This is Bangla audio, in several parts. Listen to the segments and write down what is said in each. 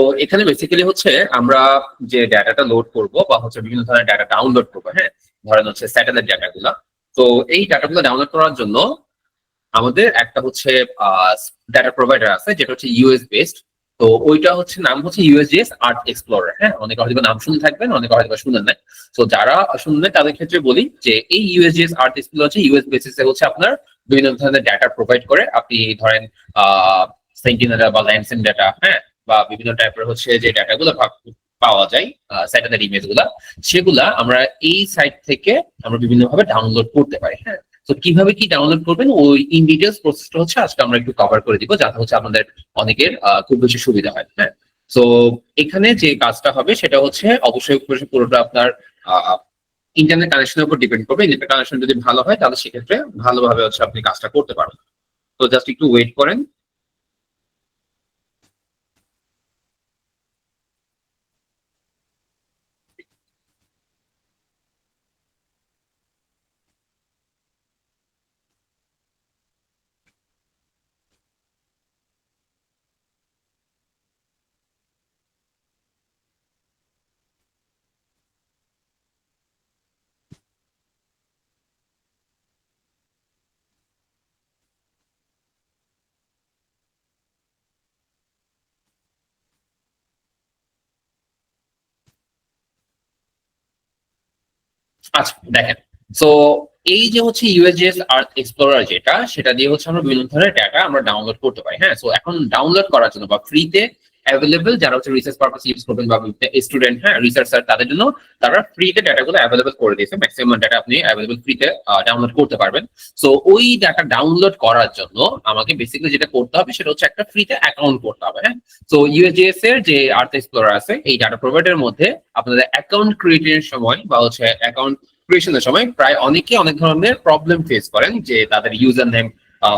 তো এখানে বেসিক্যালি হচ্ছে আমরা যে ডাটাটা লোড করব বা হচ্ছে বিভিন্ন ধরনের ডাটা ডাউনলোড করবো, হ্যাঁ, ধরেন হচ্ছে স্যাটেলাইট ডাটাগুলা। তো এই ডাটাগুলো ডাউনলোড করার জন্য আমাদের একটা হচ্ছে ডাটা প্রোভাইডার আছে যেটা হচ্ছে ইউএস বেসড। তো ওইটা হচ্ছে নাম হচ্ছে ইউএসজিএস আর্থ এক্সপ্লোরার। হ্যাঁ, অনেকে হয়তো নাম শুনে থাকবেন, অনেকে হয়তো শুনেন না। তো যারা শুনবেন তাদের ক্ষেত্রে বলি যে এই ইউএসজিএস আর্থ এক্সপ্লোরার হচ্ছে ইউএস বেসিসে হচ্ছে আপনার বিভিন্ন ধরনের ডাটা প্রোভাইড করে। আপনি ধরেন সেন্টিনেল বা ল্যান্ডসেন ডাটা, হ্যাঁ, বা বিভিন্ন টাইপের হচ্ছে যে ডাটাগুলো পাওয়া যায় স্যাটেলাইট ইমেজ গুলা, সেগুলা আমরা এই সাইট থেকে আমরা বিভিন্ন ভাবে ডাউনলোড করতে পারি। হ্যাঁ, তো কিভাবে কি ডাউনলোড করবেন ওই ইন ডিটেলস প্রসেসটা হচ্ছে আজকে আমরা একটু কভার করে দিব, যাতে হচ্ছে আমাদের অনেকের খুব বেশি সুবিধা হয়। হ্যাঁ, তো এখানে যে কাজটা হবে সেটা হচ্ছে অবশ্যই পুরোটা আপনার ইন্টারনেট কানেকশনের উপর ডিপেন্ড করবে। ইন্টারনেট কানেকশন যদি ভালো হয় তাহলে সেক্ষেত্রে ভালোভাবে হচ্ছে আপনি কাজটা করতে পারবেন। তো জাস্ট একটু ওয়েট করেন। আচ্ছা দেখেন, তো এই যে হচ্ছে ইউএসজিএস আর্থ এক্সপ্লোরার যেটা, সেটা দিয়ে হচ্ছে আমরা বিভিন্ন ধরনের ডাটা আমরা ডাউনলোড করতে পারি। হ্যাঁ, তো এখন ডাউনলোড করার জন্য বা ফ্রিতে অ্যাভেলেবল যারা হচ্ছে রিসার্চ পারপাস ইউজ করবেন বা স্টুডেন্ট, হ্যাঁ, রিসার্চার, তাদের জন্য তারা ফ্রিতে ডাটাগুলো অ্যাভেলেবল করে দিয়েছে। ম্যাক্সিমাম ডাটা আপনি অ্যাভেলেবল ফ্রিতে ডাউনলোড করতে পারবেন। সো ওই ডাটা ডাউনলোড করার জন্য আমাকে বেসিক্যালি যেটা করতে হবে সেটা হচ্ছে একটা ফ্রিতে অ্যাকাউন্ট করতে হবে। হ্যাঁ, তো ইউএসজিএস এর যে আর্থ এক্সপ্লোরার আছে এই ডাটা প্রোভাইডারের মধ্যে আপনাদের অ্যাকাউন্ট ক্রিয়েটের সময় বা হচ্ছে অ্যাকাউন্ট ক্রিয়েশনের সময় প্রায় অনেকে অনেক ধরনের প্রবলেম ফেস করেন, যে তাদের ইউজার নেম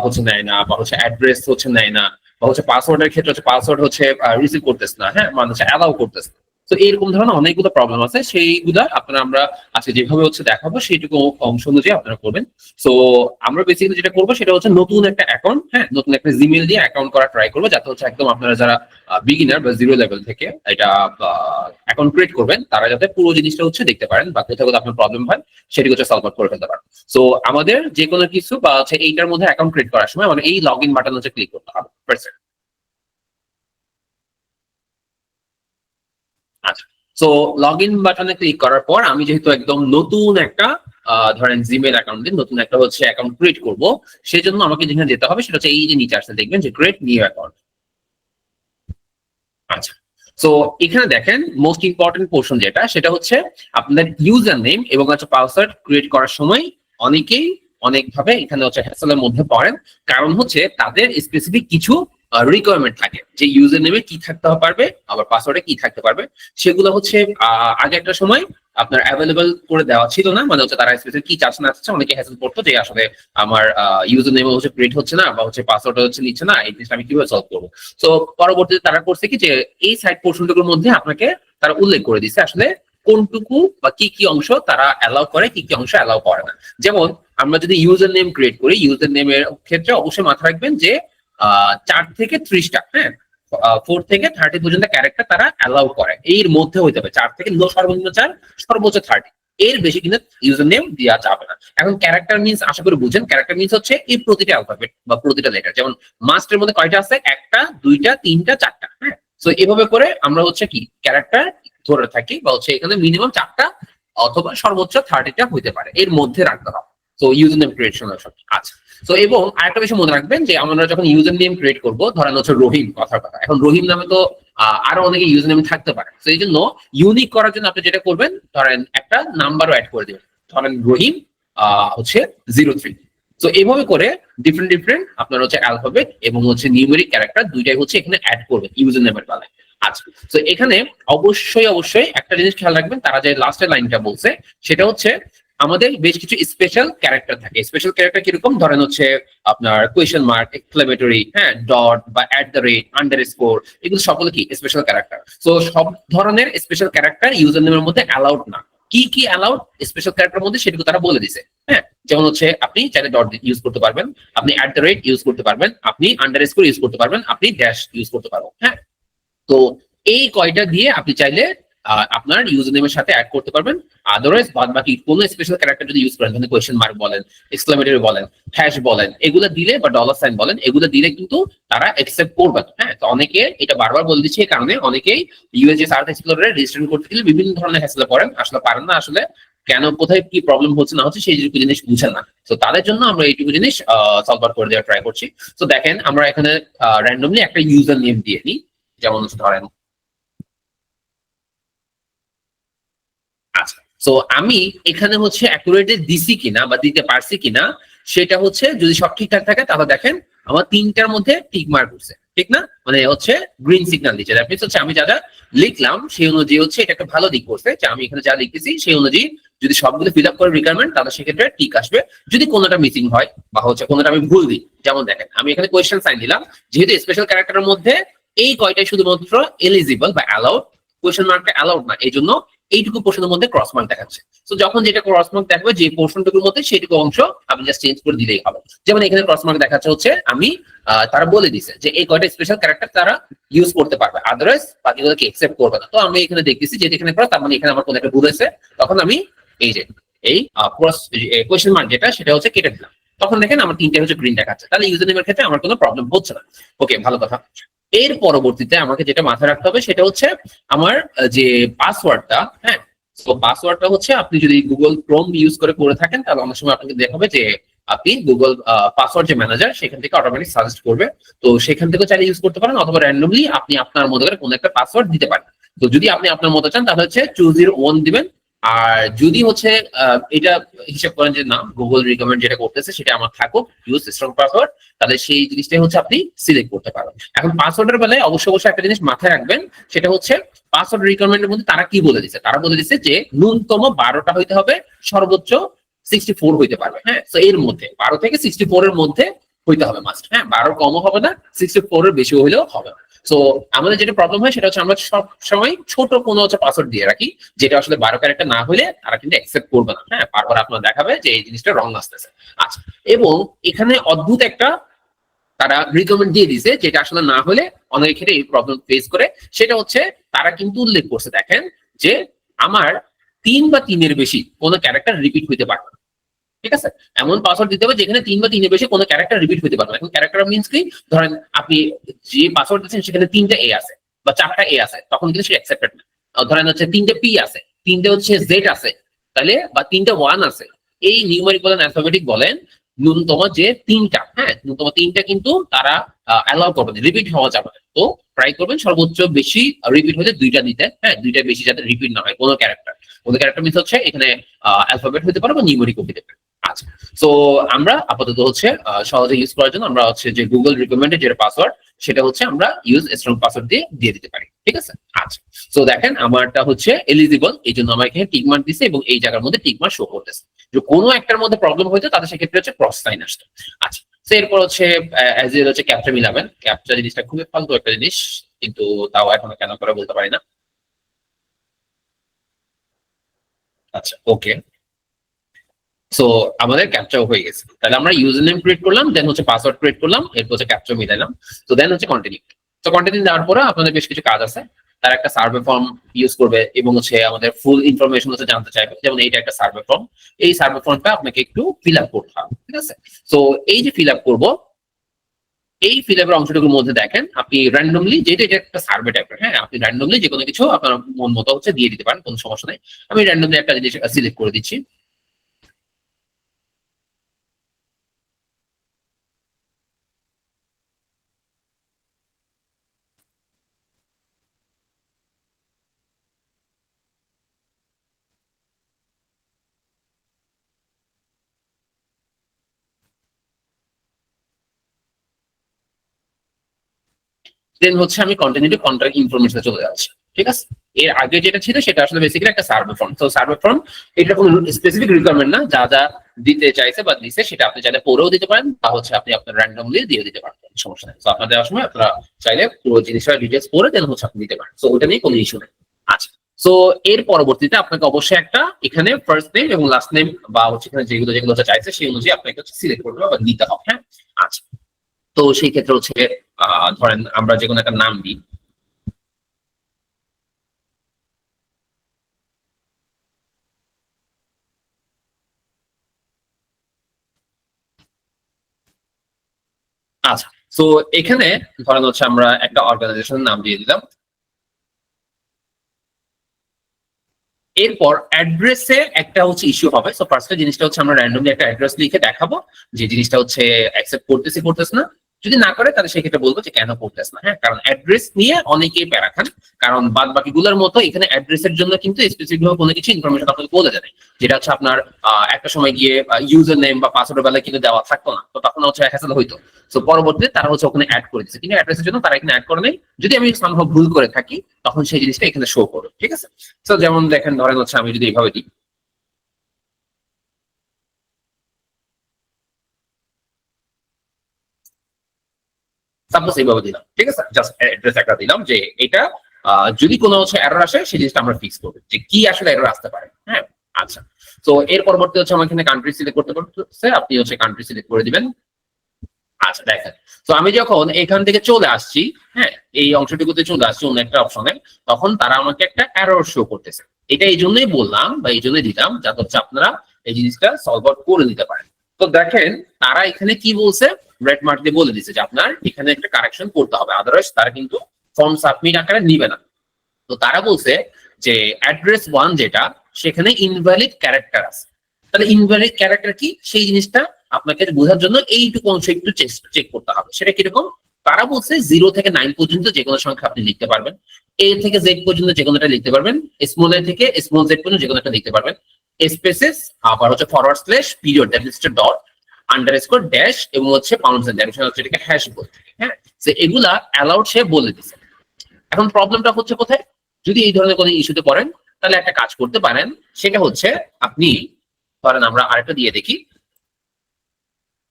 হচ্ছে নেয় না, বা হচ্ছে অ্যাড্রেস হচ্ছে নেয় না, বা হচ্ছে পাসওয়ার্ডের ক্ষেত্রে হচ্ছে পাসওয়ার্ড হচ্ছে রিসিভ করতেছে না, হ্যাঁ, মানে হচ্ছে অ্যালাউ করতেছে না। তো এরকম ধরনের অনেকগুলো প্রবলেম আছে, সেইগুলা আপনারা আমরা আজকে যেভাবে হচ্ছে দেখাবো সেইটুকু অংশ অনুযায়ী আপনারা করবেন। সো আমরা বেসিক্যালি যেটা করবো সেটা হচ্ছে নতুন একটা অ্যাকাউন্ট, হ্যাঁ, নতুন একটা জিমেল দিয়ে অ্যাকাউন্ট করা ট্রাই করবো, যাতে হচ্ছে একদম আপনারা যারা বিগিনার বা জিরো লেভেল থেকে এটা অ্যাকাউন্ট ক্রিয়েট করবেন তারা যাতে পুরো জিনিসটা হচ্ছে দেখতে পারেন, বা কোথাও কোথাও আপনার প্রবলেম হয় সেটি হচ্ছে সলভ আউট করে ফেলতে পারেন। সো আমাদের যে কোনো কিছু বা হচ্ছে এইটার মধ্যে অ্যাকাউন্ট ক্রিয়েট করার সময় মানে এই লগ ইন বাটন হচ্ছে ক্লিক করতে হবে। আচ্ছা, তো লগ ইন বাটনে ক্লিক করার পর আমি যেহেতু একদম নতুন একটা ধরেন জিমেল অ্যাকাউন্ট দিয়ে নতুন একটা হচ্ছে অ্যাকাউন্ট ক্রিয়েট করবো, সেই জন্য আমাকে যেখানে যেতে হবে সেটা হচ্ছে এই যে নিচে আসতে দেখবেন যে ক্রিয়েট নিউ অ্যাকাউন্ট। আচ্ছা, তো এখানে দেখেন মোস্ট ইম্পর্টেন্ট পোর্শন যেটা, সেটা হচ্ছে আপনাদের ইউজার নেম এবং হচ্ছে পাসওয়ার্ড ক্রিয়েট করার সময় অনেকেই অনেকভাবে এখানে হচ্ছে হ্যাসেলের মধ্যে পড়েন। কারণ হচ্ছে তাদের স্পেসিফিক কিছু রিকোয়ারমেন্ট থাকে যে ইউজার নেমে কি থাকতে পারবে আবার পাসওয়ার্ডে কি থাকতে পারবে। সেগুলো হচ্ছে আগে একটা সময় আপনার অ্যাভেলেবল করে দেওয়া ছিল না, মানে হচ্ছে তারা স্পেসিফিক কি চাচ্ছে না চাচ্ছে অনেকে হ্যাসেল করতো যে আসলে আমার ইউজার নেম হচ্ছে ক্রিয়েট হচ্ছে না বা হচ্ছে পাসওয়ার্ড হচ্ছে নিচ্ছে না, এই জিনিসটা আমি কিভাবে সলভ করবো। তো পরবর্তীতে তারা করছে কি যে এই সাইড পোর্শনটুকুর মধ্যে আপনাকে তারা উল্লেখ করে দিচ্ছে আসলে কোনটুকু বা কি কি অংশ তারা অ্যালাউ করে, কি কি অংশ অ্যালাউ করে না। যেমন আমরা যদি ইউজার নেম ক্রিয়েট করি, ইউজার নেমের ক্ষেত্রে অবশ্যই মাথায় রাখবেন যে 4 থেকে 30টা, হ্যাঁ, 4 থেকে 30 পর্যন্ত ক্যারেক্টার তারা অ্যালাউ করে, এর মধ্যে হইতে হবে 4 থেকে সর্বনিম্ন 4, সর্বোচ্চ 30, এর বেশি কিন্তু ইউজার নেম দেওয়া যাবে না। এখন ক্যারেক্টার মিনস আশা করি বুঝেন, ক্যারেক্টার মিনস হচ্ছে এই প্রতিটা অ্যালফাবেট বা প্রতিটা লেটার। যেমন মাস্টের মধ্যে কয়টা আছে, একটা, দুইটা, তিনটা, চারটা, হ্যাঁ। তো এভাবে করে আমরা হচ্ছে কি ক্যারেক্টার ধরে থাকি, বা হচ্ছে এখানে মিনিমাম 4টা অথবা সর্বোচ্চ 30টা হইতে পারে, এর মধ্যে রাখতে হবে। তো ইউজার নেম ক্রিয়েশন আচ্ছা। তো এবং আরেকটা বিষয় মনে রাখবেন যে আমরা যখন ইউজার নেম ক্রিয়েট করবো, ধরেন হচ্ছে রহিম, কথার কথা, এখন রহিম নামে তো আরো অনেকে ইউজার নেম থাকতে পারে। তো এই জন্য ইউনিক করার জন্য আপনি যেটা করবেন, ধরেন একটা নাম্বারও অ্যাড করে দিবেন, ধরেন রহিম হচ্ছে 03। তো এইভাবে করে ডিফারেন্ট ডিফারেন্ট আপনার হচ্ছে অ্যালফাবেট এবং হচ্ছে নিউমেরিক ক্যারেক্টার দুইটাই হচ্ছে এখানে অ্যাড করবেন ইউজার নেমের বেলায়। আচ্ছা, তো এখানে অবশ্যই অবশ্যই একটা জিনিস খেয়াল রাখবেন, তারা যে লাস্টের লাইনটা বলছে সেটা হচ্ছে আমাদের বেশ কিছু স্পেশাল ক্যারেক্টার থাকে। স্পেশাল ক্যারেক্টার কিরকম, ধরেন হচ্ছে আপনার কোয়েশ্চেন মার্ক, এক্সক্লেমেটরি, হ্যাঁ, ডট বা অ্যাট দ্য রেট, আন্ডারস্কোর, এগুলো সকলে কি স্পেশাল ক্যারেক্টার। তো সব ধরনের স্পেশাল ক্যারেক্টার ইউজার নেমের মধ্যে অ্যালাউড না। কি কি অ্যালাউড স্পেশাল ক্যারেক্টার মধ্যে সেটুকু তারা বলে দিছে, হ্যাঁ। যেমন হচ্ছে আপনি চাইলে ডট ইউজ করতে পারবেন, আপনি অ্যাট দ্য রেট ইউজ করতে পারবেন, আপনি আন্ডারস্কোর ইউজ করতে পারবেন, আপনি ড্যাশ ইউজ করতে পারবেন, হ্যাঁ। তো এই কয়টা দিয়ে আপনি চাইলে আপনার ইউজার নেমের সাথে অ্যাড করতে পারবেন। আদারওয়াইজ বাদ বাকি কোনো স্পেশাল ক্যারেক্টার যদি ইউজ করেন, যেমন কোয়েশ্চেন মার্ক বলেন, এক্সক্লেমেটরি বলেন, হ্যাশ বলেন, এগুলো দিলে বা ডলার সাইন বলেন, এগুলো দিলে কিন্তু তারা অ্যাকসেপ্ট করবে না। হ্যাঁ, তো অনেকে এটা বারবার বলে দিচ্ছে, এই কারণে অনেকেই ইউএসজি সার্চ এক্সপ্লোরারে রেজিস্ট্রেশন করতে গেলে বিভিন্ন ধরনের হ্যাসেলে পড়েন, আসলে পারেন না, আসলে কেন কোথায় কি প্রবলেম হচ্ছে না হচ্ছে সেই জিনিস বুঝেন না। তো তাদের জন্য আমরা এইটুকু জিনিস সলভ আউট করে দেওয়ার ট্রাই করছি। তো দেখেন আমরা এখানে র্যান্ডমলি একটা ইউজার নেম দিয়ে নিই, যেমন ধরেন আচ্ছা। তো আমি এখানে হচ্ছে অ্যাকুরেটলি দিছি কিনা বা দিতে পারছি কিনা সেটা হচ্ছে, যদি সব ঠিকঠাক থাকে তাহলে দেখেন আমার তিনটার মধ্যে টিক মার্ক উঠছে, ঠিক না? মানে হচ্ছে গ্রিন সিগন্যাল দিচ্ছে। দ্যাট মিন্স হচ্ছে আমি যা যা লিখলাম সেই অনুযায়ী হচ্ছে এটা একটা ভালো দিক করছে, যে আমি এখানে যা লিখেছি সেই অনুযায়ী যদি সবগুলো ফিল আপ করে রিকোয়ারমেন্ট, তাহলে সেক্ষেত্রে টিক আসবে। যদি কোনোটা মিসিং হয় বা হচ্ছে কোনোটা আমি ভুল দিই, যেমন দেখেন আমি এখানে কোয়েশ্চেন সাইন দিলাম, যেহেতু স্পেশাল ক্যারেক্টারের মধ্যে এই কয়টাই শুধুমাত্র এলিজিবল বা অ্যালাউড, কোয়েশ্চেন মার্কটা অ্যালাউড না, এই জন্য এইটুকু পোর্শনের মধ্যে ক্রস মার্ক দেখাচ্ছে। তো যখন যেটা ক্রস মার্ক দেখাবে যে পোর্শনটুকুর মধ্যে, সেইটুকু অংশ আপনি জাস্ট চেঞ্জ করে দিলেই হবে। যেমন এখানে ক্রস মার্ক দেখাচ্ছে হচ্ছে আমি তারা বলে দিছে যে এই কয়টা স্পেশাল ক্যারেক্টার তারা ইউজ করতে পারবে, আদারওয়াইজ বাকিগুলোকে একসেপ্ট করবে না। তো আমি এখানে দেখতেছি যে এখানে ক্রস, তার মানে এখানে আমার কোনো একটা ভুল হয়েছে, তখন আমি এই যে এই ক্রস কোয়েশ্চেন মার্ক যেটা সেটা হচ্ছে কেটে দিলাম। তখন দেখেন আমার তিনটে হচ্ছে গ্রিন দেখাচ্ছে, তাহলে ইউজার নেমের ক্ষেত্রে আমার কোনো প্রবলেম হচ্ছে না। ওকে, ভালো কথা। এর পরবর্তীতে আমাকে যেটা মাথায় রাখতে হবে সেটা হচ্ছে আমার যে পাসওয়ার্ডটা, হ্যাঁ, তো পাসওয়ার্ডটা হচ্ছে আপনি যদি গুগল ক্রোম ইউজ করে থাকেন, তাহলে অনেক সময় আপনাকে দেখাবে যে আপনি গুগল পাসওয়ার্ড যে ম্যানেজার সেখান থেকে অটোমেটিক সাজেস্ট করবে। তো সেখান থেকে চাইলে ইউজ করতে পারেন, অথবা র্যান্ডমলি আপনি আপনার মতো করে কোনো একটা পাসওয়ার্ড দিতে পারেন। তো যদি আপনি আপনার মতো চান তাহলে হচ্ছে 201 দিবেন। আর যদি হচ্ছে এটা হিসাব করেন যে না, গুগল রিকমেন্ড যেটা করতেছে সেটা আমার থাকুক, ইউজ স্ট্রং পাসওয়ার্ড, তাহলে সেই জিনিসটাই হচ্ছে আপনি সিলেক্ট করতে পারবেন। এখন পাসওয়ার্ডের বেলায় অবশ্যই একটা জিনিস মাথায় রাখবেন, সেটা হচ্ছে পাসওয়ার্ড রিকোয়ারমেন্টের মধ্যে তারা কি বলে দিচ্ছে, তারা বলে দিচ্ছে যে ন্যূনতম 12টা হইতে হবে, সর্বোচ্চ 64 হইতে পারবে। হ্যাঁ, তো এর মধ্যে 12 থেকে 64 এর মধ্যে হইতে হবে মাস্ট। হ্যাঁ, 12 কমও হবে না, 64 এর বেশি হইলেও হবে না। তো আমাদের যেটা প্রবলেম হয় সেটা হচ্ছে আমরা সব সময় ছোট কোনো হচ্ছে পাসওয়ার্ড দিয়ে রাখি, যেটা আসলে 12 ক্যারেক্টার না হলে তারা কিন্তু অ্যাকসেপ্ট করবে না। হ্যাঁ, বারবার আপনার দেখাবে যে এই জিনিসটা রং আসতেছে। আচ্ছা, এবং এখানে অদ্ভুত একটা তারা রিকমেন্ড দিয়ে দিছে, যেটা আসলে না হলে অনেক ক্ষেত্রে এই প্রবলেম ফেস করে। সেটা হচ্ছে তারা কিন্তু উল্লেখ করছে, দেখেন যে আমার 3 বা 3-এর বেশি কোনো ক্যারেক্টার রিপিট হইতে পারবে না। ঠিক আছে, এমন পাসওয়ার্ড দিতে হবে যেখানে 3 বা 3-এর বেশি কোনো ক্যারেক্টার রিপিট হইতে পারবে না। এখন ক্যারেক্টার মিনস কি, ধরেন আপনি যে পাসওয়ার্ড দিচ্ছেন সেখানে 3টা এ আছে বা 4টা এ আছে, তখন কিন্তু সে অ্যাকসেপ্টেড না। ধরেন হচ্ছে 3টে পি আছে, 3টে হচ্ছে জেড আছে, তাহলে বা 3টে ওয়ান আছে, এই নিউমেরিক বলেন অ্যালফাবেটিক বলেন, ন্যূনতম যে 3টা, হ্যাঁ, ন্যূনতম 3টা কিন্তু তারা অ্যালাউ করবেন, রিপিট হওয়া যাবে না। তো ট্রাই করবেন সর্বোচ্চ বেশি রিপিট হলে 2টা দিতে, হ্যাঁ, 2টা বেশি যাতে রিপিট না হয় কোনো ক্যারেক্টার। কোনো ক্যারেক্টার মিনস হচ্ছে এখানে অ্যালফাবেট হতে পারে বা নিউমেরিক হতে পারে। আচ্ছা, তো আমরা আপাতত হচ্ছে সহজে ইউজ করার জন্য আমরা হচ্ছে যে গুগল রিকমেন্ডেড যেটা পাসওয়ার্ড সেটা হচ্ছে আমরা ইউজ স্ট্রং পাসওয়ার্ড দিয়ে দিতে পারি। ঠিক আছে, আচ্ছা। তো দেখেন আমারটা হচ্ছে এলিজিবল, এই জন্য আমার এখানে টিক মার্ক দিছে এবং এই জায়গার মধ্যে টিক মার্ক শো করতেছে। যে কোনো একটার মধ্যে প্রবলেম হইতো তাদের সেক্ষেত্রে হচ্ছে ক্রস সাইন আসতো। আচ্ছা, তো এরপর হচ্ছে অ্যাজ ইউজুয়াল হচ্ছে ক্যাপচা মিলাবেন। ক্যাপচা জিনিসটা খুবই ফালতু একটা জিনিস, কিন্তু তাও এখনো কেন করে বলতে পারি না। আচ্ছা, ওকে। সো আমাদের ক্যাপচাও হয়ে গেছে, তাহলে আমরা ইউজার নেম ক্রিয়েট করলাম, দেন হচ্ছে পাসওয়ার্ড ক্রিয়েট করলাম, এরপর হচ্ছে ক্যাপচা মিলাইলাম। তো দেন হচ্ছে কন্টিনিউ। তো কন্টিনিউ দেওয়ার পরে আপনাদের বেশ কিছু কাজ আছে। তার একটা সার্ভে ফর্ম ইউজ করবে এবং হচ্ছে আমাদের ফুল ইনফরমেশন হচ্ছে জানতে চাইবে, যেমন এইটা একটা সার্ভে ফর্ম। এই সার্ভে ফর্মটা আপনাকে একটু ফিল আপ করতে হবে। ঠিক আছে, তো এই যে ফিল আপ করবো, এই ফিল আপের অংশটুকুর মধ্যে দেখেন আপনি র্যান্ডমলি, যেটা এটা একটা সার্ভে টাইপের, হ্যাঁ, আপনি র্যান্ডমলি যে কোনো কিছু আপনার মন মতো হচ্ছে দিয়ে দিতে পারেন, কোনো সমস্যা নেই। আমি র্যান্ডমলি একটা জিনিস সিলেক্ট করে দিচ্ছি। দেন হচ্ছে আমি কন্টিনিউ কন্ট্যাক্ট ইনফরমেশন চলে যাচ্ছি। ঠিক আছে, এর আগে যেটা ছিল সেটা আসলে বেসিক্যালি একটা সার্ভে ফর্ম। তো সার্ভে ফর্ম এটা কোনো স্পেসিফিক রিকোয়ারমেন্ট না, যা যা দিতে চাইছে বা দিছে সেটা আপনি চাইলে পড়েও দিতে পারেন, বা হচ্ছে আপনি আপনার র্যান্ডমলি দিয়ে দিতে পারেন, সমস্যা নেই। তো আপনার দেওয়ার সময় আপনারা চাইলে পুরো জিনিসটা ডিটেলস পড়ে দেন হচ্ছে আপনি দিতে পারেন। তো ওটা নিয়ে কোনো ইস্যু নেই। আচ্ছা, তো এর পরবর্তীতে আপনাকে অবশ্যই একটা এখানে ফার্স্ট নেম এবং লাস্ট নেম বা হচ্ছে এখানে যেগুলো যেগুলো চাইছে সেই অনুযায়ী আপনাকে হচ্ছে সিলেক্ট করতে হবে বা নিতে হবে। হ্যাঁ, আচ্ছা। তো সেই ক্ষেত্রে হচ্ছে ধরেন আমরা যে কোনো একটা নাম দিই, আচ্ছা, তো এখানে ধরেন হচ্ছে আমরা একটা অর্গানাইজেশনের নাম দিয়ে দিলাম। এরপর অ্যাড্রেসে একটা হচ্ছে ইস্যু হবে। সো ফার্স্টে জিনিসটা হচ্ছে আমরা র্যান্ডমলি একটা অ্যাড্রেস লিখে দেখাবো যে জিনিসটা হচ্ছে অ্যাকসেপ্ট করতেছে না। যদি না করে তাহলে সেক্ষেত্রে বলবো যে কেন করতেছে না। হ্যাঁ, কারণ অ্যাড্রেস নিয়ে অনেকেই প্যারা খান। কারণ বাদ বাকিগুলোর মতো এখানে অ্যাড্রেসের জন্য কিন্তু স্পেসিফিক ভাবে কোনো কিছু ইনফরমেশন আপনাকে বলে দেয় নাই। যেটা হচ্ছে আপনার একটা সময় গিয়ে ইউজার নেম বা পাসওয়ার্ডের বেলায় কিন্তু দেওয়া থাকতো না, তো তখন হচ্ছে হ্যাসেল হইতো। সো পরবর্তীতে তারা হচ্ছে ওখানে অ্যাড করে দিচ্ছে, কিন্তু অ্যাড্রেসের জন্য তারা এখানে অ্যাড করে নেই। যদি আমি সম্ভব ভুল করে থাকি তখন সেই জিনিসটা এখানে শো করবে। ঠিক আছে, তো যেমন দেখেন ধরেন হচ্ছে আমি যদি এইভাবে দিই, সাপোজ এইভাবে দিলাম, ঠিক আছে, জাস্ট অ্যাড্রেস একটা দিলাম যে এটা যদি কোনো হচ্ছে এরর আসে সেই জিনিসটা আমরা ফিক্স করবো যে কি আসলে এরর আসতে পারে। হ্যাঁ, আচ্ছা, তো এর পরবর্তী হচ্ছে আমার এখানে কান্ট্রি সিলেক্ট করতে পারতেছে, আপনি হচ্ছে কান্ট্রি সিলেক্ট করে দিবেন। আচ্ছা দেখেন, তো আমি যখন এখান থেকে চলে আসছি, হ্যাঁ, এই অংশটুকুতে চলে আসছি অন্য একটা অপশনে, তখন তারা আমাকে একটা এরর শো করতেছে। এটা এই জন্যই বললাম বা এই জন্যই দিলাম যাতে হচ্ছে আপনারা এই জিনিসটা সলভ আউট করে নিতে পারেন। তো দেখেন তারা এখানে কি বলছে, রেড মার্ক দিয়ে বলে দিচ্ছে যে আপনার এখানে একটা কারেকশন করতে হবে, আদারওয়াইজ তারা কিন্তু ফর্ম সাবমিট আকারে নিবে না। তো তারা বলছে যে অ্যাড্রেস 1 যেটা, সেখানে ইনভ্যালিড ক্যারেক্টার আছে। তাহলে ইনভ্যালিড ক্যারেক্টার কি সেই জিনিসটা আপনাকে বোঝার জন্য এইটুকু অংশ একটু চেক করতে হবে। সেটা কিরকম, তারা বলছে 0 থেকে 9 পর্যন্ত যে কোনো সংখ্যা আপনি লিখতে পারবেন, এ থেকে জেড পর্যন্ত যে কোনো একটা লিখতে পারবেন, স্মল এ থেকে স্মল জেড পর্যন্ত যে কোনো একটা লিখতে পারবেন, স্পেসেস, আবার হচ্ছে forward slash, period, that is dot, underscore, dash এবং হচ্ছে পাউন্ড সাইন, যেটাকে হ্যাশ বলতে। হ্যাঁ, তো এগুলা অ্যালাউড সে বলে দিছে। এখন প্রবলেমটা হচ্ছে কোথায়, যদি এই ধরনের কোনো ইস্যুতে পড়েন তাহলে একটা কাজ করতে পারেন, সেটা হচ্ছে আপনি ধরেন আমরা আরেকটা দিয়ে দেখি,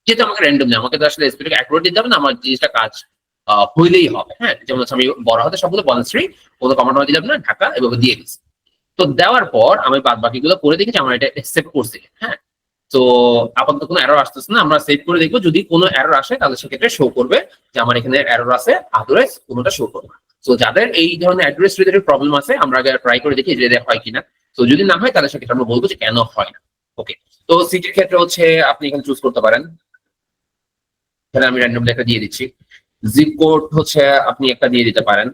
যেহেতু আমাকে র্যান্ডমলি, আমাকে তো আসলে স্পেসিফিক অ্যাকুরেট দিতে হবে না, আমার জিনিসটা কাজ হইলেই হবে। হ্যাঁ, যেমন হচ্ছে আমি বড় হাতে সবগুলো বনশ্রী, কোনো কমান্ড দিলাম না, ঢাকা এভাবে দিয়ে দিচ্ছি। তো দেওয়ার পর আমি বাদ বাকিগুলো করে দেখেছি আমার এটা অ্যাকসেপ্ট করছি। হ্যাঁ, তো আপাতত কোনো এরর আসতেছে না, আমরা সেভ করে দেখবো, যদি কোনো এরর আসে তাহলে সেক্ষেত্রে শো করবে যে আমার এখানে এরর আছে, আদারওয়াইজ কোনোটা শো করবে। তো যাদের এই ধরনের অ্যাড্রেস রিলেটেড প্রবলেম আছে আমরা আগে ট্রাই করে দেখি যে হয় কিনা। তো যদি না হয় তাহলে সেক্ষেত্রে আমরা বলবো যে কেন হয় না। ওকে, তো সিটির ক্ষেত্রে হচ্ছে আপনি এখানে চুজ করতে পারেন, এখানে আমি র্যান্ডমলি একটা দিয়ে দিচ্ছি। জিপ কোড হচ্ছে আপনি একটা দিয়ে দিতে পারেন।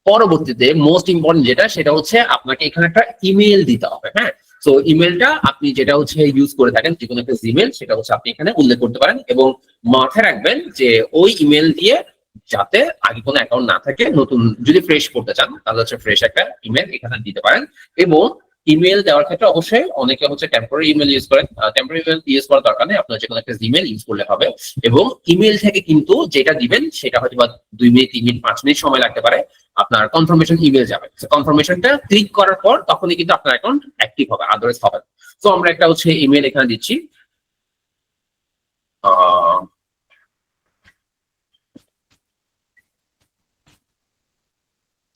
পরবর্তীতে মোস্ট ইম্পর্টেন্ট যেটা, সেটা হচ্ছে আপনাকে এখানে একটা ইমেল দিতে হবে। হ্যাঁ, তো ইমেলটা আপনি যেটা হচ্ছে ইউজ করে থাকেন যে কোনো একটা জিমেল, সেটা হচ্ছে আপনি এখানে উল্লেখ করতে পারেন এবং মাথায় রাখবেন যে ওই ইমেল দিয়ে যাতে আগে কোনো অ্যাকাউন্ট না থাকে, নতুন যদি ফ্রেশ করতে চান তাহলে হচ্ছে ফ্রেশ একটা ইমেল এখানে দিতে পারেন। এবং ইমেল দেওয়ার ক্ষেত্রে অবশ্যই অনেকে হচ্ছে টেম্পোরারি ইমেল ইউজ করেন, টেম্পোরারি ইমেল ইউজ করার দরকার নেই, আপনার যে কোনো একটা জিমেল ইউজ করলে হবে। এবং ইমেল থেকে কিন্তু যেটা দিবেন সেটা হয়তো বা 2 মিনিট 3 মিনিট 5 মিনিট সময় লাগতে পারে, আপনার কনফার্মেশন ইমেল যাবে। কনফার্মেশনটা ক্লিক করার পর তখনই কিন্তু আপনার অ্যাকাউন্ট অ্যাক্টিভ হবে, আদারওয়াইজ হবে না। তো আমরা একটা হচ্ছে ইমেল এখানে দিচ্ছি।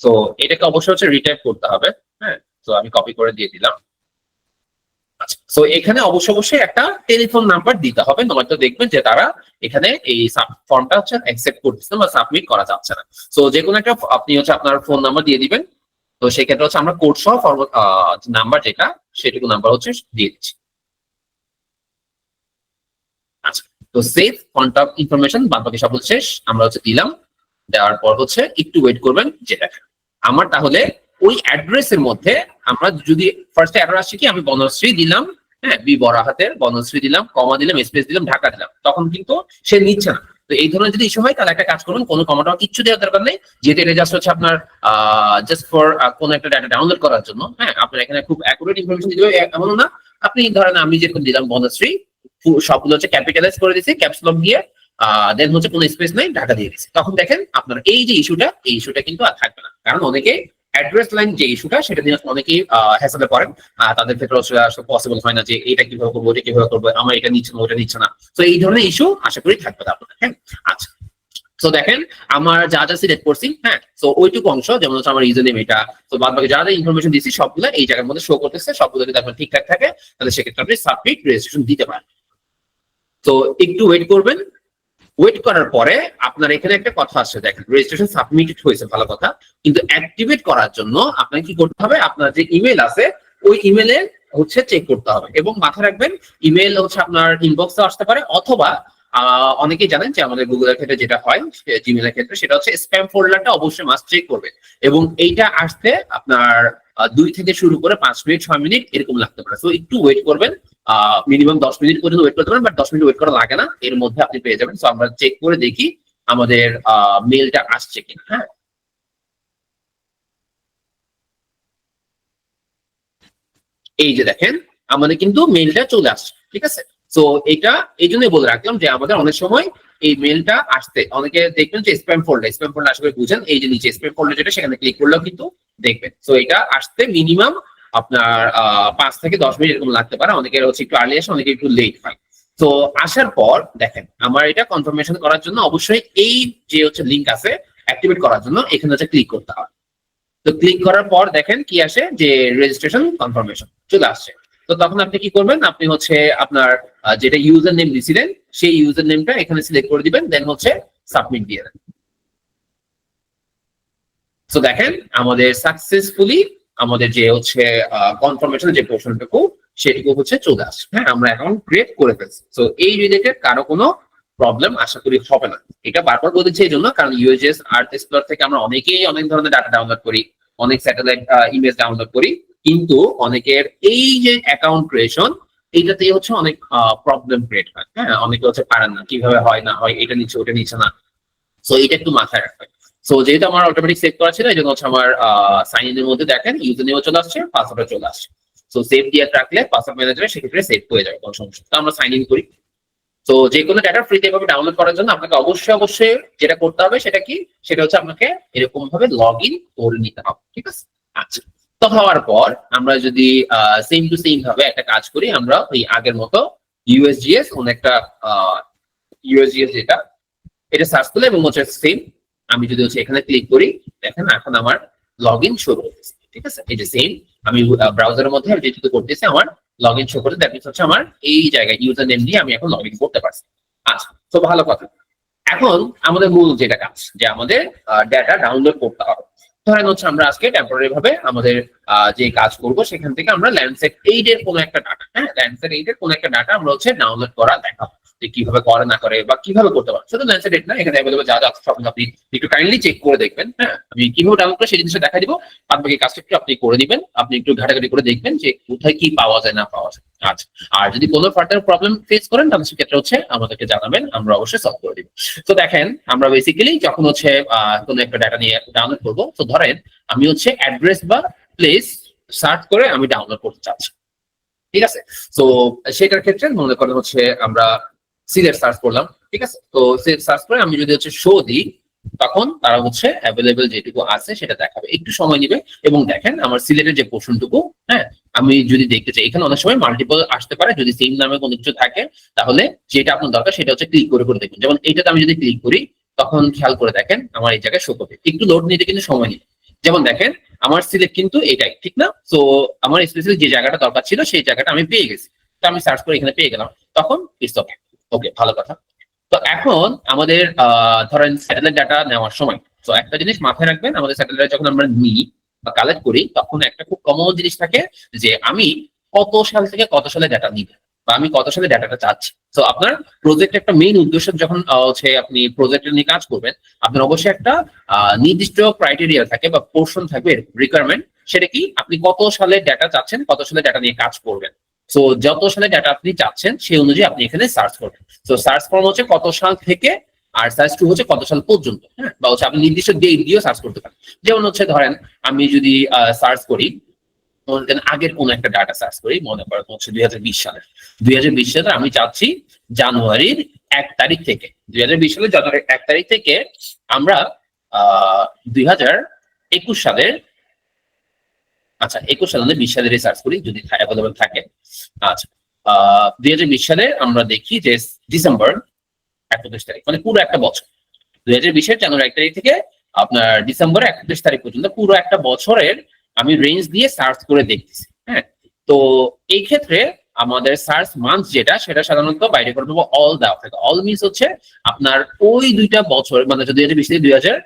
তো এটাকে অবশ্যই হচ্ছে রিটাইপ করতে হবে। হ্যাঁ, তো আমি কপি করে দিয়ে দিলাম। আচ্ছা, তো এখানে অবশ্যই একটা টেলিফোন নাম্বার দিতে হবে, নয়তো দেখবেন যে তারা এখানে এই ফর্মটা হচ্ছে অ্যাকসেপ্ট করতেছে না বা সাবমিট করা যাচ্ছে না। তো যে কোনো একটা আপনি হচ্ছে আপনার ফোন নাম্বার দিয়ে দিবেন। তো সেক্ষেত্রে হচ্ছে আমরা কোড সহ নাম্বার যেটা, সেটুকু নাম্বার হচ্ছে দিয়ে দিচ্ছি। আচ্ছা, তো সেভ কন্টাক্ট ইনফরমেশন, বাদ বাকি সব শেষ, আমরা হচ্ছে দিলাম। দেওয়ার পর হচ্ছে একটু ওয়েট করবেন, যেটা আমার তাহলে ওই অ্যাড্রেসের মধ্যে আমরা যদি ফার্স্টে এরর আসছে কি, আমি বনশ্রী দিলাম, হ্যাঁ, বি বড় হাতের বনশ্রী দিলাম, কমা দিলাম, স্পেস দিলাম, ঢাকা দিলাম, তখন কিন্তু সে নিচ্ছে না। তো এই ধরনের যদি ইস্যু হয় তাহলে একটা কাজ করুন, কোনো কমাটা কিচ্ছু দেওয়ার দরকার নেই, যেহেতু এটা জাস্ট হচ্ছে আপনার জাস্ট ফর কোনো একটা ডাটা ডাউনলোড করার জন্য। হ্যাঁ, আপনার এখানে খুব অ্যাকুরেট ইনফরমেশন দিতে হবে এমন না। আপনি ধরেন আমি যেরকম দিলাম বনশ্রী, সবগুলো হচ্ছে ক্যাপিটালাইজ করে দিয়েছি ক্যাপস লক দিয়ে, দেন হচ্ছে কোনো স্পেস নাই, ঢাকা দিয়ে দিচ্ছি, তখন দেখেন আপনার এই যে ইস্যুটা, এই ইস্যুটা কিন্তু আর থাকবে না। কারণ অনেকে অ্যাড্রেস লাইন যে ইস্যুটা, সেটা নিয়ে অনেকেই হ্যাসেলে পড়েন, তাদের ক্ষেত্রে আসলে পসিবল হয় না যে এটা কিভাবে করবো, ওটা কিভাবে করবো, আমার এটা নিচ্ছে না, ওটা নিচ্ছে না। তো এই ধরনের ইস্যু আশা করি থাকবে না আপনাদের। হ্যাঁ, আচ্ছা, তো দেখেন আমার যা যা সিলেক্ট করছি, হ্যাঁ, তো ওইটুকু অংশ যেমন হচ্ছে আমার ইউজার নেম এটা, তো বাদ বাকি যা যা ইনফরমেশন দিচ্ছি সবগুলো এই জায়গার মধ্যে শো করতেছে, সবগুলো যদি আপনার ঠিকঠাক থাকে তাহলে সেক্ষেত্রে আপনি সাবমিট রেজিস্ট্রেশন দিতে পারেন। তো একটু ওয়েট করবেন, ওয়েট করার পরে আপনার এখানে একটা কথা আসছে, দেখেন রেজিস্ট্রেশন সাবমিটেড হয়েছে, ভালো কথা, কিন্তু অ্যাক্টিভেট করার জন্য আপনাকে কি করতে হবে, আপনার যে ইমেল আছে ওই ইমেলে হচ্ছে চেক করতে হবে। এবং মাথায় রাখবেন ইমেল হচ্ছে আপনার ইনবক্সে আসতে পারে, অথবা অনেকেই জানেন যে আমাদের গুগলের ক্ষেত্রে যেটা হয়, জিমেলের ক্ষেত্রে সেটা হচ্ছে স্প্যাম ফোল্ডারটা অবশ্যই মাস্ট চেক করবে, এবং এইটা আসতে আপনার 2 থেকে শুরু করে 5 মিনিট 6 মিনিট এরকম লাগতে পারে। তো একটু ওয়েট করবেন, মিনিমাম 10 মিনিট পর্যন্ত ওয়েট করতে পারেন, বাট 10 মিনিট ওয়েট করা লাগে না, এর মধ্যে আপনি পেয়ে যাবেন। তো আমরা চেক করে দেখি আমাদের মেলটা আসছে কিনা। হ্যাঁ, এই যে দেখেন আমাদের কিন্তু মেলটা চলে আসছে, ঠিক আছে। তো এটা এই জন্যই বলে রাখলাম যে আমাদের অনেক সময় এই মেলটা আসতে অনেকে দেখবেন যে স্প্যাম ফোল্ডার আশা করি বুঝেন, এই যে নিচে স্প্যাম ফোল্ডার যেটা সেখানে ক্লিক করলেও কিন্তু দেখবেন। তো এটা আসতে মিনিমাম আপনার 5 থেকে 10 মিনিট এরকম লাগতে পারে, অনেকের হচ্ছে একটু আর্লি আসে, অনেকে একটু লেট হয়। তো আসার পর দেখেন আমার এটা কনফার্মেশন করার জন্য অবশ্যই এই যে হচ্ছে লিঙ্ক আছে অ্যাক্টিভেট করার জন্য এখানে হচ্ছে ক্লিক করতে হবে। তো ক্লিক করার পর দেখেন কি আসে, যে রেজিস্ট্রেশন কনফার্মেশন চলে আসছে। তো তখন আপনি কি করবেন, আপনি হচ্ছে আপনার যেটা ইউজার নেম দিছিলেন সেই ইউজার নেমটা এখানে সিলেক্ট করে দিবেন, দেন হচ্ছে সাবমিট দিয়ে দেন। তো দেখেন আমাদের সাকসেসফুলি আমাদের যে হচ্ছে কনফার্মেশন যে পোর্শনটুকু সেটুকু হচ্ছে চলে আসছে। হ্যাঁ, আমরা অ্যাকাউন্ট ক্রিয়েট করে ফেলছি। তো এই রিলেটেড কারো কোনো প্রবলেম আশা করি হবে না। এটা বারবার বলছি এই জন্য, কারণ ইউএসজিএস আর্থ এক্সপ্লোর থেকে আমরা অনেকেই অনেক ধরনের ডাটা ডাউনলোড করি, অনেক স্যাটেলাইট ইমেজ ডাউনলোড করি, কিন্তু অনেকের এই যে অ্যাকাউন্ট ক্রিয়েশন এইটাতেই হচ্ছে অনেক প্রবলেম ক্রিয়েট হয়। হ্যাঁ, অনেকে হচ্ছে পারেন না, কিভাবে হয় না হয়, এটা নিচ্ছে ওটা নিচ্ছে না। সো এটা একটু মাথায় রাখবেন। সো যেহেতু আমার অটোমেটিক সেভ করা ছিল এই জন্য হচ্ছে আমার সাইন ইন এর মধ্যে দেখেন ইউজার নেমও চলে আসছে, পাসওয়ার্ডও চলে আসছে। সো সেভ দিয়ে রাখলে পাসওয়ার্ড ম্যানেজারে সেক্ষেত্রে সেভ হয়ে যাবে, কোনো সমস্যা। তো আমরা সাইন ইন করি। তো যে কোনো ডাটা ফ্রিতে এভাবে ডাউনলোড করার জন্য আপনাকে অবশ্যই যেটা করতে হবে সেটা কি, সেটা হচ্ছে আপনাকে এরকম ভাবে লগ ইন করে নিতে হবে, ঠিক আছে। আচ্ছা, তো হওয়ার পর আমরা যদি সেম টু সেম ভাবে একটা কাজ করি, আমরা ওই আগের মতো ইউএসজিএস কোন একটা ইউএসজিএস যেটা এটা সার্চ করলে এবং হচ্ছে সেম আমি যদি হচ্ছে এখানে ক্লিক করি, দেখেন এখন আমার লগ ইন শো করতেছে, ঠিক আছে। এই যে সেম আমি ব্রাউজারের মধ্যে আমি যেটুকু করতেছি আমার লগ ইন শো করতে, দ্যাট মিনস হচ্ছে আমার এই জায়গায় ইউজার নেম দিয়ে আমি এখন লগ ইন করতে পারছি। আচ্ছা, তো ভালো কথা। এখন আমাদের মূল যেটা কাজ, যে আমাদের ডেটা ডাউনলোড করতে হবে। ধরেন হচ্ছে আমরা আজকে টেম্পোরারি ভাবে আমাদের যে কাজ করব সেখান থেকে আমরা ল্যান্ডসেট 8 এর কোনো একটা ডাটা, হ্যাঁ ল্যান্ডসেট 8 এর কোনো একটা ডাটা আমরা হচ্ছে ডাউনলোড করা দেখাবো, যে কিভাবে করে না করে বা কিভাবে করতে পারে। শুধু ল্যান্ডসেট 8 না, এখানে অ্যাভেলেবল যা যা আছে সব আপনি একটু কাইন্ডলি চেক করে দেখবেন। হ্যাঁ, আমি কিভাবে ডাউনলোড করে সেই জিনিসটা দেখা দিব, বাদ বাকি কাজটা একটু আপনি করে দিবেন, আপনি একটু ঘাটাঘাটি করে দেখবেন যে কোথায় কি পাওয়া যায় না পাওয়া যায়। আচ্ছা, আর যদি কোনো ফার্দার প্রবলেম ফেস করেন তাহলে সেক্ষেত্রে হচ্ছে আমাদেরকে জানাবেন, আমরা অবশ্যই সলভ করে দিব। তো দেখেন আমরা বেসিক্যালি যখন হচ্ছে কোনো একটা ডাটা নিয়ে ডাউনলোড করবো, তো ধরেন আমি হচ্ছে অ্যাড্রেস বা প্লেস সার্চ করে আমি ডাউনলোড করতে চাচ্ছি, ঠিক আছে। তো সেটার ক্ষেত্রে মনে করেন হচ্ছে আমরা সিলেট সার্চ করলাম, ঠিক আছে। তো সিলেট সার্চ করে আমি যদি হচ্ছে শো দিই, তখন তারা হচ্ছে অ্যাভেলেবেল যেটুকু আছে সেটা দেখাবে, একটু সময় নিবে। এবং দেখেন আমার সিলেটের যে পোর্শনটুকু, হ্যাঁ আমি যদি দেখতে চাই, এখানে অনেক সময় মাল্টিপল আসতে পারে, যদি সেম নামে কোনো কিছু থাকে তাহলে যেটা আপনার দরকার সেটা হচ্ছে ক্লিক করে করে দেখুন। যেমন এইটাতে আমি যদি ক্লিক করি তখন খেয়াল করে দেখেন আমার এই জায়গায় শো করবে, একটু লোড নিতে কিন্তু সময় নিবে। যেমন দেখেন আমার সিলেক্ট কিন্তু এটাই, ঠিক না। তো আমার স্পেশালি যে জায়গাটা দরকার ছিল সেই জায়গাটা আমি পেয়ে গেছি, তো আমি সার্চ করে এখানে পেয়ে গেলাম, তখন ইটস ওকে। ওকে, ভালো কথা। তো এখন আমাদের ধরেন স্যাটেলাইট ডাটা নেওয়ার সময়, তো একটা জিনিস মাথায় রাখবেন, আমাদের স্যাটেলাইট যখন আমরা নিই বা কালেক্ট করি তখন একটা খুব কমন জিনিস থাকে, যে আমি কত সাল থেকে কত সালে ডাটা নিব বা আমি কত সালে ডাটাটা চাচ্ছি। তো আপনার প্রজেক্ট একটা মেইন উদ্দেশ্য যখন হচ্ছে আপনি প্রজেক্ট নিয়ে কাজ করবেন, আপনার অবশ্যই একটা নির্দিষ্ট ক্রাইটেরিয়া থাকে বা পোর্শন থাকবে রিকোয়ারমেন্ট, সেটা কি আপনি কত সালে ডাটা চাচ্ছেন, কত সালে ডাটা নিয়ে কাজ করবেন। তো যত সালে ডাটা আপনি চাচ্ছেন সেই অনুযায়ী আপনি এখানে সার্চ করবেন। তো সার্চ ফর্ম হচ্ছে কত সাল থেকে, আর সার্চ টু হচ্ছে কত সাল পর্যন্ত। হ্যাঁ, বা হচ্ছে আপনি নির্দিষ্ট ডেট দিয়েও সার্চ করতে পারেন। যেমন হচ্ছে ধরেন আমি যদি সার্চ করি, আগের কোন একটা ডাটা সার্চ করি, মনে করেন হচ্ছে 2020 সালের, 2020 সালে আমি চাচ্ছি জানুয়ারির 1 তারিখ থেকে, 2020 সালের জানুয়ারির 1 তারিখ থেকে আমরা 2021 সালের, আচ্ছা 21 সালে 20 সালের সার্চ করি যদি অ্যাভেলেবল থাকে। আচ্ছা, 2020 সালে আমরা দেখি যে ডিসেম্বর 31 তারিখ, মানে পুরো একটা বছর, 2020-এর জানুয়ারি 1 তারিখ থেকে আপনার ডিসেম্বর 31 তারিখ পর্যন্ত পুরো একটা বছরের আমি রেঞ্জ দিয়ে সার্চ করে দেখতেছি। হ্যাঁ, তো এই ক্ষেত্রে আমাদের সার্চ মান্থ যেটা সেটা সাধারণত বাইরে করে দেবো অল দেওয়া থাকে। অল মিনস হচ্ছে আপনার ওই দুইটা বছর, মানে 2020 থেকে 2000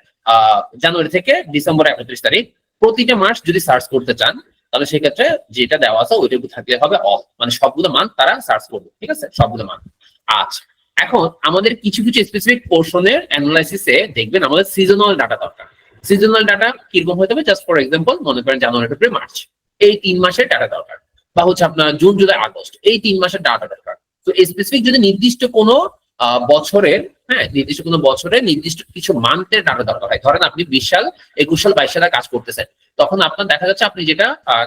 জানুয়ারি থেকে ডিসেম্বর 31 তারিখ প্রতিটা মাস যদি সার্চ করতে চান তাহলে সেক্ষেত্রে যেটা দেওয়া আছে ওইটুকু থাকলে হবে অল, মানে সবগুলো মান্থ তারা সার্চ করবে, ঠিক আছে, সবগুলো মান্থ। আচ্ছা, এখন আমাদের কিছু কিছু স্পেসিফিক পোর্শনের অ্যানালাইসিসে দেখবেন আমাদের সিজনাল ডাটা দরকার। সিজনাল ডাটা কিরকম হতে হবে, জাস্ট ফর এক্সাম্পল মনে করেন জানুয়ারি ফেব্রুয়ারি মার্চ এই 3 মাসের ডাটা দরকার, বা হচ্ছে আপনার জুন জুলাই আগস্ট এই 3 মাসের ডাটা দরকার। তো স্পেসিফিক যদি নির্দিষ্ট কোনো বছরের, হ্যাঁ নির্দিষ্ট কোনো বছরের নির্দিষ্ট কিছু মান্থের ডাটা দরকার হয়, ধরেন আপনি 20 সাল 21 সাল 22 সালে কাজ করতেছেন, তখন আপনার দেখা যাচ্ছে আপনি যেটা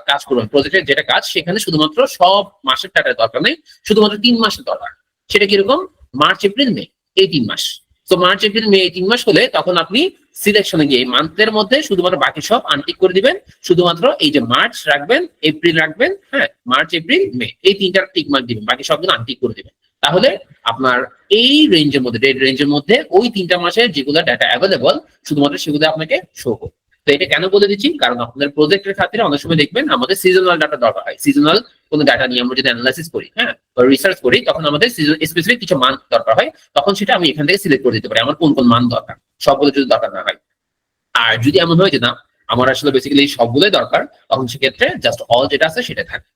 কাজ করবেন প্রজেক্টের যেটা কাজ সেখানে শুধুমাত্র সব মাসের ডাটার দরকার নেই, শুধুমাত্র 3 মাসের দরকার। সেটা কিরকম, মার্চ এপ্রিল মে এই 3 মাস। তো মার্চ এপ্রিল মে এই 3 মাস হলে তখন আপনি সিলেকশনে গিয়ে মান্থের মধ্যে শুধুমাত্র বাকি সব আনটিক করে দিবেন, শুধুমাত্র এই যে মার্চ রাখবেন, এপ্রিল রাখবেন, হ্যাঁ মার্চ এপ্রিল মে এই 3টা টিক মার্ক দিবেন, বাকি সবগুলো আনটিক করে দিবেন। তাহলে আপনার এই রেঞ্জের মধ্যে, ডেট রেঞ্জের মধ্যে ওই 3টা মাসের যেগুলো ডাটা অ্যাভেলেবল শুধুমাত্র সেগুলো আপনাকে শো করবে। তো এটা কেন বলে দিচ্ছি, কারণ আপনাদের প্রজেক্টের খাতিরে অনেক সময় দেখবেন আমাদের সিজনাল ডাটা দরকার হয়। সিজনাল কোনো ডাটা নিয়ে আমরা যদি অ্যানালাইসিস করি, হ্যাঁ বা রিসার্চ করি, তখন আমাদের স্পেসিফিক কিছু মান দরকার হয়, তখন সেটা আমি এখান থেকে সিলেক্ট করে দিতে পারি আমার কোন কোন মান দরকার, সবগুলো যদি দরকার না হয়। আর যদি এমন হয় যে না আমার আসলে বেসিক্যালি সবগুলোই দরকার, তখন সেক্ষেত্রে জাস্ট অল যেটা আছে সেটা থাকে।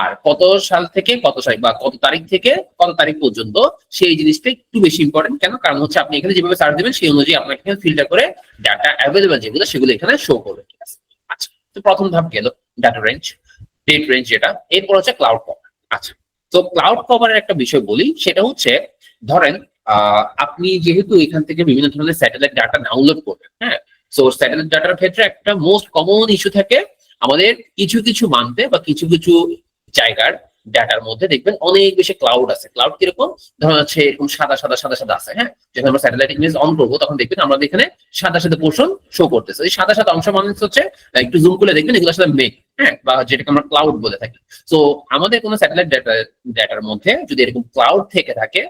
আর কত সাল থেকে কত সাল বা কত তারিখ থেকে কত তারিখ পর্যন্ত সেই জিনিসটা একটু বেশি ইম্পর্টেন্ট। কেন, কারণ হচ্ছে আপনি এখানে যেভাবে সার্চ দিবেন সেই অনুযায়ী আপনাকে এখানে ফিল্টার করে ডাটা অ্যাভেলেবল যেগুলো সেগুলো এখানে শো করবে। ঠিক আছে, আচ্ছা তো প্রথম ধাপ গেল ডাটা রেঞ্জ, ডেট রেঞ্জ যেটা। এরপর হচ্ছে ক্লাউড কভার। আচ্ছা, তো ক্লাউড কভারের একটা বিষয় বলি, সেটা হচ্ছে ধরেন আপনি যেহেতু এখান থেকে বিভিন্ন ধরনের স্যাটেলাইট ডাটা ডাউনলোড করবেন, হ্যাঁ সো স্যাটেলাইট ডাটার ক্ষেত্রে একটা মোস্ট কমন ইস্যু থাকে আমাদের কিছু কিছু মানতে বা কিছু কিছু জায়গার ডাটার মধ্যে দেখবেন অনেক বেশি ক্লাউড আছে। ক্লাউড কিরকম, ধরুন হচ্ছে এরকম সাদা সাদা সাদা সাদা আছে, হ্যাঁ যখন আমরা স্যাটেলাইট ইমেজ অন করবো তখন দেখবেন আমাদের এখানে সাদা সাদা পোর্শন শো করতেছে। এই সাদা সাদা অংশ মানে হচ্ছে একটু জুম করে দেখবেন এগুলো আসলে মেঘ, হ্যাঁ বা যেটাকে আমরা ক্লাউড বলে থাকি। তো আমাদের কোনো স্যাটেলাইট ডাটার মধ্যে যদি এরকম ক্লাউড থেকে থাকে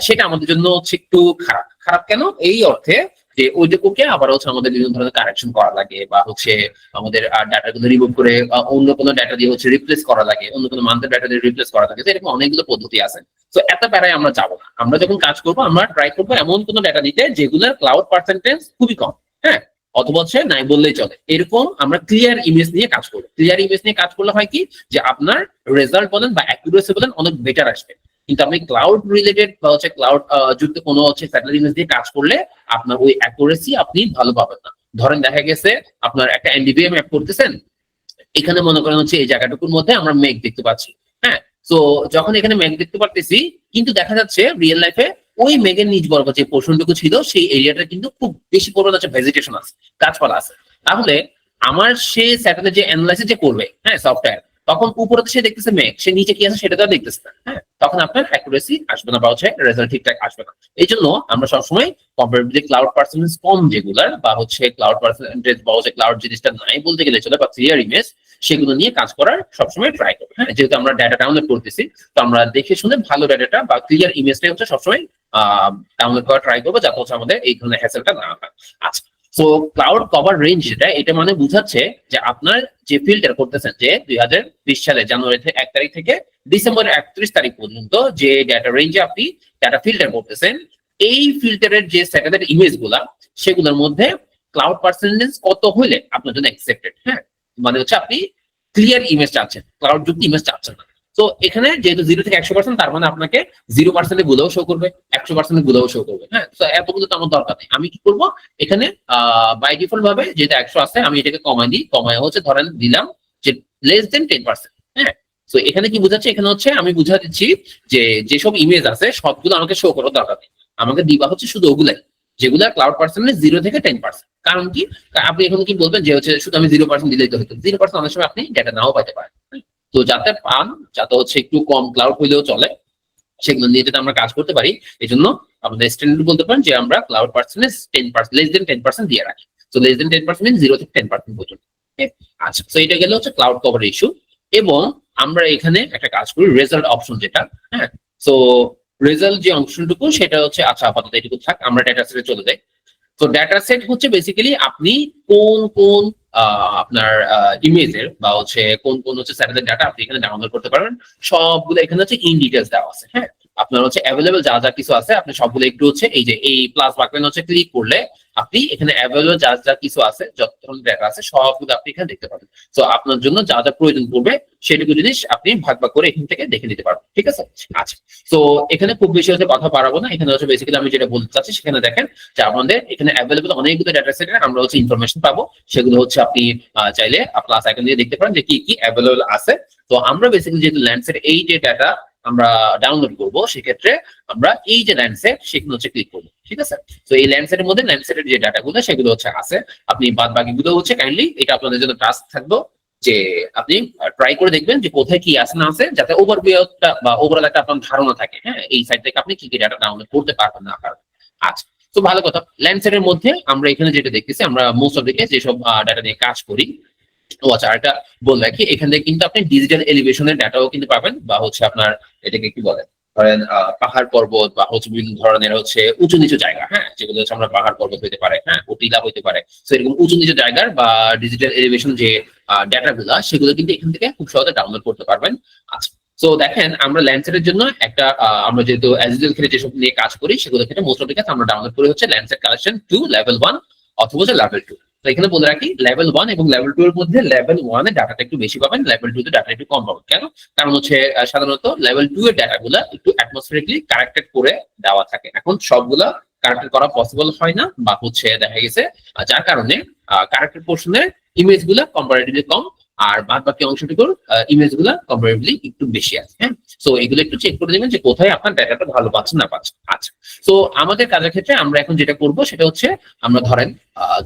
সেটা আমাদের জন্য হচ্ছে একটু খারাপ। খারাপ কেন, এই অর্থে যে ওইটুকুকে আবার হচ্ছে আমাদের বিভিন্ন ধরনের কারেকশন করা লাগে, বা হচ্ছে আমাদের ডাটা গুলো রিমুভ করে অন্য কোনো ডাটা দিয়ে হচ্ছে রিপ্লেস করা লাগে, অন্য কোনো মান্থের ডাটা দিয়ে রিপ্লেস করা লাগে। এরকম অনেকগুলো পদ্ধতি আছে। তো এত প্যারায় আমরা যাবো না। আমরা যখন কাজ করবো আমরা ট্রাই করবো এমন কোনো ডাটা দিতে যেগুলোর ক্লাউড পার্সেন্টেজ খুবই কম, হ্যাঁ অথবা হচ্ছে নাই বললেই চলে। এরকম আমরা ক্লিয়ার ইমেজ নিয়ে কাজ করবো। ক্লিয়ার ইমেজ নিয়ে কাজ করলে হয় কি, যে আপনার রেজাল্ট বলেন বা অ্যাকুরেসি বলেন অনেক বেটার আসবে। কিন্তু আপনি ক্লাউড রিলেটেড বা হচ্ছে ক্লাউড যুক্ত কোনো হচ্ছে স্যাটেলাইট ইমেজ দিয়ে কাজ করলে আপনার ওই অ্যাকুরেসি আপনি ভালো পাবেন না। ধরেন দেখা গেছে আপনার একটা এনডিভিএ ম্যাপ করতেছেন, এখানে মনে করেন হচ্ছে এই জায়গাটুকুর মধ্যে আমরা মেঘ দেখতে পাচ্ছি, হ্যাঁ তো যখন এখানে মেঘ দেখতে পারতেছি, কিন্তু দেখা যাচ্ছে রিয়েল লাইফে ওই মেঘের নিচ বরাবর যে পোর্শনটুকু ছিল সেই এরিয়াটা কিন্তু খুব বেশি পরিমাণ হচ্ছে ভেজিটেশন আছে, গাছপালা আছে। তাহলে আমার সে স্যাটেলাইট যে অ্যানালাইসিস যে করবে, হ্যাঁ সফটওয়্যার, তখন উপরে সে দেখতেছে মেঘ, সে নিচে কি আছে সেটা তো দেখতেছে না, হ্যাঁ তখন আপনার অ্যাকুরেসি আসবে না বা হচ্ছে রেজাল্ট ঠিকঠাক আসবে না। এই জন্য আমরা সবসময় কম্পারেটিভলি ক্লাউড পার্সেন্টেজ কম যেগুলার, বা হচ্ছে ক্লাউড পার্সেন্টেজ বা হচ্ছে ক্লাউড জিনিসটা নাই বলতে গেলে চলে, বা ক্লিয়ার ইমেজ সেগুলো নিয়ে কাজ করার সবসময় ট্রাই করবো। হ্যাঁ যেহেতু আমরা ডাটা ডাউনলোড করতেছি, তো আমরা দেখে শুনে ভালো ডাটাটা বা ক্লিয়ার ইমেজটাই হচ্ছে সবসময় ডাউনলোড করা ট্রাই করবো, যাতে হচ্ছে আমাদের এই ধরনের হ্যাসেলটা না হয়। আচ্ছা, তো ক্লাউড কভার রেঞ্জ যেটা, এটা মানে বুঝাচ্ছে যে আপনার যে ফিল্টার করতেছেন, যে 2020 সালে জানুয়ারি 1 তারিখ থেকে ডিসেম্বর 31 তারিখ পর্যন্ত যে ডাটা রেঞ্জে আপনি ডাটা ফিল্টার করতেছেন, এই ফিল্টারের যে স্যাটেলাইট ইমেজ গুলা সেগুলোর মধ্যে ক্লাউড পার্সেন্টেজ কত হইলে আপনার জন্য অ্যাকসেপ্টেড। হ্যাঁ মানে হচ্ছে আপনি ক্লিয়ার ইমেজ চাচ্ছেন, ক্লাউড যুক্ত ইমেজ চাচ্ছেন না। তো এখানে যেহেতু 0 থেকে 100%, তার মানে আপনাকে 0% গুলোও শো করবে, 100% গুলোও শো করবে। হ্যাঁ তো এতগুলো তো আমার দরকার নেই। আমি কি করবো, এখানে বাই ডিফল্ট ভাবে যেটা 100 আছে আমি এটাকে কমাই দিই, কমায় হচ্ছে ধরেন দিলাম যে লেস দেন 10%। হ্যাঁ তো এখানে কি বুঝাচ্ছে, এখানে হচ্ছে আমি বুঝা দিচ্ছি যে যেসব ইমেজ আছে সবগুলো আমাকে শো করার দরকার নেই, আমাকে দিবা হচ্ছে শুধু ওগুলাই যেগুলা ক্লাউড পার্সেন্টেজ 0 থেকে 10%। কারণ কি, আপনি এখন কি বলবেন যে হচ্ছে শুধু আমি 0% দিলেই তো হতো, 0% অনেক সময় আপনি ডেটা নাও পাইতে পারেন। তো যাতে পান, যাতে হচ্ছে একটু কম ক্লাউড হইলেও চলে, সেগুলো নিয়ে যদি আমরা কাজ করতে পারি, এই জন্য আমাদের স্ট্যান্ডার্ড বলতে পারেন যে আমরা ক্লাউড পার্সেন্টেজ 10%, লেস দেন 10% দিয়ে রাখি। তো লেস দেন 10% মিন 0 থেকে 10% পর্যন্ত। আচ্ছা, তো এটা গেলে হচ্ছে ক্লাউড কভার ইস্যু। এবং আমরা এখানে একটা কাজ করি রেজাল্ট অপশন যেটা, হ্যাঁ তো রেজাল্ট যে অপশনটুকু সেটা হচ্ছে, আচ্ছা আপাতত এটুকু থাক, আমরা ডেটা সেটে চলে যাই। তো ডেটা সেট হচ্ছে বেসিক্যালি আপনি কোন কোন আপনার ইমেজের বা হচ্ছে কোন কোন হচ্ছে স্যাটেলাইট ডাটা আপনি এখানে ডাউনলোড করতে পারবেন, সবগুলো এখানে হচ্ছে ইন ডিটেলস দেওয়া আছে। হ্যাঁ আপনার হচ্ছে অ্যাভেলেবল যা যা কিছু আছে আপনি সবগুলো একটু হচ্ছে এই যে এই প্লাস বাটন হচ্ছে ক্লিক করলে আপনি এখানে অ্যাভেলেবল যা যা কিছু আছে, যত ধরনের ডেটা আছে সবগুলো আপনি এখানে দেখতে পাবেন। তো আপনার জন্য যা যা প্রয়োজন পড়বে সেটুকু জিনিস আপনি ভাগ ভাগ করে এখান থেকে দেখে নিতে পারবেন, ঠিক আছে? আচ্ছা, তো এখানে খুব বেশি হচ্ছে কথা বাড়াবো না, এখানে হচ্ছে বেসিক্যালি আমি যেটা বলতে চাচ্ছি সেখানে দেখেন যে আমাদের এখানে অ্যাভেলেবল অনেকগুলো ডেটা সেটে আমরা হচ্ছে ইনফরমেশন পাবো, সেগুলো হচ্ছে আপনি চাইলে প্লাস আইকন দিয়ে দেখতে পারেন যে কি কি অ্যাভেলেবল আছে। তো আমরা বেসিক্যালি যেহেতু ল্যান্ডসেট এই যে ডাটা আমরা ডাউনলোড করবো, সেক্ষেত্রে আমরা এই যে ল্যান্ডসেট সেখানে হচ্ছে ক্লিক করবো, ঠিক আছে? তো এই ল্যান্ডসেটের মধ্যে ল্যান্ডসেটের যে ডাটা গুলো সেগুলো হচ্ছে আছে, আপনি বাদ বাকি গুলো হচ্ছে কাইন্ডলি এটা আপনাদের জন্য টাস্ক থাকবো যে আপনি ট্রাই করে দেখবেন যে কোথায় কি আছে না আছে, যাতে ওভারভিউটা বা ওভারঅল একটা আপনার ধারণা থাকে, হ্যাঁ, এই সাইট থেকে আপনি কি কি ডাটা ডাউনলোড করতে পারবেন না পারবেন। আচ্ছা, তো ভালো কথা, ল্যান্ডসেটের মধ্যে আমরা এখানে যেটা দেখতেছি, আমরা মোস্ট অফ দিকে যেসব ডাটা নিয়ে কাজ করি। ও আচ্ছা, আরেকটা বলে রাখি, এখান থেকে কিন্তু আপনি ডিজিটাল এলিভেশনের ডাটাও কিন্তু পাবেন, বা হচ্ছে আপনার এটাকে কি বলে ধরেন পাহাড় পর্বত বা হচ্ছে বিভিন্ন ধরনের হচ্ছে উঁচু নিচু জায়গা, হ্যাঁ, যেগুলো হচ্ছে আমরা পাহাড় পর্বত হইতে পারে, হ্যাঁ, ও টিলা হইতে পারে। তো এরকম উঁচু নিচু জায়গার বা ডিজিটাল এলিভেশন যে ডাটা গুলা সেগুলো কিন্তু এখান থেকে খুব সহজে ডাউনলোড করতে পারবেন। আচ্ছা, তো দেখেন আমরা ল্যান্ডসেটের জন্য একটা আমরা যেহেতু অ্যাজিজুয়াল ক্ষেত্রে যেসব নিয়ে কাজ করি সেগুলো ক্ষেত্রে মোস্ট অফ দ্য কাজ আমরা ডাউনলোড করি হচ্ছে ল্যান্ডসেট কালেকশন 2 লেভেল 1 অথবা হচ্ছে লেভেল 2। তো এখানে বলে রাখি লেভেল 1 এবং লেভেল 2 এর মধ্যে লেভেল 1 এর ডাটাটা একটু বেশি পাবেন, লেভেল 2 তে ডাটা একটু কম পাবেন। কেন? কারণ হচ্ছে সাধারণত লেভেল 2 এর ডাটাগুলো একটু অ্যাটমসফিয়ারিকলি কারেক্টেড করে দেওয়া থাকে। এখন সবগুলা কারেক্টেড করা পসিবল হয় না, বা হচ্ছে দেখা গেছে যার কারণে কারেক্টেড পোর্শনের ইমেজ গুলা কম্পারেটিভলি কম, আর বাদ বাকি অংশটুকুর ইমেজ গুলা কম্পারেটিভলি একটু বেশি আছে, হ্যাঁ। সো এগুলো একটু চেক করে দেবেন যে কোথায় আপনার ডাটাটা ভালো পাচ্ছে না পাচ্ছে। আচ্ছা, তো আমাদের কাজের ক্ষেত্রে আমরা এখন যেটা করব সেটা হচ্ছে আমরা ধরেন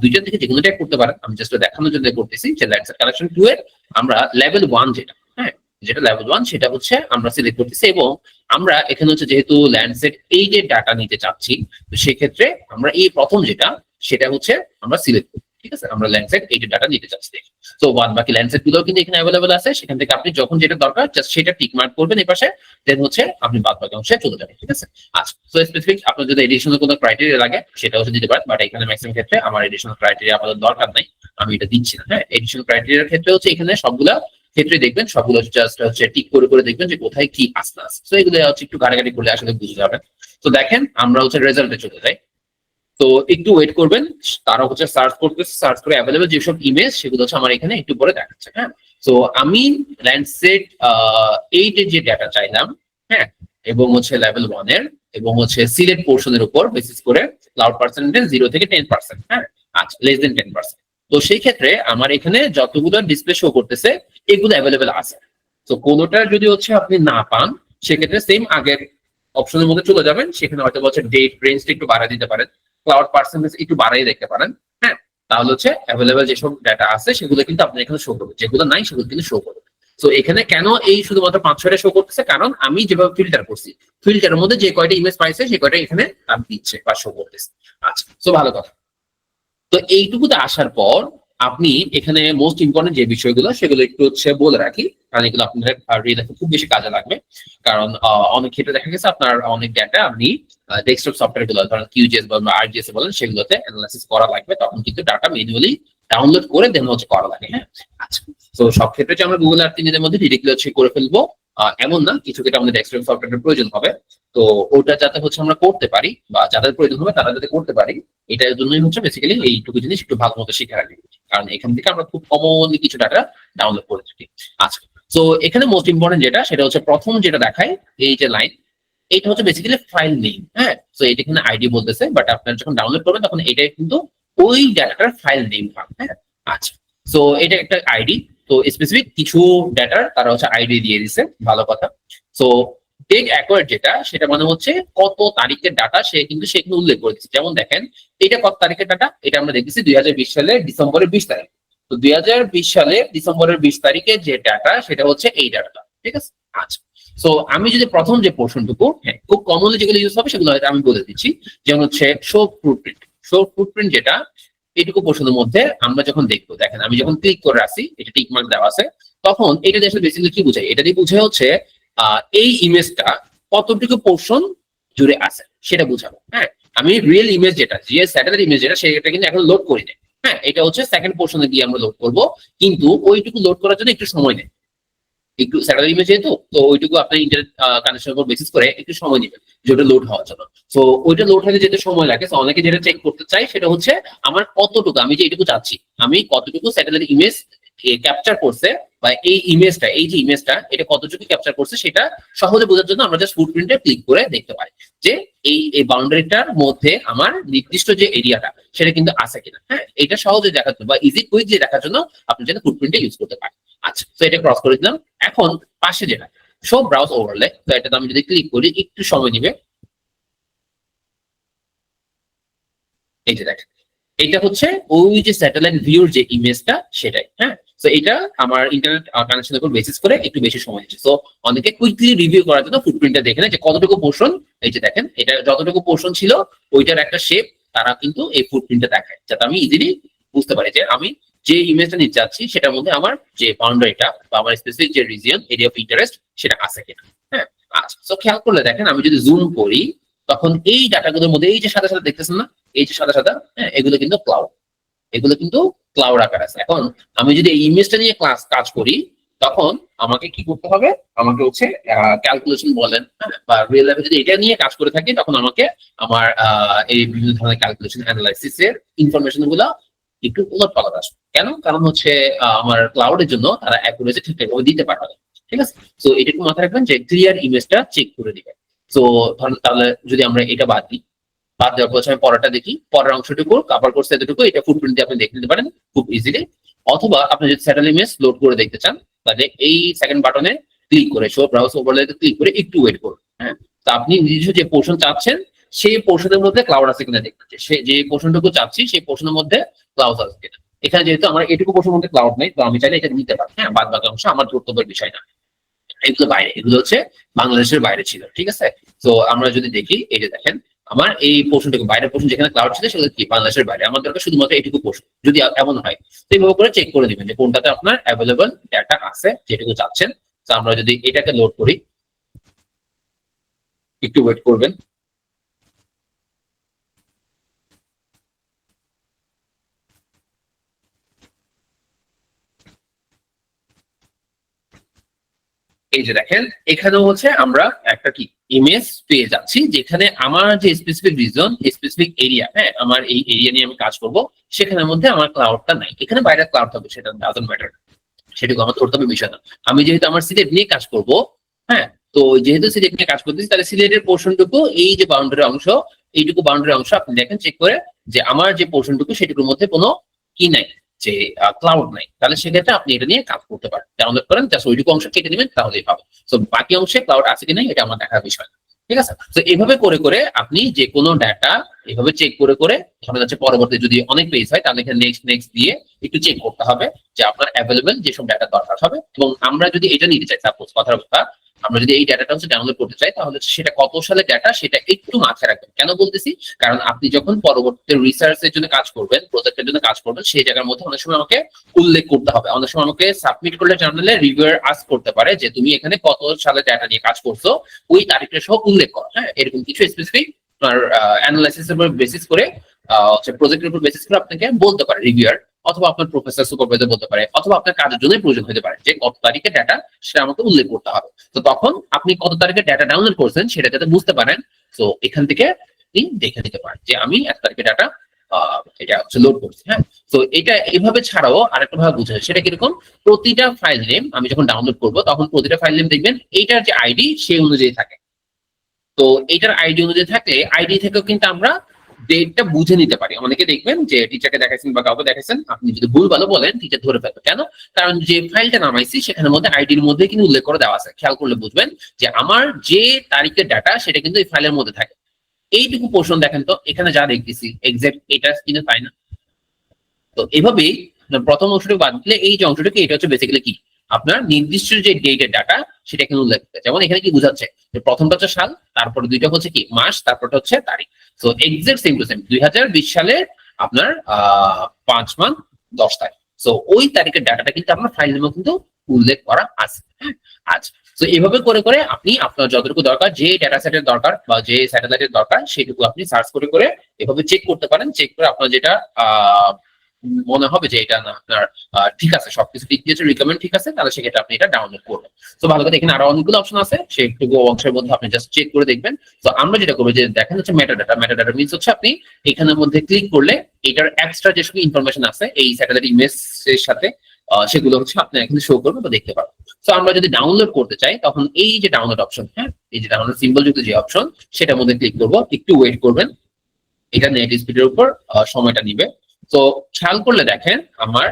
দুইজন থেকে যে কোনোটাই করতে পারেন, আমি জাস্ট দেখানোর জন্য করতেছি যে ল্যান্ডসেট কালেকশন 2 এর আমরা লেভেল 1 যেটা, হ্যাঁ, যেটা লেভেল 1 সেটা হচ্ছে আমরা সিলেক্ট করতেছি, এবং আমরা এখানে হচ্ছে যেহেতু ল্যান্ডসেট এই যে ডাটা নিতে চাচ্ছি, তো সেক্ষেত্রে আমরা এই প্রথম যেটা সেটা হচ্ছে আমরা সিলেক্ট করব, ঠিক আছে? আমরা ল্যান্ডসেট এই যে ডাটা নিতে চাচ্ছি। তো বাদ বাকি ল্যান্ডসেট গুলো কিন্তু এখানে অ্যাভেলেবল আছে, সেখান থেকে আপনি যখন যেটা দরকার জাস্ট সেটা টিক মার্ক করবেন এই পাশে, দেন হচ্ছে আপনি বাদ বাকি অংশে চলে যাবেন, ঠিক আছে? আচ্ছা, তো স্পেসিফিক আপনার যদি এডিশনাল কোনো ক্রাইটেরিয়া লাগে সেটা হচ্ছে দিতে পারেন, বাট এখানে ম্যাক্সিমাম ক্ষেত্রে আমার এডিশনাল ক্রাইটেরিয়া আপনাদের দরকার নাই, আমি এটা দিচ্ছি না, হ্যাঁ। এডিশনাল ক্রাইটেরিয়ার ক্ষেত্রে হচ্ছে এখানে সবগুলা ক্ষেত্রে দেখবেন, সবগুলো জাস্ট হচ্ছে টিক করে করে দেখবেন যে কোথায় কি আসতে আছে। তো এগুলো হচ্ছে একটু ঘাটাঘাটি করলে আসলে বুঝে যাবেন। তো দেখেন আমরা হচ্ছে রেজাল্টে চলে যাই, তো একটু ওয়েট করবেন, তারা হচ্ছে সার্চ করতেছে, সার্চ করে অ্যাভেলেবল যেসব ইমেজ সেগুলো হচ্ছে আমার এখানে একটু পরে দেখাচ্ছে, হ্যাঁ। তো আমি ল্যান্ডসেট 8 এর যে ডাটা চাইলাম, হ্যাঁ, এবং হচ্ছে লেভেল 1 এর, এবং হচ্ছে সিলেক্ট পোর্শনের উপর বেসিস করে ক্লাউড পার্সেন্টেজ 0 থেকে 10%, হ্যাঁ, আচ্ছা, লেস দেন 10%। তো সেই ক্ষেত্রে আমার এখানে যতগুলো ডিসপ্লে শো করতেছে এগুলো অ্যাভেলেবল আছে। তো কোনোটা যদি হচ্ছে আপনি না পান, সেক্ষেত্রে সেম আগের অপশনের মধ্যে চলে যাবেন, সেখানে হয়তো হচ্ছে ডেট রেঞ্জটা একটু বাড়ায় দিতে পারেন, ক্লাউড পার্সেন্টেজ একটু বাড়াই দেখতে পারেন, হ্যাঁ। তাহলে হচ্ছে অ্যাভেলেবল যেসব ডাটা আছে সেগুলো কিন্তু আপনি এখানে শো করবে, যেগুলো নাই সেগুলো কিন্তু শো করবে। তো এখানে কেন এই শুধুমাত্র 5-6টা শো করতেছে, কারণ আমি যেভাবে ফিল্টার করছি, ফিল্টারের মধ্যে যে কয়টা ইমেজ পাইছে সেই কয়টা এখানে আমি দিচ্ছে বা শো করতেছে। আচ্ছা, তো ভালো কথা। তো এইটুকুতে আসার পর আপনি এখানে মোস্ট ইম্পর্টেন্ট যে বিষয়গুলো সেগুলো একটু হচ্ছে বলে রাখি, কারণ এগুলো আপনাদের রিয়েল খুব বেশি কাজে লাগবে। কারণ অনেক ক্ষেত্রে দেখা গেছে আপনার অনেক ডেটা আপনি ডেস্কটপ সফটওয়্যার গুলো ধরেন কিউজিএস বলেন বা আরজিএস বলেন সেগুলোতে অ্যানালাইসিস করা লাগবে, তখন কিন্তু ডাটা ম্যানুয়ালি ডাউনলোড করে দেন হচ্ছে করা লাগে, হ্যাঁ। আচ্ছা, তো সব ক্ষেত্রে যে আমরা গুগল আর্থ নিজেদের মধ্যে ডিরেক্টলি হচ্ছে করে ফেলবো এমন না, কিছু ক্ষেত্রে আমাদের ডেস্কটপ সফটওয়্যারের প্রয়োজন হবে। তো ওটা যাতে হচ্ছে আমরা করতে পারি বা যাদের প্রয়োজন হবে তারা যাতে করতে পারি, এটার জন্যই হচ্ছে বেসিক্যালি এইটুকু জিনিস একটু ভালো মতো শিখে রাখি, কারণ এখান থেকে আমরা খুব কমনলি কিছু ডাটা ডাউনলোড করে থাকি। আচ্ছা, তো এখানে মোস্ট ইম্পর্টেন্ট যেটা সেটা হচ্ছে প্রথম যেটা দেখায় এই যে লাইন, এইটা হচ্ছে বেসিক্যালি ফাইল নেম, হ্যাঁ। তো এটা এখানে আইডি বলতেছে, বাট আপনারা যখন ডাউনলোড করবেন তখন এটাই কিন্তু ওই ডাটাটার ফাইল নেম হবে, হ্যাঁ। আচ্ছা, তো এটা একটা আইডি, তো স্পেসিফিক কিছু ডাটার তারা হচ্ছে আইডি দিয়ে দিছে, ভালো কথা। তো ডেট অ্যাকোয়ার্ড যেটা সেটা মানে হচ্ছে কত তারিখের ডাটা সে কিন্তু সেখানে উল্লেখ করে দিচ্ছে। যেমন দেখেন এটা কত তারিখের ডাটা, এটা আমরা দেখতেছি 2020 সালের ডিসেম্বরের 20 তারিখ। তো 2020 সালে ডিসেম্বরের 20 তারিখে যে ডাটা সেটা হচ্ছে এই ডাটাটা, ঠিক আছে। আচ্ছা, তো আমি যদি প্রথম যে পোর্শনটুকু, হ্যাঁ, খুব কমনলি যেগুলো ইউজ হবে সেগুলো হয়তো আমি বলে দিচ্ছি, যেমন হচ্ছে শো ফুটপ্রিন্ট। শো ফুটপ্রিন্ট যেটা এইটুকু পোর্শনের মধ্যে আমরা যখন দেখবো, দেখেন আমি যখন ক্লিক করে আসি, এটা টিক মার্ক দেওয়া আছে, তখন এটা দিয়ে আসলে বেসিক্যালি কি বোঝায়, এটা দিয়ে বোঝায় হচ্ছে এই ইমেজটা কতটুকু পোর্শন জুড়ে আছে সেটা বুঝাবো, হ্যাঁ। আমি রিয়েল ইমেজ যেটা, যে স্যাটেলাইট ইমেজ যেটা, সেটা কিন্তু এখন লোড করি নাই, হ্যাঁ। এটা হচ্ছে সেকেন্ড পোর্শনে গিয়ে আমরা লোড করবো, কিন্তু ওইটুকু লোড করার জন্য একটু সময় নেয়। একটু স্যাটেলাইট ইমেজ যেহেতু, তো ওইটুকু আপনার ইন্টারনেট কানেকশনের উপর বেসিস করে একটু সময় নেবে যেটা লোড হওয়ার জন্য। তো ওইটা লোড হতে যেতে সময় লাগে, তো অনেকে যেটা চেক করতে চাই সেটা হচ্ছে আমার কতটুকু, আমি যে এইটুকু চাচ্ছি আমি কতটুকু স্যাটেলাইট ইমেজ ক্যাপচার করছে, বা এই ইমেজটা, এই যে ইমেজটা এটা কতটুকু ক্যাপচার করছে সেটা সহজে বোঝার জন্য আমরা জাস্ট ফুটপ্রিন্টে ক্লিক করে দেখতে পাই যে এই বাউন্ডারিটার মধ্যে আমার নির্দিষ্ট যে এরিয়াটা সেটা কিন্তু আছে কিনা। হ্যাঁ, এটা সহজে দেখার জন্য বা ইজি কুইক যে দেখার জন্য আপনি যেটা ফুটপ্রিন্টে ইউজ করতে পারেন। আচ্ছা, তো এটা ক্রস করে দিলাম। এখন পাশে যেটা শো ব্রাউজ ওভারলে, তো এটাতে আমি যদি ক্লিক করি একটু সময় নিবে। এই যে দেখেন, এটা হচ্ছে ওই যে স্যাটেলাইট ভিউর যে ইমেজটা সেটাই। হ্যাঁ, তো এটা আমার ইন্টারনেট কানেকশনের উপর বেসিস করে একটু বেশি সময় নিচ্ছে। তো অনেকে কুইকলি রিভিউ করার জন্য ফুটপ্রিন্টটা দেখে নেয় যে কতটুকু পোর্শন, এই যে দেখেন এটা যতটুকু পোর্শন ছিল ওইটার একটা শেপ তারা কিন্তু এই ফুটপ্রিন্টটা দেখায়, যাতে আমি ইজিলি বুঝতে পারি যে আমি যে ইমেজটা নিতে যাচ্ছি সেটার মধ্যে আমার যে বাউন্ডারিটা বা আমার স্পেসিফিক যে রিজিয়ন, এরিয়া অফ ইন্টারেস্ট সেটা আছে কিনা। হ্যাঁ, আচ্ছা, তো খেয়াল করলে দেখেন আমি যদি জুম করি তখন এই ডাটাগুলোর মধ্যে এই যে সাদা সাদা দেখতেছেন না, এই যে সাদা সাদা, হ্যাঁ এগুলো কিন্তু ক্লাউড, এগুলো কিন্তু ক্লাউড আকার আছে। এখন আমি যদি এই ইমেজটা নিয়ে কাজ করি তখন আমাকে কি করতে হবে, আমাকে হচ্ছে ক্যালকুলেশন বলেন, হ্যাঁ, বা রিয়েল লাইফে যদি এটা নিয়ে কাজ করে থাকি তখন আমাকে আমার এই বিভিন্ন ধরনের ক্যালকুলেশন অ্যানালাইসিস এর ইনফরমেশন গুলো একটু উলট পালট আসবে। কেন? কারণ হচ্ছে আমার ক্লাউডের জন্য তারা অ্যাকুরেসি ঠিকঠাকভাবে দিতে পারে না। ঠিক আছে, তো এটুকু মাথায় রাখবেন যে ক্লিয়ার ইমেজটা চেক করে দিবেন। তো তাহলে যদি আমরা এটা বাদ দিই, বাদ দেওয়ার পর আমি পরেরটা দেখি, পরের অংশটুকু কভার করছে এতটুকু, এটা ফুটপ্রিন্ট দিয়ে আপনি দেখে নিতে পারেন খুব ইজিলি। অথবা আপনি যদি স্যাটেলাইট ইমেজ লোড করে দেখতে চান তাহলে এই সেকেন্ড বাটনে ক্লিক করে শো ব্রাউজ ওভারলেতে ক্লিক করে একটু ওয়েট করুন। হ্যাঁ, তো আপনি নিজস্ব যে পোর্শন চাচ্ছেন সেই পোর্শনের মধ্যে ক্লাউড আছে কিনা দেখতে, সে যে পোর্শনটুকু চাচ্ছি সেই পোর্শনের মধ্যে ক্লাউড আছে কিনা। এখানে যেহেতু আমার এটুকু পোর্শনের মধ্যে ক্লাউড নেই, তো আমি চাইলে এটা নিতে পারি। হ্যাঁ, বাদ বাকি অংশ আমার কর্তব্যের বিষয় না, এগুলো বাইরে, এগুলো হচ্ছে বাংলাদেশের বাইরে ছিল। ঠিক আছে, তো আমরা যদি দেখি এই যে দেখেন আমার এই পোর্শনটুকু, বাইরের পোর্শন যেখানে ক্লাউড ছিল সেগুলো কি বাংলাদেশের বাইরে, আমার দরকার শুধুমাত্র এইটুকু পোর্শন। যদি এমন হয় তো এইভাবে করে চেক করে দিবেন যে কোনটাতে আপনার অ্যাভেলেবল ডাটা আছে যেটুকু চাচ্ছেন। তো আমরা যদি এটাকে লোড করি, একটু ওয়েট করবেন। এই যে দেখেন এখানেও হচ্ছে আমরা একটা কি ইমেজ পেয়ে যাচ্ছি, যেখানে আমার যে স্পেসিফিক রিজন, স্পেসিফিক এরিয়া, হ্যাঁ আমার এই এরিয়া নিয়ে আমি কাজ করব, সেখানের মধ্যে আমার ক্লাউডটা নাই। এখানে বাইরে ক্লাউড থাকবে সেটা ডাজন্ট ম্যাটার, সেটুকু আমার ধরতে হবে বিষয় না। আমি যেহেতু আমার সিলেট নিয়ে কাজ করব, হ্যাঁ, তো যেহেতু সিলেট নিয়ে কাজ করতেছি তাহলে সিলেটের পোর্শনটুকু, এই যে বাউন্ডারি অংশ, এইটুকু বাউন্ডারি অংশ আপনি দেখেন চেক করে যে আমার যে পোর্শনটুকু সেটুকুর মধ্যে কোনো কি নাই, যে ক্লাউড নাই, তাহলে সেক্ষেত্রে আপনি এটা নিয়ে কাজ করতে পারেন। ডাউনলোড করেন, জাস্ট ওইটুকু অংশ কেটে নেবেন তাহলেই পাবেন। তো বাকি অংশে ক্লাউড আছে কি নাই এটা আমার দেখার বিষয় না। ঠিক আছে, তো এইভাবে করে করে আপনি যে কোনো ডাটা এভাবে চেক করে করে, ধরা যাচ্ছে পরবর্তী যদি অনেক পেজ হয় তাহলে এখানে নেক্সট নেক্সট দিয়ে একটু চেক করতে হবে যে আপনার অ্যাভেলেবেল যেসব ডাটা দরকার হবে। এবং আমরা যদি এটা নিতে চাই, সাপোজ কথার কথা আমরা যদি এই ডাটাটা হচ্ছে ডাউনলোড করতে চাই তাহলে সেটা কত সালে ডাটা সেটা একটু মাথায় রাখবেন। কেন বলতেছি, কারণ আপনি যখন পরবর্তীতে রিসার্চের জন্য কাজ করবেন, প্রজেক্টের জন্য কাজ করবেন, সেই জায়গার মধ্যে অনেক সময় আমাকে উল্লেখ করতে হবে। অনেক সময় আমাকে সাবমিট করলে জার্নালে রিভিউয়ার আস্ক করতে পারে যে তুমি এখানে কত সালে ডাটা নিয়ে কাজ করছো, ওই তারিখটা সহ উল্লেখ করো। হ্যাঁ, এরকম কিছু স্পেসিফিক অ্যানালাইসিস এর উপর বেসিস করে প্রজেক্টের উপর বেসিস করে আপনাকে বলতে পারে রিভিউয়ার, অথবা আপনার প্রফেসর সুপারভাইজার বলতে পারে, অথবা আপনার কাজের জন্য প্রয়োজন হতে পারে যে কত তারিখে ডাটা সেটা আমাকে উল্লেখ করতে হবে। তো তখন আপনি কত তারিখে ডাটা ডাউনলোড করছেন সেটা যাতে বুঝতে পারেন, তো এখান থেকে আপনি দেখে নিতে পারেন যে আমি 1 তারিখে ডাটা এটা হচ্ছে লোড করছি। হ্যাঁ, তো এটা এভাবে ছাড়াও আরেকটা ভাবে বুঝা যায়, সেটা কিরকম, প্রতিটা ফাইল নেম আমি যখন ডাউনলোড করবো তখন প্রতিটা ফাইল নেম দেখবেন এইটার যে আইডি সেই অনুযায়ী থাকে। তো এইটার আইডি অনুযায়ী থাকলে আইডি থেকেও কিন্তু আমরা ডেটটা বুঝে নিতে পারি। অনেকে দেখবেন যে টিচারকে দেখাইছেন বা কাউকে দেখাইছেন, আপনি যদি ভুল ভালো বলেন টিচার ধরে ফেলবে। কেন? কারণ যে ফাইলটা নামাইছি সেখানের মধ্যে আইডির মধ্যে কিন্তু উল্লেখ করে দেওয়া আছে। খেয়াল করলে বুঝবেন যে আমার যে তারিখের ডাটা সেটা কিন্তু এই ফাইলের মধ্যে থাকে। এইটুকু পোর্শন দেখেন তো, এখানে যা দেখতেছি এক্সাক্ট এটা কিন্তু তাই না। তো এভাবেই প্রথম অংশটুকু বাদ দিলে এই যে অংশটুকু, এটা হচ্ছে বেসিক্যালি কি আপনার নির্দিষ্ট যে ডেটের ডাটা সেটা কিন্তু উল্লেখ করে। যেমন এখানে কি বোঝাচ্ছে যে প্রথমটা হচ্ছে সাল, তারপরে দুইটা হচ্ছে কি মাস, তারপরটা হচ্ছে তারিখ। তো এক্সাক্ট সেম টু সেম 2020 সালের আপনার 5 মাস 10 তারিখ। তো ওই তারিখের ডাটাটা কিন্তু আপনার ফাইলের মধ্যে কিন্তু উল্লেখ করা আছে। আচ্ছা, তো এইভাবে করে করে আপনি আপনার যতটুকু দরকার, যে ডাটা সেটের দরকার বা যে স্যাটেলাইটের দরকার সেটুকু আপনি সার্চ করে করে এভাবে চেক করতে পারেন। চেক করে আপনার যেটা মনে হবে যে এটা না আপনার ঠিক আছে, সবকিছু ঠিক দিয়েছে, রিকমেন্ড ঠিক আছে, তাহলে সেক্ষেত্রে আপনি এটা ডাউনলোড করবেন। তো ভালো করে এখানে আরো অনেকগুলো অপশন আছে, সেটুকু অংশের মধ্যে আপনি জাস্ট চেক করে দেখবেন। তো আমরা যেটা করবো যে দেখেন হচ্ছে মেটাডাটা। মেটাডাটা মিনস হচ্ছে আপনি এখানের মধ্যে ক্লিক করলে এটার এক্সট্রা যে সকল ইনফরমেশন আছে এই স্যাটেলাইট ইমেজ এর সাথে সেগুলো হচ্ছে আপনি এখানে শো করবে বা দেখতে পারবেন। তো আমরা যদি ডাউনলোড করতে চাই তখন এই যে ডাউনলোড অপশন, হ্যাঁ, এই যে ডাউনলোড সিম্বল যুক্ত যে অপশন, সেটার মধ্যে ক্লিক করবো। একটু ওয়েট করবেন, এটা নেট স্পিডের উপর সময়টা নিবে। তো খেয়াল করলে দেখেন আমার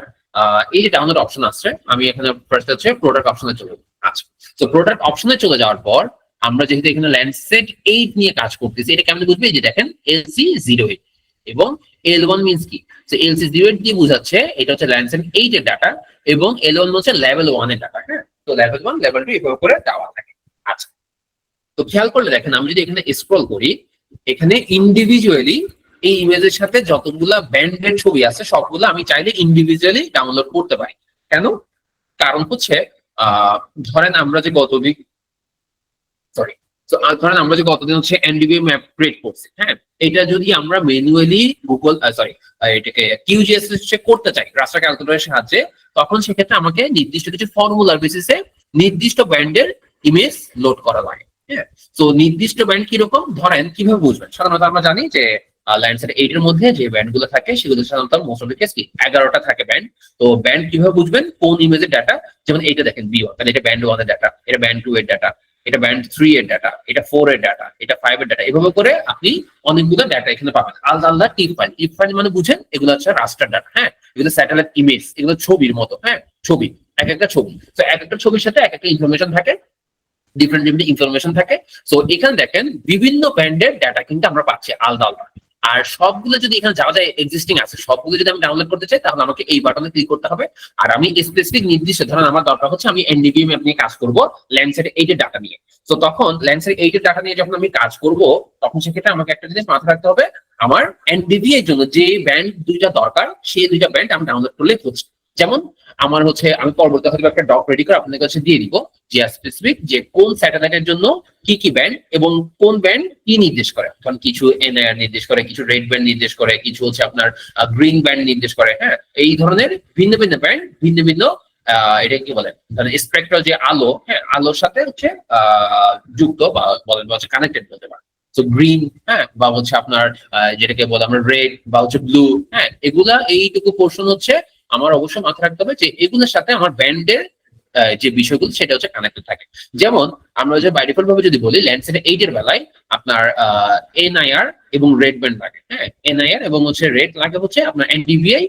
এই যে ডাউনলোড অপশন আছে, আমি এখানে ফার্স্ট হচ্ছে প্রোডাক্ট অপশনে চলে যাবো। আচ্ছা, তো প্রোডাক্ট অপশনে চলে যাওয়ার পর আমরা যেহেতু এখানে ল্যান্ডসেট 8 নিয়ে কাজ করতেছি, এটা কেমন বুঝবে? এই যে দেখেন LC08 এবং L1 মিন্স কি? তো LC08 দিয়ে বোঝাচ্ছে এটা হচ্ছে ল্যান্ডসেট 8 এর ডাটা এবং L1 হচ্ছে লেভেল 1 এর ডাটা। হ্যাঁ, তো লেভেল 1 লেভেল 2 এভাবে করে দেওয়া থাকে। আচ্ছা, তো খেয়াল করলে দেখেন আমি যদি এখানে স্ক্রল করি, এখানে ইন্ডিভিজুয়ালি এই ইমেজের সাথে যতগুলা ব্যান্ডের ছবি আছে সবগুলো আমি চাইলে ইন্ডিভিজুয়ালি ডাউনলোড করতে পারি। কেন? কারণ হচ্ছে ধরেন আমরা যে গতদিন সরি তো ধরেন আমরা যে গতদিন হচ্ছে এনডিবি ম্যাপ ক্রিয়েট করছি, হ্যাঁ, এটা যদি আমরা ম্যানুয়ালি গুগল এটাকে কিউজিএস করতে চাই রাস্টার ক্যালকুলেটরের সাহায্যে, তখন সেক্ষেত্রে আমাকে নির্দিষ্ট কিছু ফর্মুলার বেসিসে নির্দিষ্ট ব্যান্ডের ইমেজ লোড করা লাগে। হ্যাঁ, তো নির্দিষ্ট ব্যান্ড কিরকম ধরেন কিভাবে বুঝবেন? সাধারণত আমরা জানি যে ল্যান্ডসেট 8 এর মধ্যে যে ব্যান্ড গুলো থাকে সেগুলো সাধারণত মোস্ট অফ দ্য কেস কি 11টা থাকে ব্যান্ড। তো ব্যান্ড কিভাবে বুঝবেন? কোন ইমেজের ডাটা, যেমন এইটা দেখেন B1, তাহলে এটা ব্যান্ড 1 এর ডাটা, এটা ব্যান্ড 2 এর ডাটা, এটা ব্যান্ড 3 এর ডাটা, এটা 4 এর ডাটা, এটা 5 এর ডাটা, এভাবে করে আপনি অনেকগুলো ডাটা এখানে পাবেন। আলাদা আলাদা টিপ ফাইল। টিপ ফাইল মানে বুঝেন এগুলো হচ্ছে রাস্টার ডাটা। হ্যাঁ, এগুলো স্যাটেলাইট ইমেজ, এগুলো ছবির মতো। হ্যাঁ, ছবি, এক একটা ছবি। তো এক একটা ছবির সাথে এক একটা ইনফরমেশন থাকে, ডিফারেন্ট ডিফারেন্ট ইনফরমেশন থাকে। সো এখানে দেখেন বিভিন্ন ব্যান্ডের ডাটা কিন্তু আমরা পাচ্ছি আলাদা আলাদা। আর সবগুলো যদি এখানে যাওয়া যায় এক্সিস্টিং আছে, সবগুলো যদি আমি ডাউনলোড করতে চাই তাহলে আমাকে এই বাটনে ক্লিক করতে হবে। আর আমি স্পেসিফিক নির্দিষ্ট ধরেন আমার দরকার হচ্ছে আমি এনডিবি ম্যাপ নিয়ে কাজ করব ল্যান্ডসেট 8 এর ডাটা নিয়ে। তো তখন ল্যান্ডসেট 8 এর ডাটা নিয়ে যখন আমি কাজ করব তখন সেক্ষেত্রে আমাকে একটা জিনিস মাথায় রাখতে হবে, আমার এনডিবি এর জন্য যে ব্যান্ড দুইটা দরকার সেই দুইটা ব্যান্ড আমি ডাউনলোড করলে হচ্ছে। যেমন আমার হচ্ছে আমি পরবর্তী হয়তো একটা ডক রেডি করে আপনাদের কাছে দিয়ে দিব যে স্পেসিফিক যে কোন স্যাটেলাইটের জন্য কি কি ব্যান্ড এবং কোন ব্যান্ড কি নির্দেশ করে। কারণ কিছু এনআইআর নির্দেশ করে, কিছু রেড ব্যান্ড নির্দেশ করে, কিছু হচ্ছে আপনার গ্রিন ব্যান্ড নির্দেশ করে। হ্যাঁ, এই ধরনের ভিন্ন ভিন্ন ব্যান্ড ভিন্ন ভিন্ন এটা কি বলে স্পেকট্রাল যে আলো, হ্যাঁ, আলোর সাথে হচ্ছে যুক্ত বা বলেন হচ্ছে কানেক্টেড বলতে পারে। তো গ্রিন, হ্যাঁ, বা হচ্ছে আপনার যেটাকে বলে আমরা রেড বা হচ্ছে ব্লু, হ্যাঁ, এগুলা এইটুকু পোর্শন হচ্ছে আমার অবশ্যই মাথায় রাখতে হবে যে এগুলোর সাথে আমার ব্যান্ডের যে বিষয়গুলো সেটা হচ্ছে কানেক্টেড থাকে। যেমন আমরা যে বাই ডিফল্ট ভাবে যদি বলি ল্যান্ডসেট 8 এর বেলায় আপনার এনআইআর এবং রেড ব্যান্ড লাগে। হ্যাঁ, এনআইআর এবং হচ্ছে রেড লাগে হচ্ছে আপনার এনডিভিআই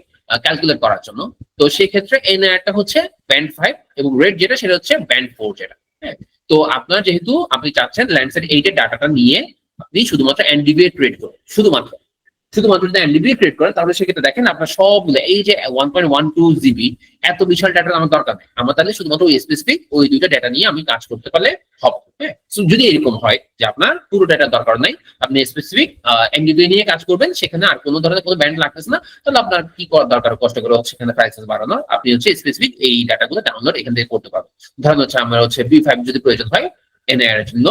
ক্যালকুলেট করার জন্য। তো সেই ক্ষেত্রে এনআইআরটা হচ্ছে ব্যান্ড 5 এবং রেড যেটা সেটা হচ্ছে ব্যান্ড 4 যেটা। হ্যাঁ, তো আপনার যেহেতু আপনি চাচ্ছেন ল্যান্ডসেট 8 এর ডাটাটা নিয়ে আপনি শুধুমাত্র এনডিভিআই ক্রিয়েট করুন, শুধুমাত্র যদি এনডিবি ক্রিয়েট করেন তাহলে সেক্ষেত্রে দেখেন আপনার সবগুলো এই যে 1.12 জিবি এত বিশাল ডাটা আমার দরকার নেই। আমার তাহলে শুধুমাত্র ওই স্পেসিফিক ওই দুইটা ডাটা নিয়ে আমি কাজ করতে পারলে হবে। হ্যাঁ, যদি এরকম হয় যে আপনার পুরো ডাটার দরকার নাই, আপনি স্পেসিফিক এনডিবি নিয়ে কাজ করবেন, সেখানে আর কোনো ধরনের কোনো ব্যান্ড লাগতেছে না, তাহলে আপনার কি করার দরকার? কষ্ট করে হচ্ছে এখানে প্রাইসেস বাড়ানোর, আপনি হচ্ছে স্পেসিফিক এই ডাটাগুলো ডাউনলোড এখান থেকে করতে পারবেন। ধরেন হচ্ছে আমার হচ্ছে B5 যদি প্রয়োজন হয় এনআইআর এর জন্য,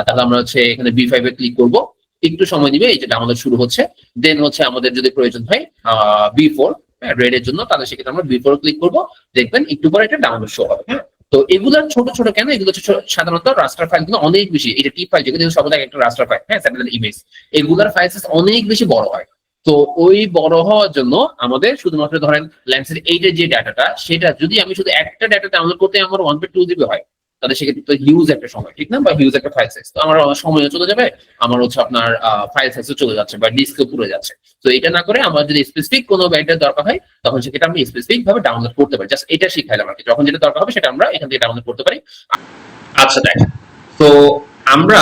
তাহলে আমরা হচ্ছে এখানে B5 এ ক্লিক করবো, একটু সময় দিবে, এই যে ডাউনলোড শুরু হচ্ছে। দেন হচ্ছে আমাদের যদি প্রয়োজন হয় B4 রেড এর জন্য, তাহলে সেক্ষেত্রে আমরা B4 ক্লিক করবো, দেখবেন একটু পরে এটা ডাউনলোড শো হবে। হ্যাঁ, তো এগুলার ছোট ছোট কেন? এগুলো হচ্ছে সাধারণত রাস্টার ফাইল গুলো অনেক বেশি, এটা টিপ ফাইল যেগুলো সবাই একটা রাস্টার ফাইল, হ্যাঁ, স্যাটেলাইট ইমেজ, এগুলার ফাইল সাইজ অনেক বেশি বড় হয়। তো ওই বড় হওয়ার জন্য আমাদের শুধুমাত্র ধরেন ল্যান্ডসেট 8 এর যে ডাটাটা সেটা যদি আমি শুধু একটা ডাটা ডাউনলোড করতে আমার 1.2 জিবি হয়, তাহলে সেক্ষেত্রে তো হিউজ একটা সময়, ঠিক না? বা হিউজ একটা ফাইল সাইজ, তো আমার সময়ও চলে যাবে, আমার হচ্ছে আপনার ফাইল সাইজও চলে যাচ্ছে বা ডিস্কও পুরো যাচ্ছে। তো এটা না করে আমার যদি স্পেসিফিক কোনো ব্যান্ডের দরকার হয় তখন সেটা আমি স্পেসিফিক ভাবে ডাউনলোড করতে পারি। জাস্ট এটা শিখাইলাম আর কি, যখন যেটা দরকার হবে সেটা আমরা এখান থেকে ডাউনলোড করতে পারি। আচ্ছা দেখেন, তো আমরা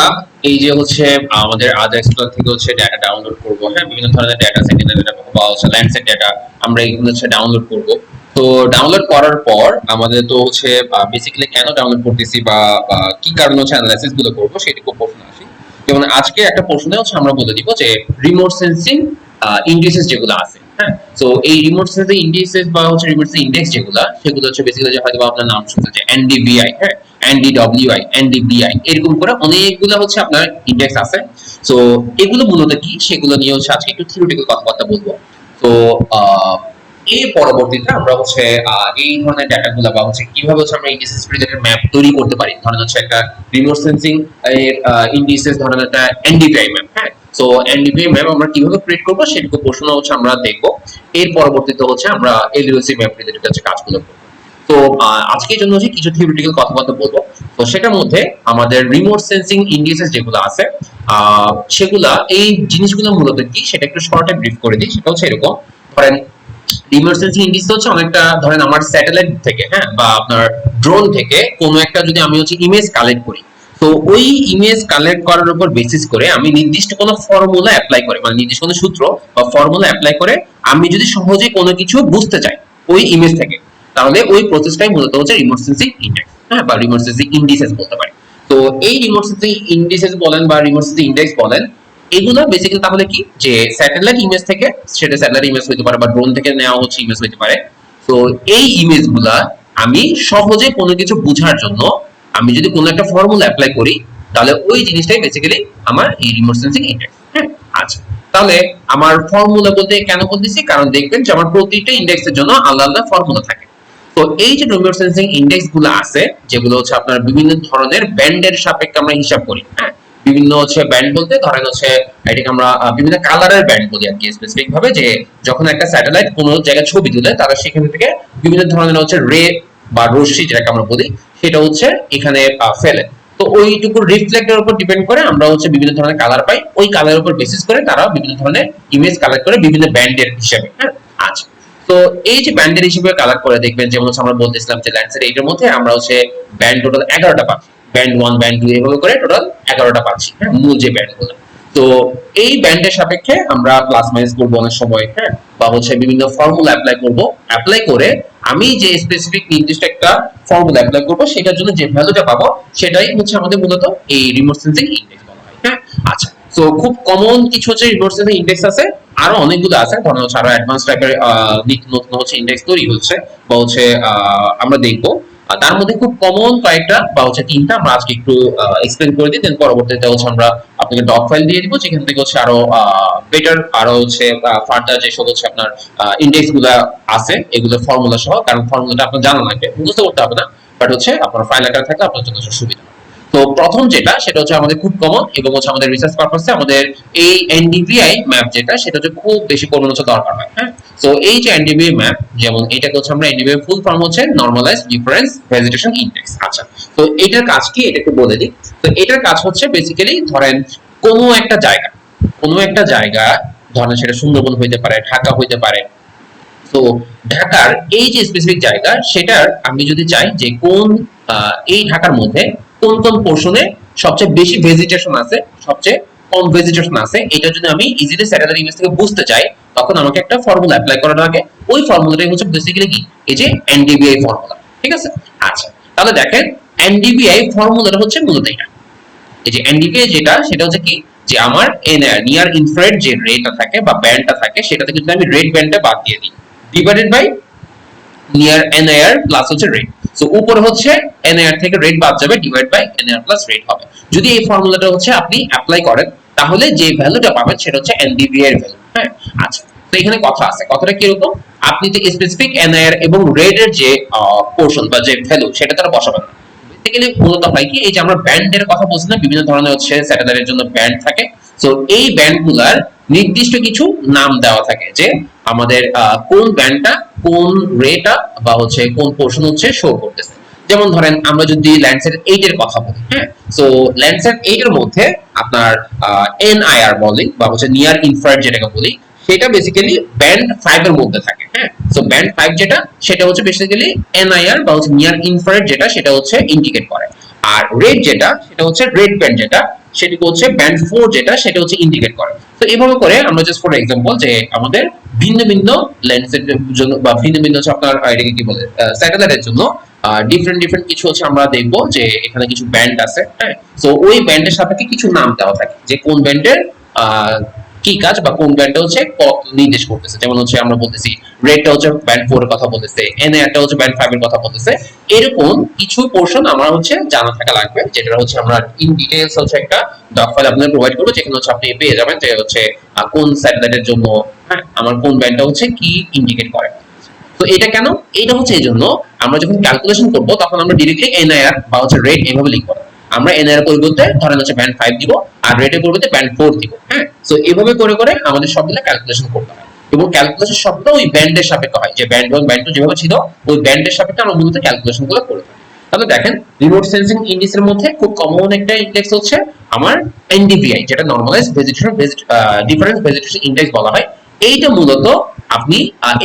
এই যে হচ্ছে আমাদের আদার এক্সপ্লোর থেকে হচ্ছে ডাটা ডাউনলোড করবো, হ্যাঁ, বিভিন্ন ধরনের ডাটা, সেকেন্ডারি ডাটা বা হচ্ছে ল্যান্ডসেট ডাটা আমরা এগুলো হচ্ছে ডাউনলোড করবো। তো ডাউনলোড করার পর আমাদের তো হচ্ছে বেসিক্যালি কেন ডাউনলোড করতেছি বা কি কারণে হচ্ছে অ্যানালাইসিস গুলো করবো সেটুকু প্রশ্ন আসি। যেমন আজকে একটা প্রশ্নে হচ্ছে আমরা বলে দিব যে রিমোট সেন্সিং ইন্ডিসেস যেগুলো আছে, হ্যাঁ, তো এই রিমোট সেন্সিং ইন্ডিসেস বা হচ্ছে রিমোট সেন্সিং ইন্ডেক্স যেগুলো, সেগুলো হচ্ছে বেসিক্যালি যে হয়তো আপনার নাম শুনতে যে এনডিভিআই, হ্যাঁ, এনডিডব্লিউআই, এনডিবিআই, এরকম করে অনেকগুলো হচ্ছে আপনার ইন্ডেক্স আছে। তো এগুলো মূলত কি সেগুলো নিয়ে হচ্ছে আজকে একটু থিওরিটিক্যাল কথাবার্তা বলবো। তো এর পরবর্তীতে আমরা হচ্ছে এই ধরনের ডাটাগুলো বা হচ্ছে কিভাবে হচ্ছে আমরা ইন্ডিসেস রিলেটেড ম্যাপ তৈরি করতে পারি, ধরেন হচ্ছে একটা রিমোট সেন্সিং এর ইন্ডিসেস, ধরেন একটা এনডিভিআই ম্যাপ। হ্যাঁ, তো এনডিভিআই ম্যাপ আমরা কিভাবে ক্রিয়েট করব সেটুকু প্রশ্ন হচ্ছে আমরা দেখব। এর পরবর্তীতে হচ্ছে আমরা এলইওসি ম্যাপ রিলেটেড হচ্ছে কাজগুলো করব। তো আজকের জন্য হচ্ছে কিছু থিওরিটিক্যাল কথাবার্তা বলবো। তো সেটার মধ্যে আমাদের রিমোট সেন্সিং ইন্ডিসেস যেগুলো আছে সেগুলা এই জিনিসগুলো মূলত কি সেটা একটু শর্টে ব্রিফ করে দিই। সেটা হচ্ছে এরকম, ধরেন রিমোট সেন্সিং ইন্ডিস হচ্ছে অনেকটা, ধরেন আমার স্যাটেলাইট থেকে, হ্যাঁ, বা আপনার ড্রোন থেকে কোনো একটা যদি আমি হচ্ছে ইমেজ কালেক্ট করি, তো ওই ইমেজ কালেক্ট করার উপর বেসিস করে আমি নির্দিষ্ট কোনো ফর্মুলা অ্যাপ্লাই করে, মানে নির্দিষ্ট কোনো সূত্র বা ফর্মুলা অ্যাপ্লাই করে আমি যদি সহজে কোনো কিছু বুঝতে চাই ওই ইমেজ থেকে, তাহলে ওই প্রসেসটাই মূলত হচ্ছে রিমোট সেন্সিং ইন্ডেক্স, হ্যাঁ, বা রিমোট সেন্সিং ইন্ডিসেস বলতে পারি। তো এই রিমোট সেন্সিং ইন্ডিসেস বলেন বা রিমোট সেন্সিং ইন্ডেক্স বলেন, এগুলো বেসিক্যালি তাহলে কি, যে স্যাটেলাইট ইমেজ থেকে, সেটা স্যাটেলাইট ইমেজ হতে পারে বা ড্রোন থেকে নেওয়া হচ্ছে ইমেজ হতে পারে। তো এই ইমেজগুলা আমি সহজে কোনো কিছু বোঝার জন্য আমি যদি কোনো একটা ফর্মুলা অ্যাপ্লাই করি, তাহলে ওই জিনিসটাই বেসিক্যালি আমার এই রিমোট সেন্সিং ইন্ডেক্স। হ্যাঁ, আচ্ছা, তাহলে আমার ফর্মুলা বলতে কেন বলতেছি, কারণ দেখবেন যে আমার প্রতিটা ইন্ডেক্সের জন্য আলাদা আলাদা ফর্মুলা থাকে। তো এই যে রিমোট সেন্সিং ইন্ডেক্স গুলো আছে, যেগুলো হচ্ছে আপনার বিভিন্ন ধরনের ব্যান্ডের সাপেক্ষে আমরা হিসাব করি। হ্যাঁ, বিভিন্ন হচ্ছে ব্যান্ড বলতে ধরেন হচ্ছে এটাকে আমরা বিভিন্ন কালারের ব্যান্ড বলি আর কি, স্পেসিফিক ভাবে, যে যখন একটা স্যাটেলাইট কোনো জায়গায় ছবি তুলে তারা সেখান থেকে বিভিন্ন ধরনের হচ্ছে রে বা রশ্মি যেটাকে আমরা বলি, সেটা হচ্ছে এখানে ফেলে। তো ওইটুকু রিফ্লেক্টের উপর ডিপেন্ড করে আমরা হচ্ছে বিভিন্ন ধরনের কালার পাই, ওই কালারের উপর বেসিস করে তারা বিভিন্ন ধরনের ইমেজ কালেক্ট করে বিভিন্ন ব্যান্ডের হিসাবে। হ্যাঁ, আচ্ছা, তো এই যে ব্যান্ডের হিসেবে কালেক্ট করে দেখবেন, যেমন হচ্ছে আমরা বলতেছিলাম যে ল্যান্সেট 8 এর মধ্যে আমরা হচ্ছে ব্যান্ড টোটাল 11টা পাচ্ছি, ব্যান্ড 1 ব্যান্ড 2 এভাবে করে টোটাল 11টা পাচ্ছি, হ্যাঁ, মূল যে ব্যান্ডগুলো। তো এই ব্যান্ডের সাপেক্ষে আমরা প্লাস মাইনাস করব অনেক সময়, হ্যাঁ, বা হচ্ছে বিভিন্ন ফর্মুলা অ্যাপ্লাই করব, অ্যাপ্লাই করে আমি যে স্পেসিফিক নির্দিষ্ট একটা ফর্মুলা অ্যাপ্লাই করব সেটার জন্য যে ভ্যালুটা পাবো সেটাই হচ্ছে আমাদের মূলত এই রিমোট সেন্সিং ইন্ডেক্স বলা হয়। হ্যাঁ, আচ্ছা, তো খুব কমন কিছু হচ্ছে রিমোট সেন্সিং ইন্ডেক্স আছে, আরো অনেকগুলো আছে, ধরুন হচ্ছে আরো অ্যাডভান্স টাইপের নতুন হচ্ছে ইন্ডেক্স তৈরি হচ্ছে বা হচ্ছে আমরা দেখবো। তার মধ্যে খুব কমন কয়েকটা বা হচ্ছে তিনটা আমরা আজকে একটু এক্সপ্লেন করে দিই, দেন পরবর্তীতে হচ্ছে আমরা আপনাকে ডক ফাইল দিয়ে দিব, যেখান থেকে হচ্ছে আরো বেটার আরো হচ্ছে ফার্দার যেসব হচ্ছে আপনার ইন্ডেক্স গুলা আছে এগুলোর ফর্মুলা সহ, কারণ ফর্মুলাটা আপনার জানা লাগবে, বুঝতে করতে হবে না, বাট হচ্ছে আপনার ফাইল আকারে থাকলে আপনার জন্য সুবিধা। তো প্রথম যেটা সেটা হচ্ছে আমাদের খুব কমন এবং হচ্ছে আমাদের রিসার্চ পারপাসে আমাদের এই এনডিভিআই ম্যাপ যেটা সেটা হচ্ছে খুব বেশি পরিমাণে হচ্ছে দরকার হয়। হ্যাঁ, তো এই যে এনডিভিআই ম্যাপ, যেমন এটাকে হচ্ছে আমরা এনডিভিআই ফুল ফর্ম হচ্ছে নরমালাইজড ডিফারেন্স ভেজিটেশন ইন্ডেক্স। আচ্ছা, তো এটার কাজ কি এটা একটু বলে দিই। তো এটার কাজ হচ্ছে বেসিক্যালি ধরেন কোনো একটা জায়গা ধরেন সেটা সুন্দরবন হইতে পারে, ঢাকা হইতে পারে। তো ঢাকার এই যে স্পেসিফিক জায়গা সেটার আমি যদি চাই যে কোন এই ঢাকার মধ্যে কোন কোন পোর্শনে সবচেয়ে বেশি ভেজিটেশন আছে, সবচেয়ে কম ভেজিটেশন আছে, এটা যদি আমি ইজিলি স্যাটেলাইট ইমেজ থেকে বুঝতে চাই, তখন আমাকে একটা ফর্মুলা অ্যাপ্লাই করার আগে ওই ফর্মুলাটাই হচ্ছে বেসিক্যালি কি, এই যে এনডিভিআই ফর্মুলা। ঠিক আছে, আচ্ছা, তাহলে দেখেন এনডিভিআই ফর্মুলাটা হচ্ছে মূলত এটা। এই যে এনডিভিআই যেটা সেটা হচ্ছে কি, যে আমার এনআর নিয়ার ইনফ্রারেড যে রেটা থাকে বা ব্যান্ডটা থাকে সেটা থেকে যদি আমি রেড ব্যান্ডটা বাদ দিয়ে দিই, divided by near NIR plus হচ্ছে রেড। সো উপরে হচ্ছে এনআইআর থেকে রেড বাদ যাবে, divide by NIR plus red হবে। যদি এই ফর্মুলাটা হচ্ছে আপনি অ্যাপ্লাই করেন, তাহলে যে ভ্যালুটা পাবেন সেটা হচ্ছে এনডিভিআই এর ভ্যালু। হ্যাঁ, আচ্ছা, তো এখানে কথা আছে, কথাটা কি রকম, আপনি তো স্পেসিফিক এনআইআর এবং রেড এর যে পোরশন বা যে ভ্যালু সেটা তারা বসাবেন না। বেসিক্যালি মূলত হয় কি, এই যে আমরা ব্যান্ডের কথা বলছি না, বিভিন্ন ধরনের হচ্ছে স্যাটেলাইটের জন্য ব্যান্ড থাকে। সো এই ব্যান্ডগুলার নির্দিষ্ট কিছু নাম দেওয়া থাকে, যে আমাদের কোন ব্যান্ডটা কোন রেটা বা হচ্ছে কোন পোর্শন হচ্ছে শো করতেছে। যেমন ধরেন আমরা যদি ল্যান্ডসেট 8 এর কথা বলি, হ্যাঁ, সো ল্যান্ডসেট 8 এর মধ্যে আপনার এনআইআর বলি বা হচ্ছে নিয়ার ইনফ্রারেড যেটাকে বলি, সেটা বেসিক্যালি ব্যান্ড 5 এর মধ্যে থাকে। হ্যাঁ, সো ব্যান্ড 5 যেটা সেটা হচ্ছে বেসিক্যালি এনআইআর বা হচ্ছে নিয়ার ইনফ্রারেড যেটা সেটা হচ্ছে ইন্ডিকেট করে। আর রেড যেটা সেটা হচ্ছে রেড ব্যান্ড যেটা সেটাকে হচ্ছে ব্যান্ড 4 যেটা সেটা হচ্ছে ইন্ডিকেট করে। তো এইভাবে করে আমরা জাস্ট ফর এক্সাম্পল যে আমাদের ভিন্ন ভিন্ন লেন্সের জন্য বা ভিন্ন ভিন্ন হচ্ছে আপনার এটাকে কি বলে স্যাটেলাইটের জন্য ডিফারেন্ট ডিফারেন্ট কিছু হচ্ছে আমরা দেখবো যে এখানে কিছু ব্যান্ড আছে। হ্যাঁ, তো ওই ব্যান্ডের সাপেক্ষে কিছু নাম দেওয়া থাকে, যে কোন ব্যান্ডের কি কাজ বা কোন ব্যান্ডটা হচ্ছে কত নির্দেশ করতেছে। যেমন হচ্ছে আমরা বলতেছি রেডটা হচ্ছে ব্যান্ড 4 এর কথা বলতেছে, এনআরটা হচ্ছে ব্যান্ড 5 এর কথা বলতেছে। এরকম কিছু পোরশন আমার হচ্ছে জানা থাকা লাগবে, যেটা হচ্ছে আমরা ইন ডিটেইলস হচ্ছে একটা ডক ফাইল আপনাদের প্রোভাইড করব, যেখানে হচ্ছে আপনি পেয়ে যাবেন যে হচ্ছে কোন স্যাটেলাইটের জন্য, হ্যাঁ, আমার কোন ব্যান্ডটা হচ্ছে কি ইন্ডিকেট করে। তো এটা কেন? এটা হচ্ছে এই জন্য আমরা যখন ক্যালকুলেশন করব তখন আমরা ডিরেক্টলি এনআইআর বা হচ্ছে রেট এভাবে লিখবো না। আমরা এনআইআর পরিবর্তে ধরেন হচ্ছে ব্যান্ড 5 দিব আর রেটের পরিবর্তে ব্যান্ড 4 দিব। হ্যাঁ, সো এভাবে করে করে আমাদের সবগুলো ক্যালকুলেশন করতে হয় এবং ক্যালকুলেশন সবটা ওই ব্যান্ডের সাপেক্ষে হয়, যে ব্যান্ড 1 ব্যান্ড 2 যেভাবে ছিল ওই ব্যান্ডের সাপেক্ষে আমরা মূলত ক্যালকুলেশন গুলো করে থাকি। তাহলে দেখেন রিমোট সেন্সিং ইন্ডেক্সের মধ্যে খুব কমন একটা ইন্ডেক্স হচ্ছে আমার এনডিভিআই, যেটা normalise vegetation difference vegetation index বলা হয়। এইটা মূলত আপনি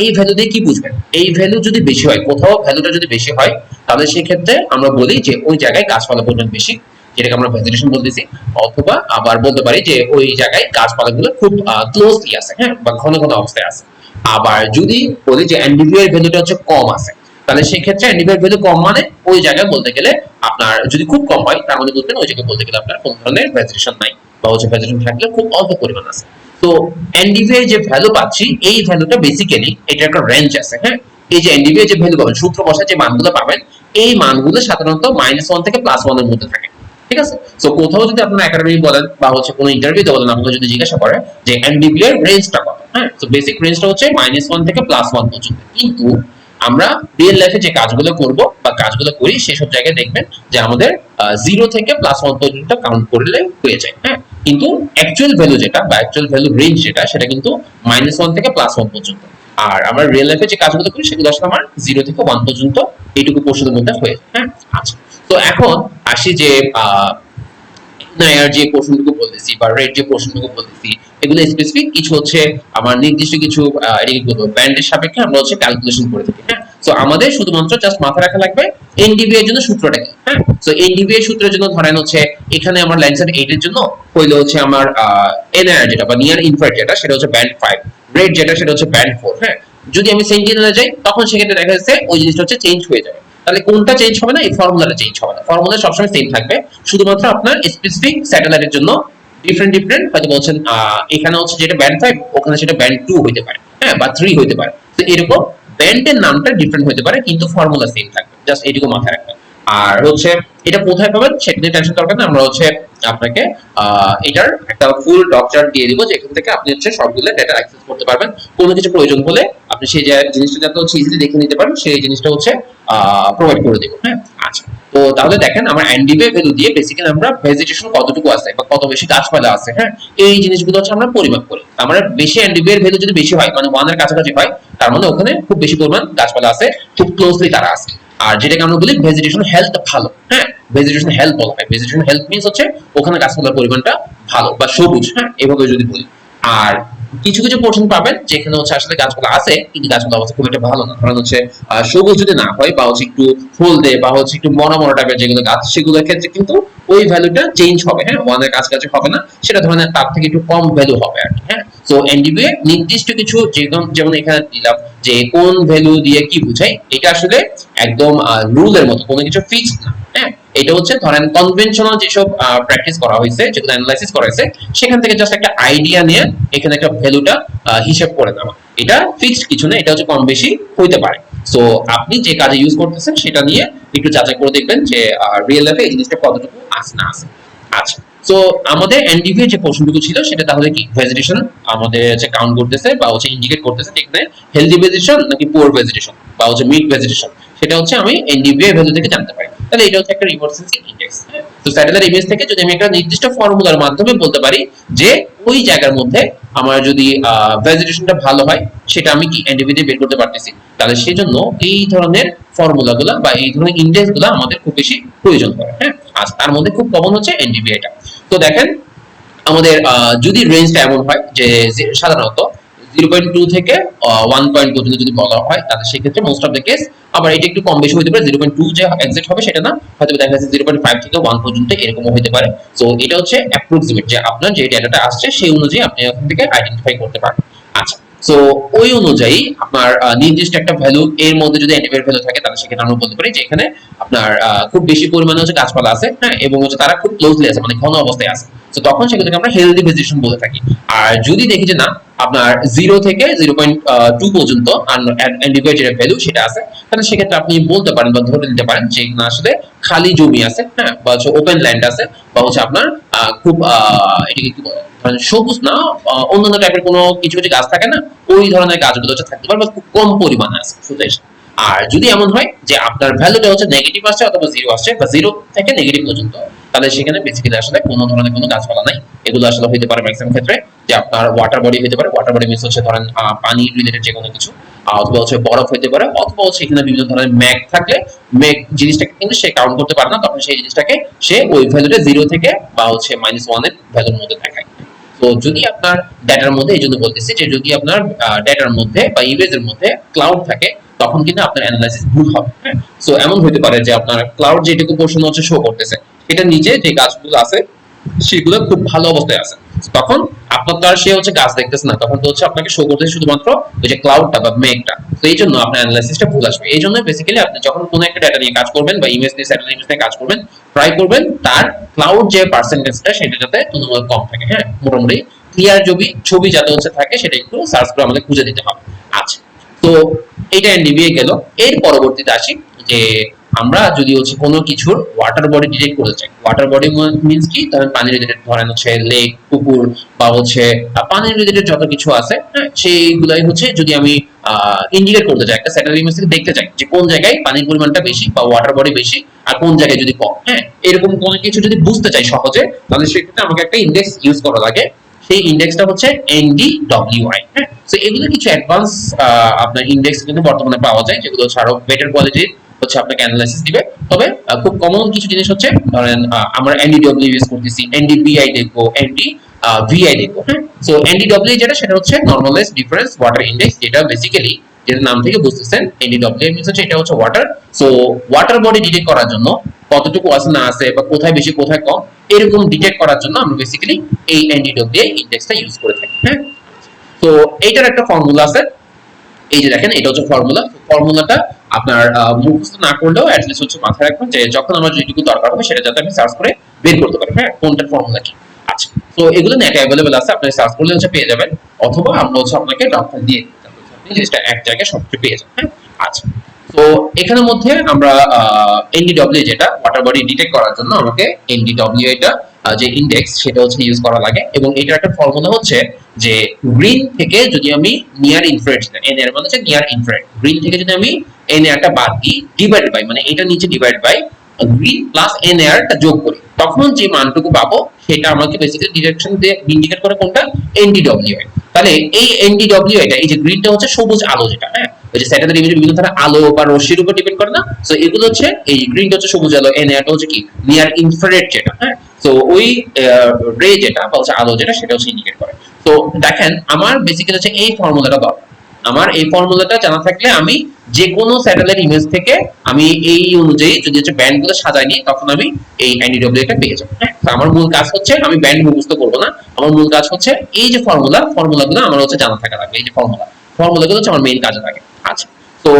এই ভ্যালু দিয়ে কি বুঝবেন, এই ভ্যালু যদি বেশি হয়, কোথাও ভ্যালুটা যদি বেশি হয় তাহলে সেই ক্ষেত্রে আমরা বলি যে ওই জায়গায় গাছপালা পরিমাণ বেশি, যেটাকে আমরা ভেজিটেশন বলতেছি। অথবা আবার বলতে পারি যে ওই জায়গায় গাছপালাগুলো খুব ক্লোজলি আছে, হ্যাঁ, বা ঘন ঘন অবস্থায় আছে। আবার যদি বলি যে এনডিভিআই ভ্যালুটা হচ্ছে কম আছে, তাহলে সেই ক্ষেত্রে এনডিভিআই ভ্যালু কম মানে ওই জায়গায় বলতে গেলে আপনার যদি খুব কম হয় তার মানে বলবেন ওই জায়গায় বলতে গেলে আপনার কোন ধরনের ভেজিটেশন নাই, বা হচ্ছে ভেজিটেশন থাকলে খুব অল্প পরিমাণ আছে। তো এনডিভিআই যে ভ্যালু পাচ্ছি এই ভ্যালুটা বেসিক্যালি এটা একটা রেঞ্জ আছে। হ্যাঁ, এই যে এনডিভিআই যে ভ্যালু পাবেন, সূত্র বসায় যে মানগুলো পাবেন, এই মানগুলো সাধারণত -1 থেকে +1 এর মধ্যে থাকে। ঠিক আছে, সো কোথাও যদি আপনারা একাডেমি বলেন বা হচ্ছে কোনো ইন্টারভিউতে বলেন, আপনারা যদি জিজ্ঞাসা করে যে এনডিভিআই এর রেঞ্জটা কত, হ্যাঁ, তো বেসিক রেঞ্জটা হচ্ছে -1 থেকে +1 পর্যন্ত। কিন্তু আমরা রিয়েল লাইফে যে কাজগুলো করব বা কাজগুলো করি সেসব জায়গায় দেখবেন যে আমাদের 0 থেকে +1 পর্যন্ত কাউন্ট করলে হয়ে যায়। হ্যাঁ, কিন্তু অ্যাকচুয়াল ভ্যালু যেটা বা অ্যাকচুয়াল ভ্যালু রেঞ্জ যেটা সেটা কিন্তু -1 থেকে +1 পর্যন্ত। আর আমরা রিয়েল লাইফে যে কাজগুলো করি সেগুলো আসলে আমার 0 থেকে 1 পর্যন্ত এইটুকু পোর্শনের মধ্যে হয়ে যায়। হ্যাঁ, আচ্ছা, তো এখন আসি যে যে পোর্শনটুকু বলতেছি বা রেট যে পোর্শনটুকু বলতেছি, এগুলো স্পেসিফিক কিছু হচ্ছে আমার নির্দিষ্ট কিছু এটাকে বলবো ব্যান্ডের সাপেক্ষে আমরা হচ্ছে ক্যালকুলেশন করে থাকি। হ্যাঁ, সো আমাদের শুধুমাত্র জাস্ট মাথায় রাখা লাগবে এনডিভিআই এর জন্য সূত্রটা কি। হ্যাঁ, সো এনডিভিআই সূত্রের জন্য ধরেন হচ্ছে এখানে আমার ল্যান্ডসেট 8 এর জন্য হইলো হচ্ছে আমার এনআইআর যেটা বা নিয়ার ইনফ্রারেড যেটা সেটা হচ্ছে ব্যান্ড 5, রেট যেটা সেটা হচ্ছে ব্যান্ড 4। হ্যাঁ, যদি আমি সেন্টিনেলে যাই তখন সেক্ষেত্রে দেখা যাচ্ছে ওই জিনিসটা হচ্ছে চেঞ্জ হয়ে যাবে। তাহলে কোনটা চেঞ্জ হবে না? এই ফর্মুলাটা চেঞ্জ হবে না, ফর্মুলা সবসময় সেম থাকবে। শুধুমাত্র আপনার স্পেসিফিক স্যাটেলাইটের জন্য ডিফারেন্ট ডিফারেন্ট হয়তো বলছেন এখানে হচ্ছে যেটা ব্যান্ড 5 ওখানে সেটা ব্যান্ড 2 হতে পারে, হ্যাঁ, বা 3 হতে পারে। তো এরকম ব্যান্ডের নামটা ডিফারেন্ট হতে পারে কিন্তু ফর্মুলা সেম থাকবে, জাস্ট এটুকু মাথায় রাখবেন। আর হচ্ছে এটা কোথায় পাবেন সেটা নিয়ে টেনশন দরকার না, আমরা হচ্ছে আপনাকে এটার একটা ফুল ডক চার্ট দিয়ে দিব যেখান থেকে আপনি হচ্ছে সবগুলো ডেটা অ্যাক্সেস করতে পারবেন। কোনো কিছু প্রয়োজন হলে আপনি সেই জিনিসটা যাতে হচ্ছে ইজিলি দেখে নিতে পারেন সেই জিনিসটা হচ্ছে প্রোভাইড করে দেব। হ্যাঁ, আচ্ছা, তো তাহলে দেখেন আমার এনডিভিআই ভ্যালু দিয়ে বেসিক্যালি আমরা ভেজিটেশন কতটুকু আছে বা কত বেশি গাছপালা আছে, হ্যাঁ, এই জিনিসগুলো হচ্ছে আমরা পরিমাপ করি। আমরা বেশি এনডিভিআই ভ্যালু যদি বেশি হয় মানে 1 এর কাছাকাছি হয় তার মানে ওখানে খুব বেশি পরিমাণ গাছপালা আছে, খুব ক্লোজলি তারা আছে। আর যেটাকে আমরা বলি ভেজিটেশন হেলথ ভালো। হ্যাঁ, ভেজিটেশন হেলথ বলা হয়। ভেজিটেশন হেলথ মিন্স হচ্ছে ওখানে গাছপালার পরিমাণটা ভালো বা সবুজ। হ্যাঁ, এভাবে যদি বলি। আর কিছু কিছু পোর্শন পাবেন যেখানে হচ্ছে আসলে গাছপালা আছে কিন্তু গাছপালা অবস্থা খুব একটা ভালো না, কারণ হচ্ছে সবুজ যদি না হয় বা হচ্ছে একটু হলদে বা হচ্ছে একটু মরা মরা টাইপের যেগুলো গাছ সেগুলোর ক্ষেত্রে কিন্তু ওই ভ্যালুটা চেঞ্জ হবে। হ্যাঁ, 1 এর কাছাকাছি হবে না, সেটা ধরনের তার থেকে একটু কম ভ্যালু হবে আর কি। হ্যাঁ, সো এনডিভিআই নির্দিষ্ট কিছু যেমন এখানে দিলাম যে কোন ভ্যালু দিয়ে কি বুঝাই, এটা আসলে একদম রুলের মতো কোনো কিছু ফিক্সড না। হ্যাঁ, এটা হচ্ছে ধরেন কনভেনশনাল যেসব প্র্যাকটিস করা হয়েছে যেগুলো অ্যানালাইসিস করা হয়েছে সেখান থেকে জাস্ট একটা আইডিয়া নিয়ে এখানে একটা ভ্যালুটা হিসাব করে নেওয়া। এটা ফিক্সড কিছু না, এটা হচ্ছে কম বেশি হইতে পারে। সো আপনি যে কাজে ইউজ করতেছেন সেটা নিয়ে একটু যাচাই করে দেখবেন যে রিয়েল লাইফে এই জিনিসটা কতটুকু আছে না আছে। আচ্ছা, তো আমাদের এনডিভিআই যে পোর্শনটুকু ছিল সেটা তাহলে কি ভেজিটেশন আমাদের যে কাউন্ট করতেছে বা হচ্ছে ইন্ডিকেট করতেছে এখানে হেলদি ভেজিটেশন নাকি পুয়ার ভেজিটেশন বা হচ্ছে মিড ভেজিটেশন, সেটা হচ্ছে আমি এনডিভিআই ভ্যালু থেকে জানতে পারি। তাহলে এটা হচ্ছে একটা রিমোট সেন্সিং ইন্ডেক্স। তো স্যাটেলাইট ইমেজ থেকে যদি আমি একটা নির্দিষ্ট ফর্মুলার মাধ্যমে বলতে পারি যে ওই জায়গার মধ্যে আমার যদি ভেজিটেশনটা ভালো হয় সেটা আমি কি এনডিভিআই দিয়ে বের করতে পারতেছি, তাহলে সেজন্য এই ধরনের ফর্মুলাগুলো বা এই ধরনের ইন্ডেক্সগুলো আমাদের খুব বেশি প্রয়োজন পড়ে। হ্যাঁ, আর তার মধ্যে খুব কমন হচ্ছে এনডিভিআইটা। তো দেখেন আমাদের যদি রেঞ্জটা এমন হয় যে সাধারণত 0.2 থেকে 1 পয়েন্ট পর্যন্ত যদি বলা হয় তাহলে সেক্ষেত্রে মোস্ট অফ দ্য কেস আবার এটা একটু কম বেশি হতে পারে। 0.2 যে এক্সাক্ট হবে সেটা না, হয়তো দেখা যাচ্ছে 0.5 থেকে 1 পর্যন্ত এরকমও হতে পারে। সো এটা হচ্ছে অ্যাপ্রক্সিমেট যে আপনার যে ডেটাটা আসছে সেই অনুযায়ী আপনি ওখান থেকে আইডেন্টিফাই করতে পারেন। আচ্ছা, সো ওই অনুযায়ী আপনার নির্দিষ্ট একটা ভ্যালু এর মধ্যে যদি এন্টিভাইর ভ্যালু থাকে তাহলে সেক্ষেত্রে আমরা বলতে পারি যে এখানে আপনার খুব বেশি পরিমাণে হচ্ছে গাছপালা আছে, হ্যাঁ, এবং হচ্ছে তারা খুব ক্লোজলি আছে মানে ঘন অবস্থায় আছে। তো তখন সেগুলোকে আমরা হেলদি ভেজিটেশন বলে থাকি। আর যদি দেখি যে না আপনার 0 থেকে 0.2 পর্যন্ত এনডিভিআই যেটা ভ্যালু সেটা আছে, তাহলে সেক্ষেত্রে আপনি বলতে পারেন বা ধরে নিতে পারেন যে না আসলে খালি জমি আছে, হ্যাঁ, বা হচ্ছে ওপেন ল্যান্ড আছে, বা হচ্ছে আপনার খুব এটাকে কি বলে সবুজ না, অন্যান্য টাইপের কোনো কিছু কিছু গাছ থাকে না, ওই ধরনের গাছগুলো হচ্ছে থাকতে পারে বা খুব কম পরিমাণে আছে শুধু। আর যদি এমন হয় যে আপনার ভ্যালুটা হচ্ছে নেগেটিভ আসছে অথবা 0 আসছে বা 0 থেকে নেগেটিভ পর্যন্ত, তাহলে সেখানে বেসিক্যালি আসলে কোনো ধরনের কোনো গাছপালা নাই। এগুলো আসলে হইতে পারে ম্যাক্সিমাম ক্ষেত্রে যে আপনার ওয়াটার বডি হতে পারে, ওয়াটার বডি মিনস হচ্ছে ধরেন পানি রিলেটেড যে কোনো কিছু, অথবা হচ্ছে বরফ হতে পারে, অথবা হচ্ছে এখানে বিভিন্ন ধরনের ম্যাগ থাকলে ম্যাগ জিনিসটাকে কিন্তু সে কাউন্ট করতে পারে না, তখন সেই জিনিসটাকে সে ওই ভ্যালুটা 0 থেকে বা হচ্ছে -1 এর ভ্যালুর মধ্যে দেখায়। তো যদি আপনার ডেটার মধ্যে, এই জন্য বলতেছি যে যদি আপনার ডেটার মধ্যে বা ইমেজের মধ্যে ক্লাউড থাকে, তখন কিন্তু আপনার অ্যানালাইসিস ভুল হবে। হ্যাঁ, সো এমন হতে পারে যে আপনার ক্লাউড যেটুকু পোর্শন হচ্ছে শো করতেছে, এটা নিচে যে গাছগুলো আছে সেগুলো খুব ভালো অবস্থায় আছে, তখন আপনার তো আর সে হচ্ছে গাছ দেখতেছে না, তখন তো হচ্ছে আপনাকে শো করতেছে শুধুমাত্র ওই যে ক্লাউডটা বা মেঘটা। তো এই জন্য আপনার অ্যানালাইসিসটা ভুল আসবে। এই জন্য বেসিক্যালি আপনি যখন কোনো একটা ডেটা নিয়ে কাজ করবেন বা ইমেজ নিয়ে, স্যাটেলাইট ইমেজ নিয়ে কাজ করবেন, ট্রাই করবেন তার ক্লাউড যে পার্সেন্টেজটা সেটা যাতে তুলনামূলক কম থাকে। হ্যাঁ, মোটামুটি ক্লিয়ার ছবি যাতে হচ্ছে থাকে সেটা একটু সার্চ করে আমাদের খুঁজে দিতে হবে। আচ্ছা, তো এইটা এনডিভিএ গেল। এর পরবর্তীতে আসি যে আমরা যদি হচ্ছে কোনো কিছুর ওয়াটার বডি ডিটেক্ট করতে চাই। ওয়াটার বডি মিন্স কি, ধরেন পানি রিলেটেড, ধরেন হচ্ছে লেক, পুকুর, বা হচ্ছে পানি রিলেটেড যত কিছু আছে, হ্যাঁ, সেইগুলাই হচ্ছে যদি আমি ইন্ডিকেট করতে চাই, একটা স্যাটেলাইট ইমেজ থেকে দেখতে চাই যে কোন জায়গায় পানির পরিমাণটা বেশি বা ওয়াটার বডি বেশি আর কোন জায়গায় যদি কম, হ্যাঁ, এরকম কোনো কিছু যদি বুঝতে চাই সহজে, তাহলে সেক্ষেত্রে আমাকে একটা ইন্ডেক্স ইউজ করা লাগে। সেই ইন্ডেক্সটা হচ্ছে NDWI। হ্যাঁ, সো এগুলো কিছু অ্যাডভান্স আপনার ইন্ডেক্স কিন্তু বর্তমানে পাওয়া যায়, যেগুলো হচ্ছে আরো বেটার কোয়ালিটির হচ্ছে আপনাকে অ্যানালাইসিস দিবে। তবে খুব কমন কিছু জিনিস হচ্ছে, ধরেন আমরা NDWI ইউজ করতেছি, NDBI দেখবো, VI দেখবো। হ্যাঁ, সো NDWI যেটা সেটা হচ্ছে নরমালাইজড ডিফারেন্স ওয়াটার ইন্ডেক্স, যেটা বেসিক্যালি যেটা নাম থেকে বুঝতেছেন NDWI মিন্স হচ্ছে এটা হচ্ছে water. So water body detect করার জন্য কতটুকু আছে না আছে বা কোথায় বেশি কোথায় কম এরকম ডিটেক্ট করার জন্য আমরা বেসিক্যালি এই NDWI ইন্ডেক্সটা ইউজ করে থাকি। হ্যাঁ, তো এইটার একটা ফর্মুলা আছে, এই যে দেখেন এটা হচ্ছে ফর্মুলা। ফর্মুলাটা আপনার মুখস্থ না করলেও অ্যাটলিস্ট হচ্ছে মাথায় রাখবেন যে যখন আমার যেটুকু দরকার হবে সেটা যাতে আমি সার্চ করে বের করতে পারি, হ্যাঁ, কোনটার ফর্মুলা কি। আচ্ছা, তো এগুলো নেটে অ্যাভেলেবল আছে, আপনি সার্চ করলে হচ্ছে পেয়ে যাবেন, অথবা আমরা হচ্ছে আপনাকে ডকুমেন্ট দিয়ে দিতে হবে, আপনি জিনিসটা এক জায়গায় সবকিছু পেয়ে যাবেন। হ্যাঁ, আচ্ছা, তো এখানের মধ্যে আমরা NDWI যেটা ওয়াটার বডি ডিটেক্ট করার জন্য আমাকে NDWI টা যে ইন্ডেক্স সেটা হচ্ছে ইউজ করা লাগে, এবং এটার একটা ফর্মুলা হচ্ছে যে গ্রিন থেকে যদি আমি নিয়ার ইনফ্রারেড, এনআর মানে হচ্ছে নিয়ার ইনফ্রারেড, গ্রিন থেকে যদি আমি এনআরটা বাদ দিই ডিভাইড বাই, মানে এটা নিচে ডিভাইড বাই গ্রিন প্লাস এনআরটা যোগ করি, তখন যে মানটুকু পাবো সেটা আমাকে বেসিক্যালি ডিরেকশন দিয়ে ইন্ডিকেট করে কোনটা, NDWI। তাহলে এই NDWI টা, এই যে গ্রিনটা হচ্ছে সবুজ আলো যেটা, হ্যাঁ, ওই যে স্যাটেলাইট ইমেজের বিভিন্ন ধরনের আলো বা রশ্মির উপর ডিপেন্ড করে না, সো এগুলো হচ্ছে এই গ্রিনটা হচ্ছে সবুজ আলো, এনআরটা হচ্ছে কি নিয়ার ইনফ্রারেড যেটা, হ্যাঁ, তো ওই রে যেটা বা হচ্ছে আলো যেটা সেটা হচ্ছে ইন্ডিকেট করে। তো দেখেন আমার বেসিক্যালি হচ্ছে এই ফর্মুলাটা দরকার। আমার এই ফর্মুলাটা জানা থাকলে আমি যে কোনো স্যাটেলাইট ইমেজ থেকে আমি এই অনুযায়ী যদি হচ্ছে ব্যান্ড গুলো সাজাই নিই, তখন আমি এই NDWI টা পেয়ে যাবো। হ্যাঁ, তো আমার মূল কাজ হচ্ছে আমি ব্যান্ড মুখস্থ করবো না, আমার মূল কাজ হচ্ছে এই যে ফর্মুলাগুলো আমার হচ্ছে জানা থাকা লাগবে। এই যে ফর্মুলাগুলো হচ্ছে আমার মেইন কাজে লাগে। আচ্ছা, তো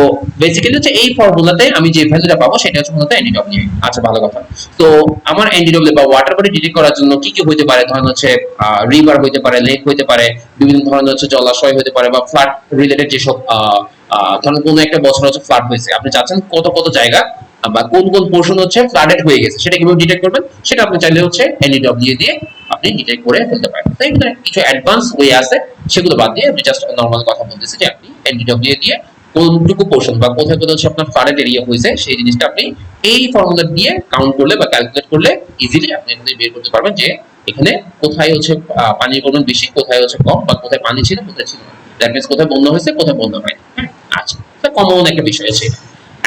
বেসিক্যালি হচ্ছে এই ফর্মুলাতে আমি যে ভ্যালুটা পাবো সেটা হচ্ছে মূলত NDWI। আচ্ছা, ভালো কথা। তো আমার NDWI বা ওয়াটার বডি ডিটেক্ট করার জন্য কি কি হইতে পারে, ধরেন হচ্ছে রিভার হইতে পারে, লেক হইতে পারে, বিভিন্ন ধরনের হচ্ছে জলাশয় হইতে পারে, বা ফ্লাড রিলেটেড যেসব ধরেন কোনো একটা বছর হচ্ছে ফ্লাড হয়েছে, আপনি চাচ্ছেন কত কত জায়গা বা কোন কোন পোর্শন হচ্ছে ফ্লাডেড হয়ে গেছে, সেটা কিভাবে ডিটেক্ট করবেন, সেটা আপনি চাইলে হচ্ছে NDWI দিয়ে আপনি ডিটেক্ট করে ফেলতে পারেন। তাই কিছু অ্যাডভান্স ওয়ে আছে, সেগুলো বাদ দিয়ে আমি জাস্ট নরমাল কথা বলতেছি যে আপনি NDWI দিয়ে কোনটুকু পোর্শন বা কোথায় কোথায় হচ্ছে আপনার ফ্লাডেড এরিয়া হয়েছে সেই জিনিসটা আপনি এই ফর্মুলা দিয়ে কাউন্ট করলে বা ক্যালকুলেট করলে ইজিলি আপনি এখানে বের করতে পারবেন যে এখানে কোথায় হচ্ছে পানির পরিমাণ বেশি, কোথায় হচ্ছে কম, বা কোথায় পানি ছিল কোথায় ছিল না, দ্যাট মিন্স কোথায় বন্যা হয়েছে কোথায় বন্যা হয়নি। আচ্ছা, এটা কমন একটা বিষয় আছে।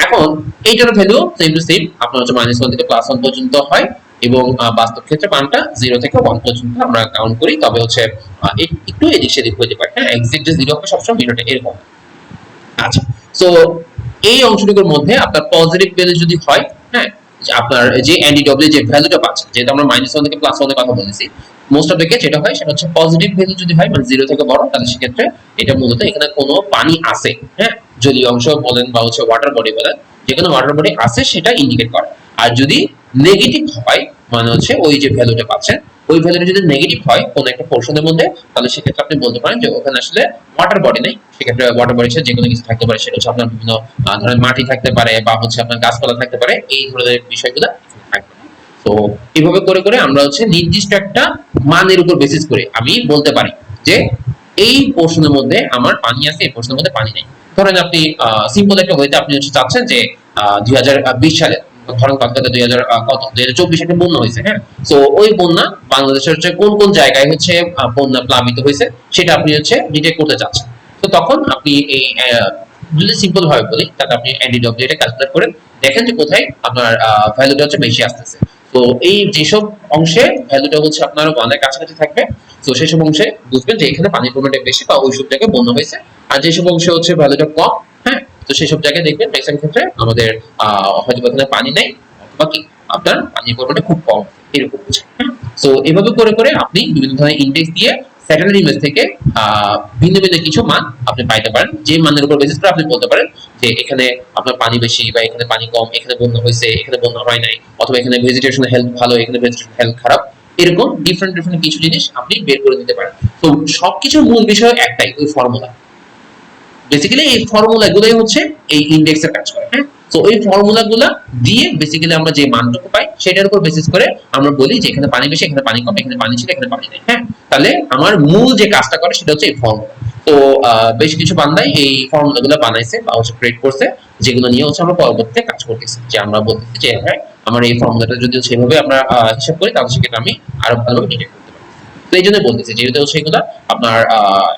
এখন এইটার ভ্যালু সেম টু সেম আপনার হচ্ছে -1 থেকে +1 পর্যন্ত হয়, এবং বাস্তব ক্ষেত্রে মানটা 0 থেকে 1 পর্যন্ত আমরা কাউন্ট করি, তবে হচ্ছে একটু এদিক সেদিক হতে পারে। হ্যাঁ, এক্সাক্ট যে 0 হবে সবসময় মিনিটে এরকম। আচ্ছা, সো এই অংশটুকুর মধ্যে আপনার পজিটিভ ভ্যালু যদি হয়, হ্যাঁ, আপনার যে NDWI যে ভ্যালুটা পাচ্ছে, যেহেতু আমরা -1 থেকে +1 এর কথা বলেছি, মোস্ট অফ দ্য কেস যেটা হয় সেটা হচ্ছে পজিটিভ ভ্যালু যদি হয়, মানে 0 থেকে বড়, তাহলে সেক্ষেত্রে এটা মূলত এখানে কোনো পানি আছে, হ্যাঁ, জলীয় অংশ বলেন বা হচ্ছে ওয়াটার বডি বলেন, যে কোনো ওয়াটার বডি আছে সেটা ইন্ডিকেট করে। আর যদি নেগেটিভ হয়, মানে হচ্ছে ওই যে ভ্যালুটা পাচ্ছেন ওই ভ্যালুটা যদি নেগেটিভ হয় কোন একটা পোর্শনের মধ্যে, তাহলে সেক্ষেত্রে আপনি বলতে পারেন যে ওখানে আসলে ওয়াটার বডি নেই। সেক্ষেত্রে ওয়াটার বডি যে কোনো কিছু থাকতে পারে, সেটা হচ্ছে আপনার বিভিন্ন ধরনের মাটি থাকতে পারে বা হচ্ছে আপনার গাছপালা থাকতে পারে, এই ধরনের বিষয়গুলো থাকবে। তো এইভাবে করে করে আমরা হচ্ছে নির্দিষ্ট একটা মানের উপর বেসিস করে আমি বলতে পারি যে এই পোর্শনের মধ্যে আমার পানি আছে, এই পোর্শনের মধ্যে পানি নেই। ধরেন আপনি সিম্পল একটা ওয়েতে আপনি হচ্ছে চাচ্ছেন যে 2020 সালে, ধরেন কলকাতা 2000 কত 2024 একটা বন্যা হয়েছে, হ্যাঁ। তো ওই বন্যা বাংলাদেশের হচ্ছে কোন কোন জায়গায় হচ্ছে বন্যা প্লাবিত হয়েছে সেটা আপনি হচ্ছে ডিটেক্ট করতে চাচ্ছেন। তো তখন আপনি এই যদি সিম্পল ভাবে বলি, তাহলে আপনি এনডিডব্লিউ এটা ক্যালকুলেট করেন, দেখেন যে কোথায় আপনার ভ্যালুটা হচ্ছে বেশি আসতেছে। তো এই যেসব অংশে ভ্যালুটা হচ্ছে আপনার 1 এর কাছাকাছি থাকবে, তো সেই সব অংশে বুঝবেন যে এখানে পানির পরিমাণটা বেশি বা ওই সব জায়গায় বন্যা হয়েছে। আর যেসব অংশে হচ্ছে ভ্যালুটা কম, হ্যাঁ, তো সেই সব জায়গায় দেখবেন ম্যাক্সিমাম ক্ষেত্রে আমাদের হয়তো এখানে পানি নেই, অথবা কি আপনার পানির পরিমাণটা খুব কম, এরকম হচ্ছে, হ্যাঁ। তো এভাবে করে করে আপনি বিভিন্ন ধরনের ইন্ডেক্স দিয়ে স্যাটেলাইট ইমেজ থেকে ভিন্ন ভিন্ন কিছু মান আপনি পাইতে পারেন, যে মানের উপর বেসিস করে আপনি বলতে পারেন যে এখানে আপনার পানি বেশি বা এখানে পানি কম, এখানে বন্যা হয়েছে, এখানে বন্যা হয় নাই, অথবা এখানে ভেজিটেশন হেলথ ভালো, এখানে ভেজিটেশন হেলথ খারাপ, এরকম ডিফারেন্ট ডিফারেন্ট কিছু জিনিস আপনি বের করে দিতে পারেন। তো সবকিছুর মূল বিষয় একটাই, ওই ফর্মুলা। বেসিক্যালি এই ফর্মুলা গুলাই হচ্ছে এই ইন্ডেক্সের কাজ করে, হ্যাঁ। তো এই ফর্মুলা গুলা দিয়ে বেসিক্যালি আমরা যে মানটুকু পাই সেটার উপর বেসিস করে আমরা বলি যে এখানে পানি বেশি, এখানে পানি কম, এখানে পানি ছিল, এখানে পানি নেই, হ্যাঁ। তাহলে আমার মূল যে কাজটা করে সেটা হচ্ছে এই ফর্মুলা। তো বেশ কিছু বান্দাই এই ফর্মুলা গুলো বানাইছে বা হচ্ছে ক্রিয়েট করছে, যেগুলো নিয়ে হচ্ছে আমরা পরবর্তীতে কাজ করতেছি, যে আমরা বলতেছি যে হ্যাঁ আমার এই ফর্মুলাটা যদি সেভাবে আমরা হিসাব করি, তাহলে সেক্ষেত্রে আমি আরো ভালো ডিটেক্ট করতে পারি। তো এই জন্য বলতেছি যেহেতু সেগুলো আপনার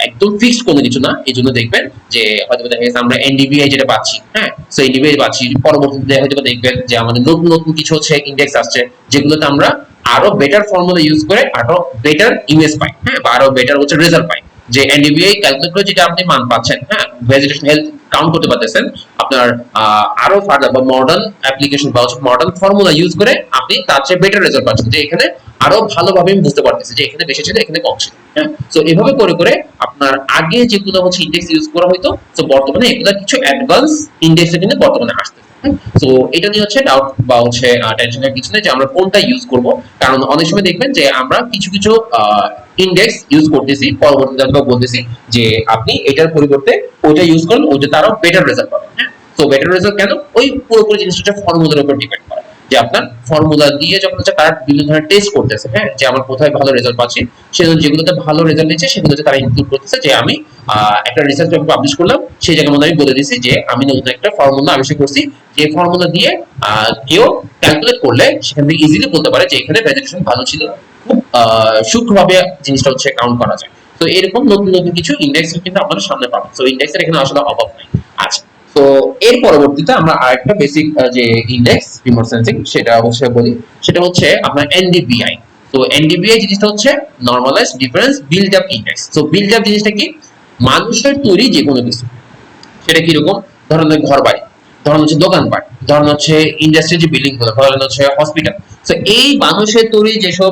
একদম ফিক্সড কোনো কিছু না, এই জন্য দেখবেন যে হয়তো দেখা গেছে আমরা এনডিবিআই যেটা পাচ্ছি, হ্যাঁ, সো এনডিবিআই পাচ্ছি, পরবর্তীতে হয়তো দেখবেন যে আমাদের নতুন নতুন কিছু হচ্ছে ইন্ডেক্স আসছে, যেগুলোতে আমরা আরো বেটার ফর্মুলা ইউজ করে আরো বেটার ইমেজ পাই, হ্যাঁ, বা আরো বেটার হচ্ছে রেজাল্ট পাই। যে এনডিবিআই ক্যালকুলেট করে যেটা আপনি মান পাচ্ছেন, হ্যাঁ, ভেজিটেশন হেলথ কাউন্ট করতে পারতেছেন, আপনার আরো ফার্দার বা মডার্ন অ্যাপ্লিকেশন বা মডার্ন ফর্মুলা ইউজ করে আপনি তার চেয়ে বেটার রেজাল্ট পাচ্ছেন, যে এখানে আরো ভালোভাবে আমি বুঝতে পারতেছি যে এখানে বেশি ছিল, এখানে কম ছিল, হ্যাঁ। তো এভাবে করে করে আপনার আগে যেগুলো হচ্ছে ইন্ডেক্স ইউজ করা হতো, তো বর্তমানে এগুলা কিছু অ্যাডভান্স ইন্ডেক্স কিন্তু বর্তমানে আসতেছে। তো এটা নিয়ে হচ্ছে ডাউট বা হচ্ছে টেনশনের কিছু নেই যে আমরা কোনটা ইউজ করব। কারণ অনেক সময় দেখবেন যে আমরা কিছু কিছু ইন্ডেক্স ইউজ করতেছি, পরবর্তীতে আমরা বলতেছি যে আপনি এটার পরিবর্তে ওইটা ইউজ করুন, ওইটা তারও বেটার রেজাল্ট পাবেন, হ্যাঁ। তো বেটার রেজাল্ট কেন? ওই পুরোপুরি জিনিসটা ফর্মুলার উপর ডিপেন্ড করে, যে আপনার ফর্মুলা দিয়ে যখন হচ্ছে তারা বিভিন্ন ধরনের টেস্ট করতেছে, হ্যাঁ, যে আমার কোথায় ভালো রেজাল্ট পাচ্ছি, সেজন্য যেগুলোতে ভালো রেজাল্ট নিচ্ছে সেগুলোতে তারা ইনক্লুড করতেছে। যে আমি একটা রিসার্চ পেপার পাবলিশ করলাম, সেই জায়গার মধ্যে আমি বলে দিয়েছি যে আমি নতুন একটা ফর্মুলা আবিষ্কার করছি, যে ফর্মুলা দিয়ে কেউ ক্যালকুলেট করলে সেখান থেকে ইজিলি বলতে পারে যে এখানে ভেজিটেশন ভালো ছিল, খুব সূক্ষ্মভাবে জিনিসটা হচ্ছে কাউন্ট করা যায়। তো এরকম নতুন নতুন কিছু ইন্ডেক্স কিন্তু আপনারা সামনে পাবেন। তো ইন্ডেক্সের এখানে আসলে অভাব নাই। আচ্ছা, তো এর পরবর্তীতে আমরা আরেকটা বেসিক যে ইন্ডেক্স রিমোট সেন্সিং সেটা অবশ্যই বলি, সেটা হচ্ছে আপনার এনডিবিআই। তো এনডিবিআই জিনিসটা হচ্ছে normalise difference build up index. তো বিল্ড আপ জিনিসটা কি? মানুষের তৈরি যে কোনো কিছু, সেটা কিরকম? ধরেন ঘর বাড়ি, ধরেন হচ্ছে দোকানপাট, ধরেন হচ্ছে ইন্ডাস্ট্রি যে বিল্ডিং গুলো, ধরেন হচ্ছে হসপিটাল। তো এই মানুষের তৈরি যেসব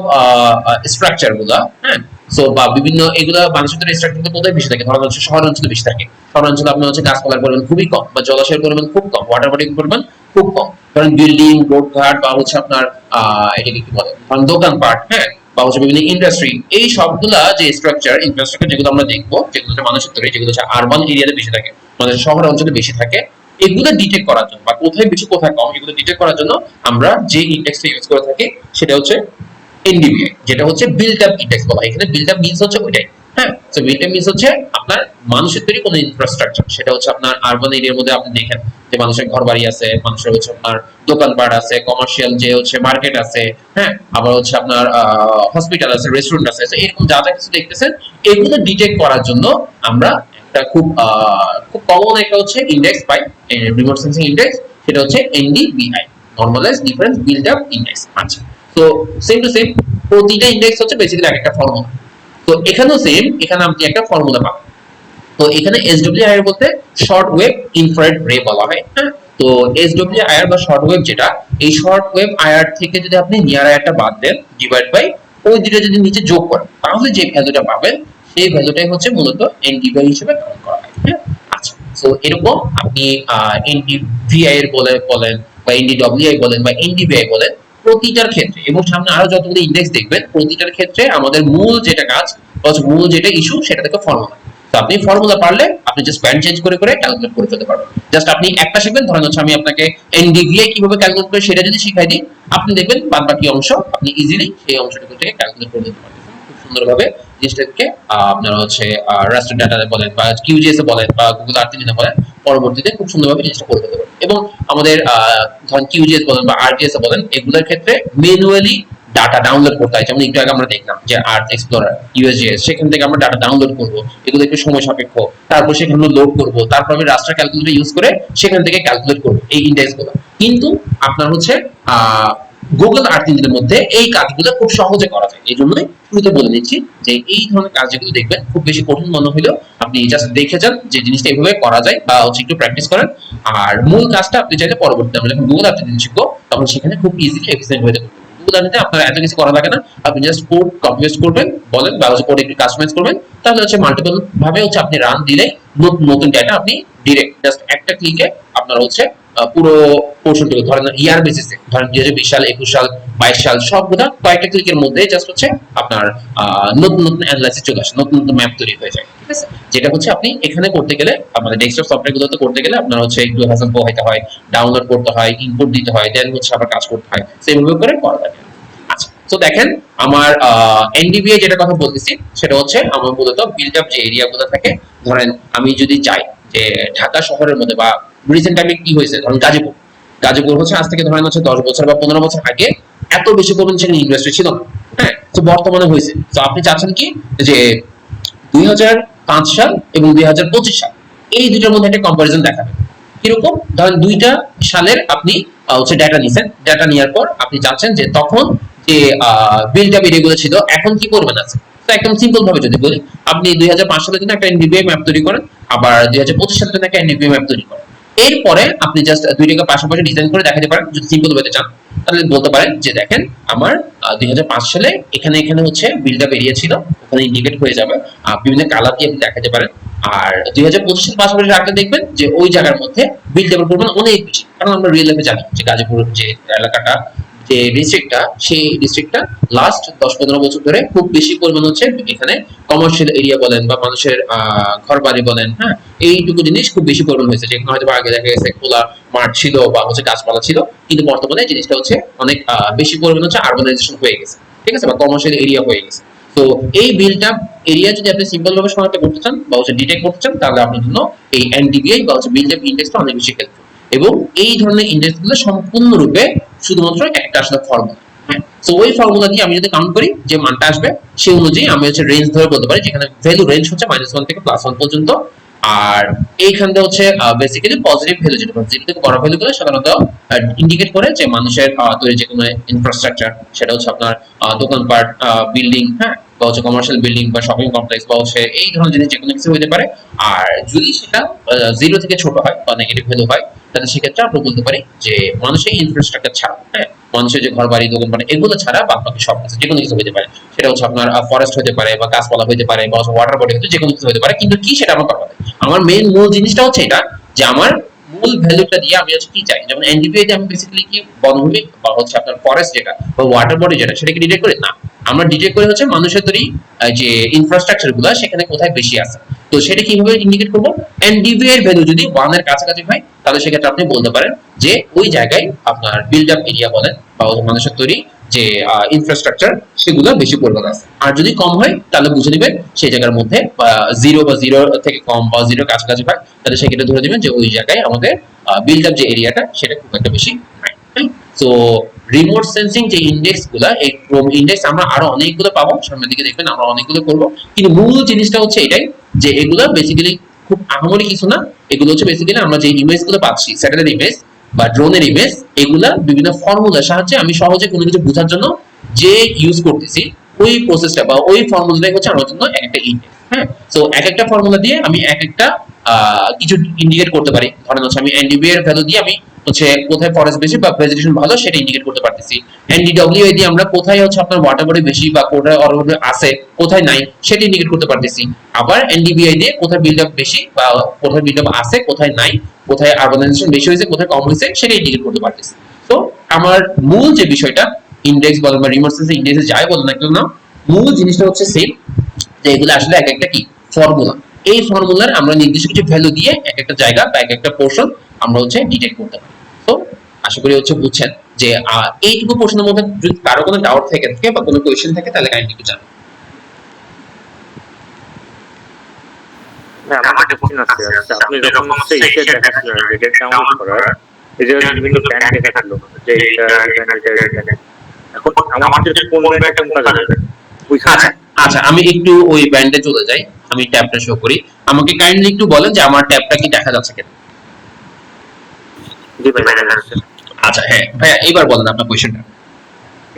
স্ট্রাকচার গুলা, হ্যাঁ, সো বা বিভিন্ন এগুলা মানুষের তৈরি স্ট্রাকচার কোথায় বেশি থাকে? ধরেন হচ্ছে শহর অঞ্চলে বেশি থাকে। শহর অঞ্চলে আপনার হচ্ছে গাছপালার পরিমাণ খুবই কম, বা জলাশয়ের পরিমাণ খুব কম, ওয়াটার বডির পরিমাণ খুব কম। ধরেন বিল্ডিং, রোডঘাট, বা হচ্ছে আপনার এটাকে কি বলে, ধরেন দোকানপাট, হ্যাঁ, বা হচ্ছে বিভিন্ন ইন্ডাস্ট্রি, এই সবগুলা যে স্ট্রাকচার ইনফ্রাস্ট্রাকচার যেগুলো আমরা দেখবো, যেগুলো মানুষের তৈরি, যেগুলো হচ্ছে আরবান এরিয়াতে বেশি থাকে, আমাদের শহর অঞ্চলে বেশি থাকে, এগুলো ডিটেক্ট করার জন্য বা কোথায় বেশি কোথায় কম এগুলো ডিটেক্ট করার জন্য আমরা যে ইন্ডেক্সটা ইউজ করে থাকি সেটা হচ্ছে এনডিবিআই, যেটা হচ্ছে বিল্ট আপ ইন্ডেক্স বলা হয়। এখানে বিল্ট আপ মিন্স হচ্ছে ওইটাই, হ্যাঁ। তো বিল্ট আপ মিন্স হচ্ছে আপনার মানুষের তৈরি কোনো ইনফ্রাস্ট্রাকচার, সেটা হচ্ছে আপনার আরবান এরিয়ার মধ্যে আপনি দেখেন যে মানুষের ঘর বাড়ি আছে, মানুষের হচ্ছে আপনার দোকানপাট আছে, কমার্শিয়াল যে হচ্ছে মার্কেট আছে, হ্যাঁ, আবার হচ্ছে আপনার হসপিটাল আছে, রেস্টুরেন্ট আছে, এরকম যা যা কিছু দেখতেছেন এগুলো ডিটেক্ট করার জন্য আমরা একটা খুব খুব কমন একটা হচ্ছে ইন্ডেক্স পাই, রিমোট সেন্সিং ইন্ডেক্স, সেটা হচ্ছে NDBI, normalize difference build up index. আচ্ছা, তো সেম টু সেম প্রতিটা ইন্ডেক্স হচ্ছে বেসিক্যালি একটা ফর্মুলা। তো এখানেও সেম, এখানে আপনি একটা ফর্মুলা পাবেন। তো এখানে এসডব্লিউআইআর বলতে শর্ট ওয়েভ ইনফ্রারেড রে বলা হয়, হ্যাঁ। তো এসডব্লিউআইআর বা শর্ট ওয়েভ যেটা, এই শর্ট ওয়েভ আইআর থেকে যদি আপনি নিয়ার আইআরটা বাদ দেন, ডিভাইড বাই ওই দুটো যদি নিচে যোগ করেন, তাহলে যে ভ্যালুটা পাবেন সেই ভ্যালুটাই হচ্ছে মূলত এনডিবিআই হিসেবে কাউন্ট করা হয়, হ্যাঁ। আচ্ছা, তো এরকম আপনি এনডিভিআই এর বলেন বা এনডিডব্লিউআই বলেন বা এনডিবিআই বলেন, প্রতিটার ক্ষেত্রে এবং সামনে আরো যতগুলো ইন্ডেক্স দেখবেন প্রতিটার ক্ষেত্রে আমাদের মূল যেটা কাজ মূল যেটা ইস্যু সেটা থেকে ফর্মুলা। তো আপনি ফর্মুলা পারলে আপনি জাস্ট প্যান চেঞ্জ করে করে ক্যালকুলেট করে ফেলতে পারবেন। জাস্ট আপনি একটা শিখবেন, ধরেন হচ্ছে আমি আপনাকে এনডিভিএ কিভাবে ক্যালকুলেট করে সেটা যদি শিখাই দিই, আপনি দেখবেন বাদ বাকি অংশ আপনি ইজিলি সেই অংশটুকু থেকে ক্যালকুলেট করে দিতে পারবেন খুব সুন্দরভাবে। জিনিসটাকে আপনারা হচ্ছে রাস্টার ডাটা বলেন বা কিউজিএস এ বলেন বা গুগল আর্থ ইঞ্জিনে বলেন, পরবর্তীতে খুব সুন্দরভাবে জিনিসটা করে ফেলতে পারবেন। এবং আমাদের ধরেন কিউজিএস বলেন বা আরটিএস এ বলেন, এগুলোর ক্ষেত্রে ম্যানুয়ালি ডাটা ডাউনলোড করতে হয়। যেমন একটু আগে আমরা দেখলাম যে আর্থ এক্সপ্লোরার ইউএসজিএস, সেখান থেকে আমরা ডাটা ডাউনলোড করব, এগুলো একটু সময় সাপেক্ষ, তারপর সেখানে লোড করব, তারপর আমি রাস্টার ক্যালকুলেটর ইউজ করে সেখান থেকে ক্যালকুলেট করব এই ইন্ডেক্স গুলো। কিন্তু আপনার হচ্ছে গুগল আর্থ ইঞ্জিনের মধ্যে এই কাজগুলো খুব সহজে করা যায়। এই জন্যই শুরুতে বলে নিচ্ছি যে এই ধরনের কাজ যেগুলো দেখবেন খুব বেশি কঠিন মনে হলেও আপনি জাস্ট দেখে যান যে জিনিসটা এইভাবে করা যায় বা হচ্ছে একটু প্র্যাকটিস করেন। আর মূল কাজটা আপনি চাইলে পরবর্তীতে আমরা যখন গুগল আর্থ ইঞ্জিন শিখবো তখন সেখানে খুব ইজিলি এফিসিয়েন্ট হয়ে যাবে। গুগল আর্থে আপনার এত কিছু করা লাগে না, আপনি জাস্ট কোড কপি পেস্ট করবেন বলেন বা হচ্ছে কোড একটু কাস্টমাইজ করবেন, তাহলে হচ্ছে মাল্টিপল ভাবে হচ্ছে আপনি রান দিলে নতুন নতুন ডেটা আপনি ডিরেক্ট জাস্ট একটা ক্লিকে আপনার হচ্ছে পুরো পোর্শনটুকু ধরেন ইয়ার বেসিসে, ধরেন 2020 সাল 21 সাল 22 সাল সবগুলা কয়েকটা ক্লিকের মধ্যে জাস্ট হচ্ছে আপনার নতুন নতুন অ্যানালাইসিস চলে আসে, নতুন নতুন ম্যাপ তৈরি হয়ে যায়। ঠিক আছে, যেটা হচ্ছে আপনি এখানে করতে গেলে আমাদের ডেস্কটপ সফটওয়্যার গুলোতে করতে গেলে আপনার হচ্ছে একটু হ্যাসেল পোহাইতে হয়, ডাউনলোড করতে হয়, ইনপুট দিতে হয়, দেন হচ্ছে আবার কাজ করতে হয়, সেইভাবে করে করা লাগে। আচ্ছা, তো দেখেন আমার এনডিবিএ যেটা কথা বলতেছি সেটা হচ্ছে আমার মূলত বিল্ড আপ যে এরিয়াগুলো থাকে, ধরেন আমি যদি চাই যে ঢাকা শহরের মধ্যে বা রিসেন্ট টাইমে কি হয়েছে, ধরেন গাজীপুর, গাজীপুর হচ্ছে আজ থেকে ধরেন হচ্ছে 10 বছর বা 15 বছর আগে এত বেশি পরিমাণ সেখানে ইন্ডাস্ট্রি ছিল না। হ্যাঁ, তো বর্তমানে হয়েছে। তো আপনি চাচ্ছেন কি যে 2005 সাল এবং 2025 সাল এই দুইটার মধ্যে একটা কম্পারিজন দেখাবেন। কিরকম, ধরেন দুইটা সালের আপনি হচ্ছে ডাটা নিছেন, ডাটা নেওয়ার পর আপনি চাচ্ছেন যে তখন যে বিল্ড আপ এরিয়াগুলো ছিল এখন কি পরিমাণ আছে। তো একদম সিম্পল ভাবে যদি বলি, আপনি 2005 সালের জন্য একটা এনডিবিএ ম্যাপ তৈরি করেন, আবার 2025 সালের জন্য একটা এনডিবিএ ম্যাপ তৈরি করেন। এরপরে আপনি জাস্ট দুইটাকে পাশাপাশি ডিজাইন করে দেখাতে পারেন। যদি সিম্পল ওয়েতে চান তাহলে বলতে পারেন যে দেখেন আমার 2005 সালে এখানে এখানে হচ্ছে বিল্ড আপ এরিয়া ছিল, ওখানে ইন্ডিকেট হয়ে যাবে, বিভিন্ন কালার দিয়ে আপনি দেখাতে পারেন। আর 2025 সাল পাশাপাশি রাখলে দেখবেন যে ওই জায়গার মধ্যে বিল্ড আপের পরিমাণ অনেক বেশি, কারণ আমরা রিয়েল লাইফে জানি যে গাজীপুর যে এলাকাটা, যে ডিস্ট্রিক্টটা, সেই ডিস্ট্রিক্টটা লাস্ট 10-15 বছর ধরে খুব বেশি পরিমাণ হচ্ছে এখানে কমার্শিয়াল এরিয়া বলেন বা মানুষের ঘর বাড়ি বলেন, হ্যাঁ, এইটুকু জিনিস খুব বেশি পরিমাণ হয়েছে। যেখানে হয়তো আগে দেখা গেছে খোলা মাঠ ছিল বা হচ্ছে গাছপালা ছিল, কিন্তু বর্তমানে জিনিসটা হচ্ছে অনেক বেশি পরিমাণ হচ্ছে আরবানাইজেশন হয়ে গেছে, ঠিক আছে, বা কমার্শিয়াল এরিয়া হয়ে গেছে। তো এই বিল্ড আপ এরিয়া যদি আপনি সিম্পল ভাবে শনাক্ত করতে চান বা হচ্ছে ডিটেক্ট করতে চান, তাহলে আপনার জন্য এই এনডিবিআই বা হচ্ছে বিল্ড আপ ইন্ডেক্সটা অনেক বেশি হেল্পফুল। এবং এই ধরনের ইন্ডেক্স গুলো সম্পূর্ণরূপে শুধুমাত্র একটা আসলে ফর্মুলা। হ্যাঁ, তো ওই ফর্মুলা দিয়ে আমি যদি কাউন্ট করি যে মানটা আসবে সেই অনুযায়ী আমি হচ্ছে রেঞ্জ ধরে বলতে পারি, যেখানে ভ্যালু রেঞ্জ হচ্ছে -1 থেকে +1 পর্যন্ত। আর এইখানটা হচ্ছে বেসিক্যালি পজিটিভ ভ্যালু, যেটা পজিটিভ থেকে বড় ভ্যালু গুলো সাধারণত ইন্ডিকেট করে যে মানুষের তৈরি যে কোনো ইনফ্রাস্ট্রাকচার, সেটা হচ্ছে আপনার দোকানপাট, বিল্ডিং, হ্যাঁ, বা হচ্ছে কমার্শিয়াল বিল্ডিং বা শপিং কমপ্লেক্স বা হচ্ছে এই ধরনের জিনিস যে কোনো কিছু হতে পারে। আর যদি সেটা 0 থেকে ছোট হয় বা নেগেটিভ ভ্যালু হয়, তাহলে সেক্ষেত্রে আমরা বলতে পারি যে মানুষের ইনফ্রাস্ট্রাকচার ছাড়া, হ্যাঁ, মানুষের যে ঘর বাড়ি দোকান বাড়ি এগুলো ছাড়া বাদ বাকি সব কিছু যে কোনো কিছু হতে পারে। সেটা হচ্ছে আপনার ফরেস্ট হতে পারে বা গাছপালা হতে পারে বা ওয়াটার বডি হতে, যে কোনো কিছু হতে পারে। কিন্তু কি সেটা আমার কথা, আমার মেইন মূল জিনিসটা হচ্ছে এটা যে আমার মূল ভ্যালুটা দিয়ে আমি হচ্ছে কি চাই। যেমন এনডিপিএ তে আমি বেসিক্যালি কি বনভূমি বা হচ্ছে আপনার ফরেস্ট যেটা বা ওয়াটার বডি যেটা সেটাকে ডিটেক্ট করি না, আমরা ডিটেক্ট করে হচ্ছে মানুষের তৈরি যে ইনফ্রাস্ট্রাকচার গুলো সেখানে কোথায় বেশি আছে। তো সেটা কিভাবে ইন্ডিকেট করবো, এনডিপিএ এর ভ্যালু যদি 1 এর কাছাকাছি হয় তাহলে সেক্ষেত্রে আপনি বলতে পারেন যে ওই জায়গায় আপনার বিল্ড আপ এরিয়া বলেন বা মানুষের তৈরি যে ইনফ্রাস্ট্রাকচার সেগুলো বেশি পরিমাণ আছে। আর যদি কম হয় তাহলে বুঝে নেবেন সেই জায়গার মধ্যে 0 বা 0 থেকে কম বা 0 কাছাকাছি হয়, তাহলে সেক্ষেত্রে ধরে দিবেন যে ওই জায়গায় আমাদের বিল্ড আপ যে এরিয়াটা সেটা খুব একটা বেশি নাই। তো রিমোট সেন্সিং যে ইন্ডেক্স গুলা, এই ক্রোম ইন্ডেক্স আমরা আরো অনেকগুলো পাবো, সামনের দিকে দেখবেন আমরা অনেকগুলো করবো। কিন্তু মূল জিনিসটা হচ্ছে এটাই যে এগুলো বেসিক্যালি খুব আহামরি কিছু না, এগুলো হচ্ছে বেসিক্যালি আমরা যে ইমেজ গুলো পাচ্ছি, স্যাটেলাইট ইমেজ বা ড্রোনের ইমেজ, এগুলা বিভিন্ন ফর্মুলার সাহায্যে আমি সহজে কোনো কিছু বোঝার জন্য যে ইউজ করতেছি ওই প্রসেসটা বা ওই ফর্মুলাটাই হচ্ছে আমার জন্য একটা ইন্ডেক্স। হ্যাঁ, তো এক একটা ফর্মুলা দিয়ে আমি এক একটা কিছু ইন্ডিকেট করতে পারি। ধরেন হচ্ছে আমি এনডিবি এর ভ্যালু দিয়ে আমি হচ্ছে কোথায় ফরেস্ট বেশি বা ভেজিটেশন ভালো সেটা ইন্ডিকেট করতে পারতেছি। এনডিডব্লিউ দিয়ে আমরা কোথায় হচ্ছে আপনার ওয়াটার বডি বেশি বা কোথায় অরণ্য আছে কোথায় নাই সেটা ইন্ডিকেট করতে পারতেছি। আবার এনডিবিআই দিয়ে কোথায় বিল্ড আপ বেশি বা কোথায় বিল্ড আপ আছে কোথায় নাই, কোথায় আরবানাইজেশন বেশি হয়েছে কোথায় কম হয়েছে সেটা ইন্ডিকেট করতে পারতেছি। তো আমার মূল যে বিষয়টা ইন্ডেক্স বলেন বা রিমোট সেন্সিং ইন্ডেক্স যাই বলেন না কেন, মূল জিনিসটা হচ্ছে সেম, যে এগুলো আসলে এক একটা কি ফর্মুলা। এই ফর্মুলার আমরা নির্দিষ্ট কিছু ভ্যালু দিয়ে এক একটা জায়গা বা এক একটা পোর্শন আমরা হচ্ছে ডিটেক্ট করতে পারি। তো আশা করি হচ্ছে বুঝছেন যে এইটুকু পোর্শনের মধ্যে যদি কারো কোনো ডাউট থেকে থাকে বা কোনো কোয়েশ্চেন থাকে তাহলে কাইন্ডলি একটু জানান। হ্যাঁ, আমার কোশ্চেন আছে। আচ্ছা, আপনি যখন সেই দেখাচ্ছিলেন রেটেড ডাউনলোড করার, এই যে বিভিন্ন ব্যান্ড দেখাচ্ছিল যে এটা এখানে এখন আমাদের কোন ব্যান্ডটা কোন কাজে লাগে ওইখানে। আচ্ছা আমি একটু ওই ব্যান্ডে চলে যাই, আমি ট্যাবটা শো করি, আমাকে কাইন্ডলি একটু বলেন যে আমার ট্যাবটা কি দেখা যাচ্ছে কিনা। জি ভাই, দেখা যাচ্ছে। আচ্ছা হ্যাঁ ভাইয়া এবার বলেন আপনার কোয়েশ্চেনটা।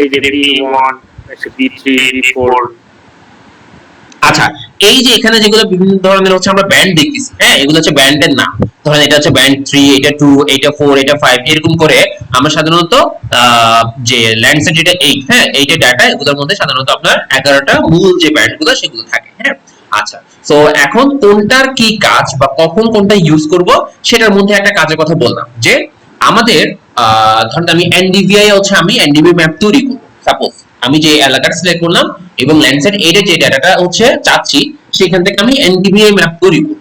এই যে B1 B3 B4, আচ্ছা এই যে এখানে যেগুলো বিভিন্ন ধরনের হচ্ছে আমরা ব্যান্ড দেখতেছি, হ্যাঁ এগুলো হচ্ছে ব্যান্ডের নাম। ধরেন এটা হচ্ছে ব্যান্ড 3, এটা 2, এটা 4, এটা 5 এরকম করে আমরা সাধারণত যে ল্যান্ডসেট যেটা 8, হ্যাঁ এইটা ডাটা এগুলোর মধ্যে সাধারণত আপনার 11টা মূল যে ব্যান্ডগুলো সেগুলো থাকে, হ্যাঁ। আচ্ছা তো এখন কোনটার কি কাজ বা কখন কোনটা ইউজ করব সেটার মধ্যে একটা কাজের কথা বললাম, যে আমাদের ধরেন আমি এনডিভিআই হচ্ছে আমি এনডিভি ম্যাপ তৈরি করব। সাপোজ আমি যে এলাকাটা সিলেক্ট করলাম এবং ল্যান্ডসেট 8 এর যে ডাটাটা হচ্ছে চাচ্ছি সেখান থেকে আমি এনডিভিআই ম্যাপ তৈরি করব।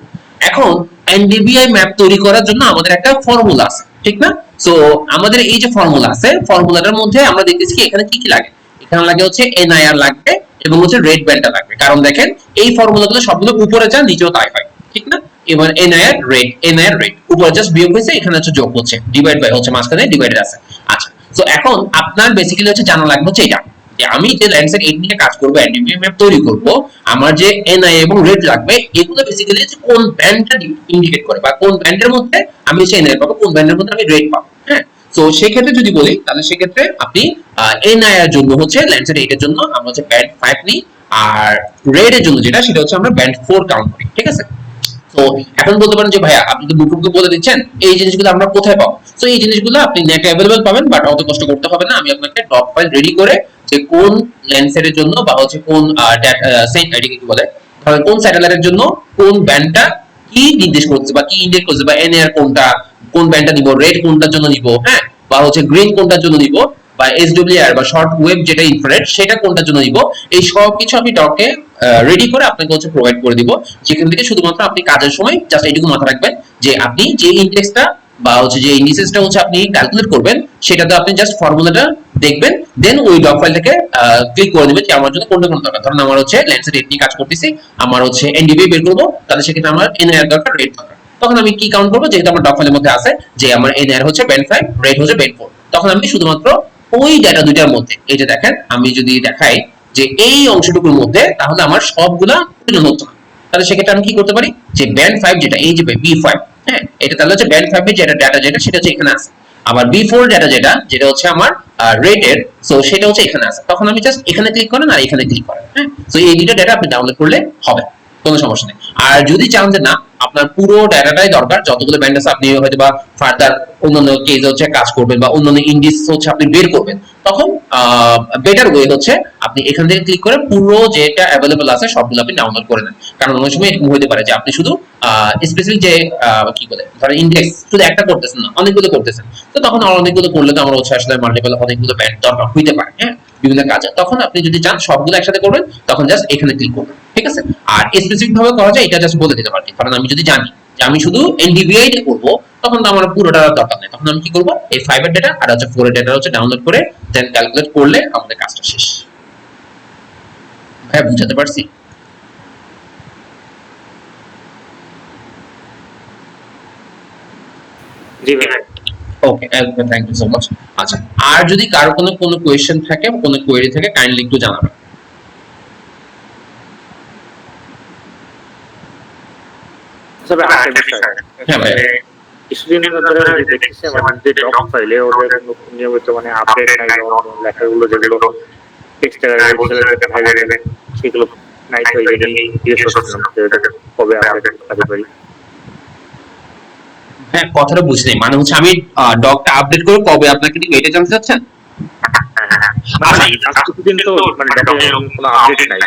এখন এনডিভিআই ম্যাপ তৈরি করার জন্য আমাদের একটা ফর্মুলা আছে, ঠিক না? সো আমাদের এই যে ফর্মুলা আছে, ফর্মুলাটার মধ্যে আমরা দেখতেছি কি এখানে কি কি লাগে। এখানে লাগে হচ্ছে এনআইআর লাগবে এবং হচ্ছে রেড ব্যান্ডটা লাগবে, কারণ দেখেন এই ফর্মুলাগুলো সবগুলো উপরে যা নিচেও তাই হয়, ঠিক না? এবার এনআইআর রেড উপরে জাস্ট বিয়োগ হয়েছে, এখানে হচ্ছে যোগ হচ্ছে, ডিভাইড বাই হচ্ছে মাঝখানে ডিভাইডেড আছে। আচ্ছা তো এখন আপনার বেসিক্যালি হচ্ছে জানা লাগবে হচ্ছে এটা, যে আমি যে ল্যান্ডসেট 8 নিয়ে কাজ করব, এনডিভি ম্যাপ তৈরি করব, আমার যে এনআই এবং রেড লাগবে এগুলো বেসিক্যালি কোন ব্যান্ডটা ইন্ডিকেট করে বা কোন ব্যান্ডের মধ্যে আমি হচ্ছে এনআই পাবো, কোন ব্যান্ডের মধ্যে আমি রেড পাবো, হ্যাঁ। তো সেই ক্ষেত্রে যদি বলি তাহলে সেই ক্ষেত্রে আপনি এনআই এর জন্য হচ্ছে ল্যান্ডসেট 8 এর জন্য আমরা হচ্ছে ব্যান্ড 5 নিই, আর রেড এর জন্য যেটা সেটা হচ্ছে আমরা ব্যান্ড 4 কাউন্ট করি, ঠিক আছে? তো এখন বলতে পারেন যে ভাইয়া আপনি তো বুকরুকে বলে দিচ্ছেন এই জিনিসগুলো আমরা কোথায় পাবো। তো এই জিনিসগুলো আপনি নেটে अवेलेबल পাবেন, বাট অত কষ্ট করতে হবে না, আমি আপনাকে ডক ফাইল রেডি করে যে কোন ল্যান্ডসেটের জন্য বা হচ্ছে কোন সেট আইডি কি বলে, ধরেন কোন স্যাটেলাইটের জন্য কোন ব্যান্ডটা কি নির্দেশ করছে বা কি ইন্ডিকেট করছে বা এনএআর কোনটা, কোন ব্যান্ডটা নিব, রেড কোনটার জন্য নিব, হ্যাঁ, বা হচ্ছে গ্রিন কোনটার জন্য নিব, বা এসডব্লিউআর বা শর্ট ওয়েভ যেটা ইনফ্রারেড সেটা কোনটার জন্য নিব, এই সব কিছু আমি ডকে রেডি করে আপনাকে হচ্ছে প্রোভাইড করে দিব। যেখান থেকে শুধুমাত্র আপনি কাজের সময় জাস্ট এইটুকু মাথা রাখবেন যে আপনি যে ইন্ডেক্সটা বা হচ্ছে যে ইন্ডিসেসটা হচ্ছে আপনি ক্যালকুলেট করবেন সেটাতে আপনি জাস্ট ফর্মুলাটা দেখবেন, দেন ওই ডক ফাইল থেকে ক্লিক করে দিবেন যে আমার জন্য কোনটা কোন দরকার। ধরুন আমার হচ্ছে ল্যান্ডসেট 8 নিয়ে কাজ করতেছি, আমার হচ্ছে এনডিভি বের করব, তাহলে সেক্ষেত্রে আমার এনআইআর দরকার, রেড দরকার, তখন আমি কি কাউন্ট করবো, যেহেতু আমার ডক ফাইলের মধ্যে আছে যে আমার এনআইআর হচ্ছে ব্যান্ড 5, রেড হচ্ছে ব্যান্ড 4, তখন আমি শুধুমাত্র ওই ডাটা দুইটার মধ্যে, এই যে দেখেন আমি যদি দেখাই যে এই অংশটুকুর মধ্যে, তাহলে আমার সবগুলা প্রয়োজন হচ্ছে না। তাহলে সেক্ষেত্রে আমি কি করতে পারি যে ব্যান্ড 5 যেটা এই যে B5, হ্যাঁ এটা তাহলে হচ্ছে ব্যান্ড 5 এর যেটা ডাটা যেটা সেটা হচ্ছে এখানে আছে, আবার B4 ডাটা যেটা হচ্ছে আমার রেটের, সো সেটা হচ্ছে এখানে আছে, তখন আমি জাস্ট এখানে ক্লিক করেন আর এখানে ক্লিক করেন, হ্যাঁ। সো এই দুটো ডাটা আপনি ডাউনলোড করলে হবে, কোনো সমস্যা নেই। আর যদি চান যে না আপনার পুরো ডাটাটাই দরকার, যতগুলো ব্যান্ড আছে আপনি হয়তো বা ফার্দার অন্যান্য কেজে হচ্ছে কাজ করবেন বা অন্যান্য ইন্ডিস হচ্ছে আপনি বের করবেন, তখন বেটার ওয়ে হচ্ছে আপনি এখান থেকে ক্লিক করে পুরো যেটা অ্যাভেলেবল আছে সবগুলো আপনি ডাউনলোড করে নেন। কারণ অনেক সময় এরকম হতে পারে যে আপনি শুধু স্পেসিফিক যে কি বলে ধরেন ইন্ডেক্স শুধু একটা করতেছেন না, অনেকগুলো করতেছেন, তো তখন অনেকগুলো করলে তো আমার হচ্ছে আসলে মাল্টিপল অনেকগুলো ব্যান্ড দরকার হইতে পারে, হ্যাঁ, বিভিন্ন কাজে। তখন আপনি যদি চান সবগুলো একসাথে করবেন তখন জাস্ট এখানে ক্লিক করবেন, ঠিক আছে? আর স্পেসিফিক ভাবে করা যায় এটা জাস্ট বলে দিতে পারি, কারণ আমি যদি জানি যে আমি শুধু এনডিভিআই করব তখন তো আমার পুরোটা দরকার নেই, তখন আমি কি করব এই 5 এর ডাটা আর হচ্ছে 4 এর ডাটা হচ্ছে ডাউনলোড করে দেন ক্যালকুলেট করলে আমাদের কাজটা শেষ। ভাই বুঝাতে পারছি? জি ভাই। Okay thank you so much. আচ্ছা আর যদি কারো কোনো কোয়েশ্চেন থাকে কোনো কোয়েরি থাকে কাইন্ডলি একটু জানাবেন। তবে আরেকটা বিষয়, হ্যাঁ ভাই। কিছুদিন ধরে দেখতেছি আমাদের যে ডক ফাইলে ওদের নিয়মিত মানে আপডেট নাই, লেখাগুলো যেগুলো টেক্সটাইল সেগুলো নাই, তো এই জিজ্ঞেস করছিলাম যে কবে আপডেট করতে পারি। হ্যাঁ কথাটা বুঝলি, মানে হচ্ছে আমি ডকটা আপডেট করে কবে আপনাকে দিব এটা জানতে চাচ্ছেন? কিছুদিন তো মানে কোনো আপডেট নাই।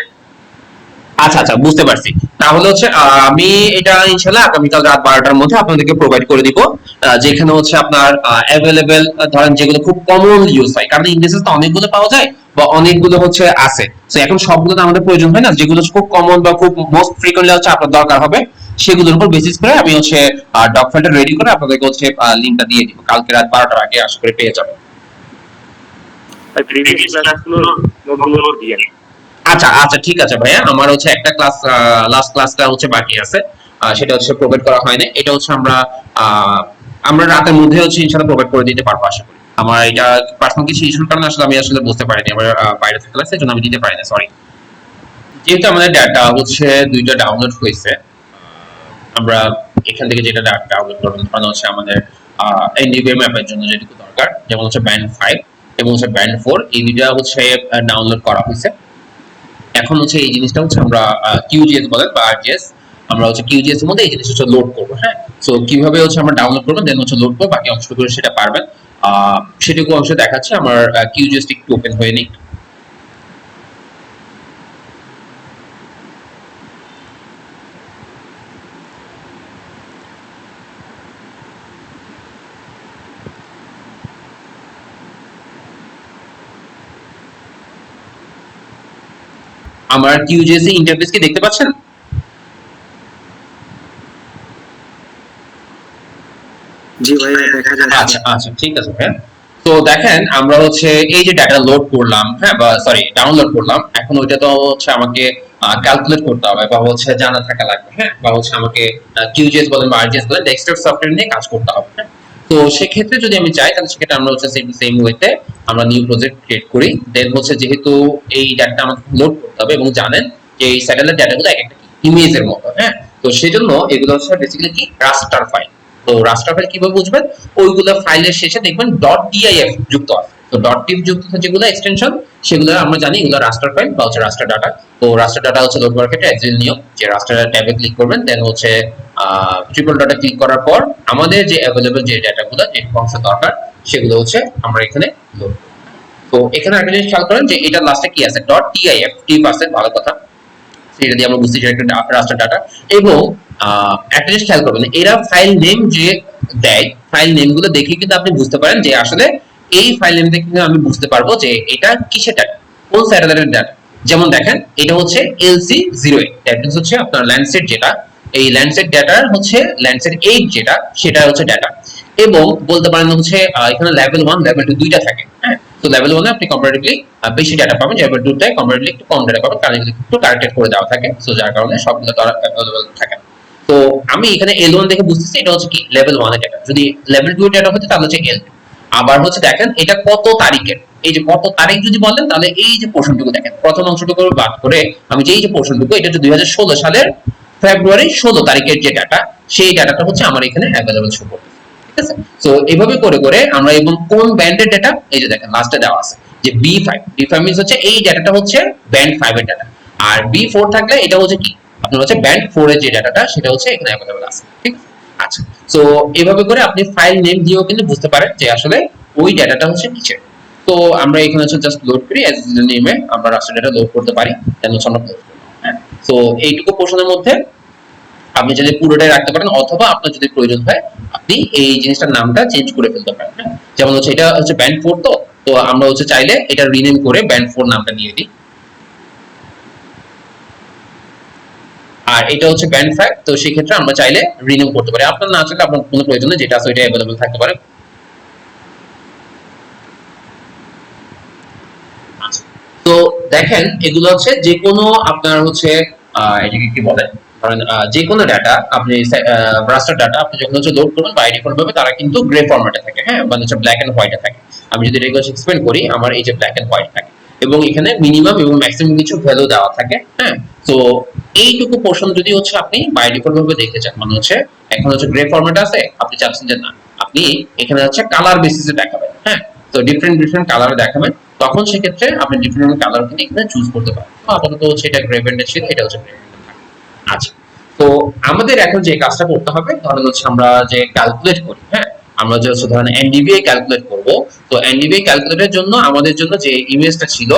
আচ্ছা আচ্ছা, বুঝতে পারছি। তাহলে হচ্ছে আমি এটা ইনশাল্লাহ আগামীকাল রাত 12টার মধ্যে আপনাদেরকে প্রোভাইড করে দিব, যেখানে হচ্ছে আপনার অ্যাভেলেবেল, ধরেন যেগুলো খুব কমন ইউজ হয়, কারণ ইন্ডেক্সেস তো অনেকগুলো পাওয়া যায় বা অনেকগুলো হচ্ছে আছে। তো এখন সবগুলো তো আমাদের প্রয়োজন হয় না, যেগুলো খুব কমন বা খুব মোস্ট ফ্রিকোয়েন্টলি হচ্ছে আপনার দরকার হবে, সেগুলোর উপর বেসিস করে আমি হচ্ছে ডক ফাইলটা রেডি করে আপনাদেরকে হচ্ছে লিংকটা দিয়ে দিব কালকে রাত 12টার আগে, আশা করি পেয়ে যাবেন। আর প্রিভিয়াস ক্লাসগুলোর নোটগুলো দিয়ে আচ্ছা আচ্ছা, ঠিক আছে ভাইয়া, আমার হচ্ছে একটা ক্লাস, লাস্ট ক্লাসটা হচ্ছে বাকি আছে, সেটা হচ্ছে প্রোভাইড করা হয়নি। এটা হচ্ছে আমরা রাতের মধ্যে হচ্ছে ইনশাআল্লাহ প্রোভাইড করে দিতে পারবো আশা করি। আমার এটা পার্সোনাল কিছু ইস্যুর কারণে আসলে আমি বুঝতে পারিনি, আমার বাইরে থেকে লাগছে, এজন্য আমি দিতে পারিনি, সরি। যেহেতু আমাদের ডাটা হচ্ছে দুইটা ডাউনলোড হয়েছে, আমরা এখান থেকে যেটা ডাটা ডাউনলোড করবেন, ধরেন হচ্ছে আমাদের এনডিবিএম অ্যাপের জন্য যেটুকু দরকার, যেমন হচ্ছে ব্যান্ড 5 এবং হচ্ছে ব্যান্ড 4, এই দুইটা হচ্ছে ডাউনলোড করা হয়েছে। এখন হচ্ছে এই জিনিসটা হচ্ছে আমরা কিউজিএস বলেন বা আরজিএস, আমরা হচ্ছে কিউজিএস এর মধ্যে এই জিনিসটা হচ্ছে লোড করবো। হ্যাঁ, সো কিভাবে হচ্ছে আমরা ডাউনলোড করবো দেন হচ্ছে লোড করবো, বাকি অংশটুকু সেটা পারবেন। সেটুকু অংশ দেখাচ্ছে, আমার কিউজিএস একটু ওপেন হয়ে নিক। আমার কিউজিএস ইন্টারফেস কি দেখতে পাচ্ছেন? জি ভাই দেখা যাচ্ছে। আচ্ছা আচ্ছা, ঠিক আছে ভাইয়া। তো দেখেন আমরা হচ্ছে এই যে ডাটা লোড করলাম, হ্যাঁ, বা সরি ডাউনলোড করলাম, এখন ওইটা তো হচ্ছে আমাকে ক্যালকুলেট করতে হবে বা হচ্ছে জানা থাকা লাগবে, হ্যাঁ, বা হচ্ছে আমাকে কিউজিএস বলেন বা আরজিএস বলেন ডেস্কটপ সফটওয়্যার নিয়ে কাজ করতে হবে, হ্যাঁ। তো সেক্ষেত্রে যদি আমি চাই তাহলে সেক্ষেত্রে আমরা হচ্ছে সেম ওয়েতে আমরা নিউ প্রজেক্ট ক্রিয়েট করি, দেন হচ্ছে যেহেতু এই ডাটা আমাকে লোড করতে হবে এবং জানেন যে এই স্যাটেলাইট ডাটাগুলো এক একটা ইমেজের মতো, হ্যাঁ, তো সেজন্য এগুলো হচ্ছে বেসিক্যালি কি রাস্টার ফাইল। তো রাস্টার ফাইল কিভাবে বুঝবেন? ওইগুলো ফাইলের শেষে দেখবেন .tif যুক্ত আছে। তো .tif যুক্ত যেগুলো এক্সটেনশন, সেগুলো আমরা জানি এগুলো রাস্টার ফাইল বা হচ্ছে রাস্টার ডাটা। তো রাস্টার ডাটা হচ্ছে লোড করার ক্ষেত্রে অ্যাজ নিয়ম যে রাস্টার ট্যাবে ক্লিক করবেন, দেন হচ্ছে ট্রিপল ডাটা ক্লিক করার পর আমাদের যে অ্যাভেলেবল যে ডাটাগুলো যে অংশ দরকার সেগুলো হচ্ছে আমরা এখানে লোড। তো এখানে একটা জিনিস খেয়াল করেন যে এটা লাস্টে কি আছে, .tif, টিপ আছে, ভালো কথা, সেটা দিয়ে আমরা বুঝতে চাই একটা রাস্টার ডাটা। এবং একটা জিনিস খেয়াল করবেন, এরা ফাইল নেম যে দেয়, ফাইল নেম গুলো দেখে কিন্তু আপনি বুঝতে পারেন যে আসলে এই ফাইল নেম দেখে আমি বুঝতে পারবো যে এটা কিসের ডাটা, কোন স্যাটেলাইটের ডাটা। যেমন দেখেন এটা হচ্ছে LC08, দ্যাট মিন্স হচ্ছে আপনার ল্যান্ডসেট যেটা, এই ল্যান্ডসেট ডাটার হচ্ছে ল্যান্ডসেট 8 যেটা, সেটা হচ্ছে ডাটা। এবং বলতে পারেন হচ্ছে এখানে লেভেল 1 লেভেল 2 দুইটা থাকে, হ্যাঁ। তো লেভেল 1 এ আপনি কম্পারেটিভলি বেশি ডাটা পাবেন, লেভেল 2 তে কম্পারেটিভলি একটু কম ডাটা পাবেন, কারণ এগুলো একটু কারেক্টেড করে দেওয়া থাকে, সো যার কারণে সবগুলো তো अवेलेबल থাকে না। তো আমি এখানে L1 দেখে বুঝতেছি এটা হচ্ছে কি লেভেল 1 এর ডাটা, যদি লেভেল 2 এর ডাটা হতো তাহলে হচ্ছে L2। আবার হচ্ছে দেখেন এটা কত তারিখের, এই যে কত তারিখ যদি বলেন তাহলে এই যে পোরশনটুকু দেখেন, প্রথম অংশটুকু বাদ করে আমি যে এই যে পোরশনটুকু, এটা হচ্ছে 2016 সালের ফেব্রুয়ারি 16 তারিখের যে ডাটা, সেই ডাটাটা হচ্ছে আমার এখানে अवेलेबल শো করবে। ঠিক আছে, সো এইভাবে করে করে আমরা, এবং কোন ব্যান্ডের ডাটা, এই যে দেখেন লাস্টে দেওয়া আছে যে B5 মিন্স হচ্ছে এই ডাটাটা হচ্ছে ব্যান্ড 5 এর ডাটা, আর B4 থাকলে এটা হচ্ছে কি আপনার হচ্ছে ব্যান্ড 4 এর যে ডাটাটা সেটা হচ্ছে এখানে अवेलेबल আছে। ঠিক আছে, আচ্ছা। সো এইভাবে করে আপনি ফাইল নেম দিয়েও কিন্তু বুঝতে পারেন যে আসলে ওই ডাটাটা হচ্ছে কিসের। তো আমরা এখানে হচ্ছে জাস্ট লোড করি, অ্যাজ নেমে আমরা রাস্টার ডাটা লোড করতে পারি, দেন হচ্ছে আমরা ক্লোজ করব। হ্যাঁ, তো এইটুকু পোর্শনের মধ্যে আপনি যদি পুরোটাই রাখতে পারেন, অথবা আপনার যদি প্রয়োজন হয় আপনি এই জিনিসটার নামটা চেঞ্জ করে ফেলতে পারেন, হ্যাঁ। যেমন হচ্ছে এটা হচ্ছে ব্যান্ড 4, তো তো আমরা হচ্ছে চাইলে এটা রিনেম করে ব্যান্ড 4 নামটা দিয়ে দিই। আর এটা হচ্ছে ব্যান্ড 5, তো সেই ক্ষেত্রে আমরা চাইলে রিনেম করতে পারি, আপনার না চাইলে আপনার কোনো প্রয়োজন নেই, যেটা আছে ওইটা अवेलेबल থাকতে পারে। তো দেখেন এগুলো হচ্ছে যে কোনো আপনার হচ্ছে এটাকে কি বলে, ধরেন যে কোনো ডাটা আপনি রাস্টার ডাটা আপনি যখন হচ্ছে লোড করবেন বাই ডিফল্ট ভাবে তারা কিন্তু গ্রে ফরম্যাটে থাকে, হ্যাঁ, মানে হচ্ছে ব্ল্যাক এন্ড হোয়াইটে থাকে। আমি যদি এটাকে এক্সপ্লেন করি, আমার এই যে ব্ল্যাক এন্ড হোয়াইট থাকে এবং এখানে মিনিমাম এবং ম্যাক্সিমাম কিছু ভ্যালু দেওয়া থাকে, হ্যাঁ। তো এইটুকু পোর্শন যদি হচ্ছে আপনি বাই ডিফল্ট ভাবে দেখতে চান, মানে হচ্ছে এখন হচ্ছে গ্রে ফরম্যাট আছে, আপনি চাচ্ছেন যে না আপনি এখানে হচ্ছে কালার বেসিসে দেখাবেন, হ্যাঁ, তো ডিফারেন্ট ডিফারেন্ট কালার দেখাবেন, তখন সেক্ষেত্রে আপনি ডিফারেন্ট কালার কিন্তু এখানে চুজ করতে পারেন। আপাতত হচ্ছে এটা গ্রে ব্যান্ডের ছিল, এটা হচ্ছে গ্রে ব্যান্ডের থাকে। আচ্ছা, তো আমাদের এখন যে কাজটা করতে হবে, ধরেন হচ্ছে আমরা যে ক্যালকুলেট করি, হ্যাঁ, আমরা যে হচ্ছে ধরেন এনডিভিএ ক্যালকুলেট করব। তো এনডিভিএ ক্যালকুলেটের জন্য আমাদের জন্য যে ইমেজটা ছিল,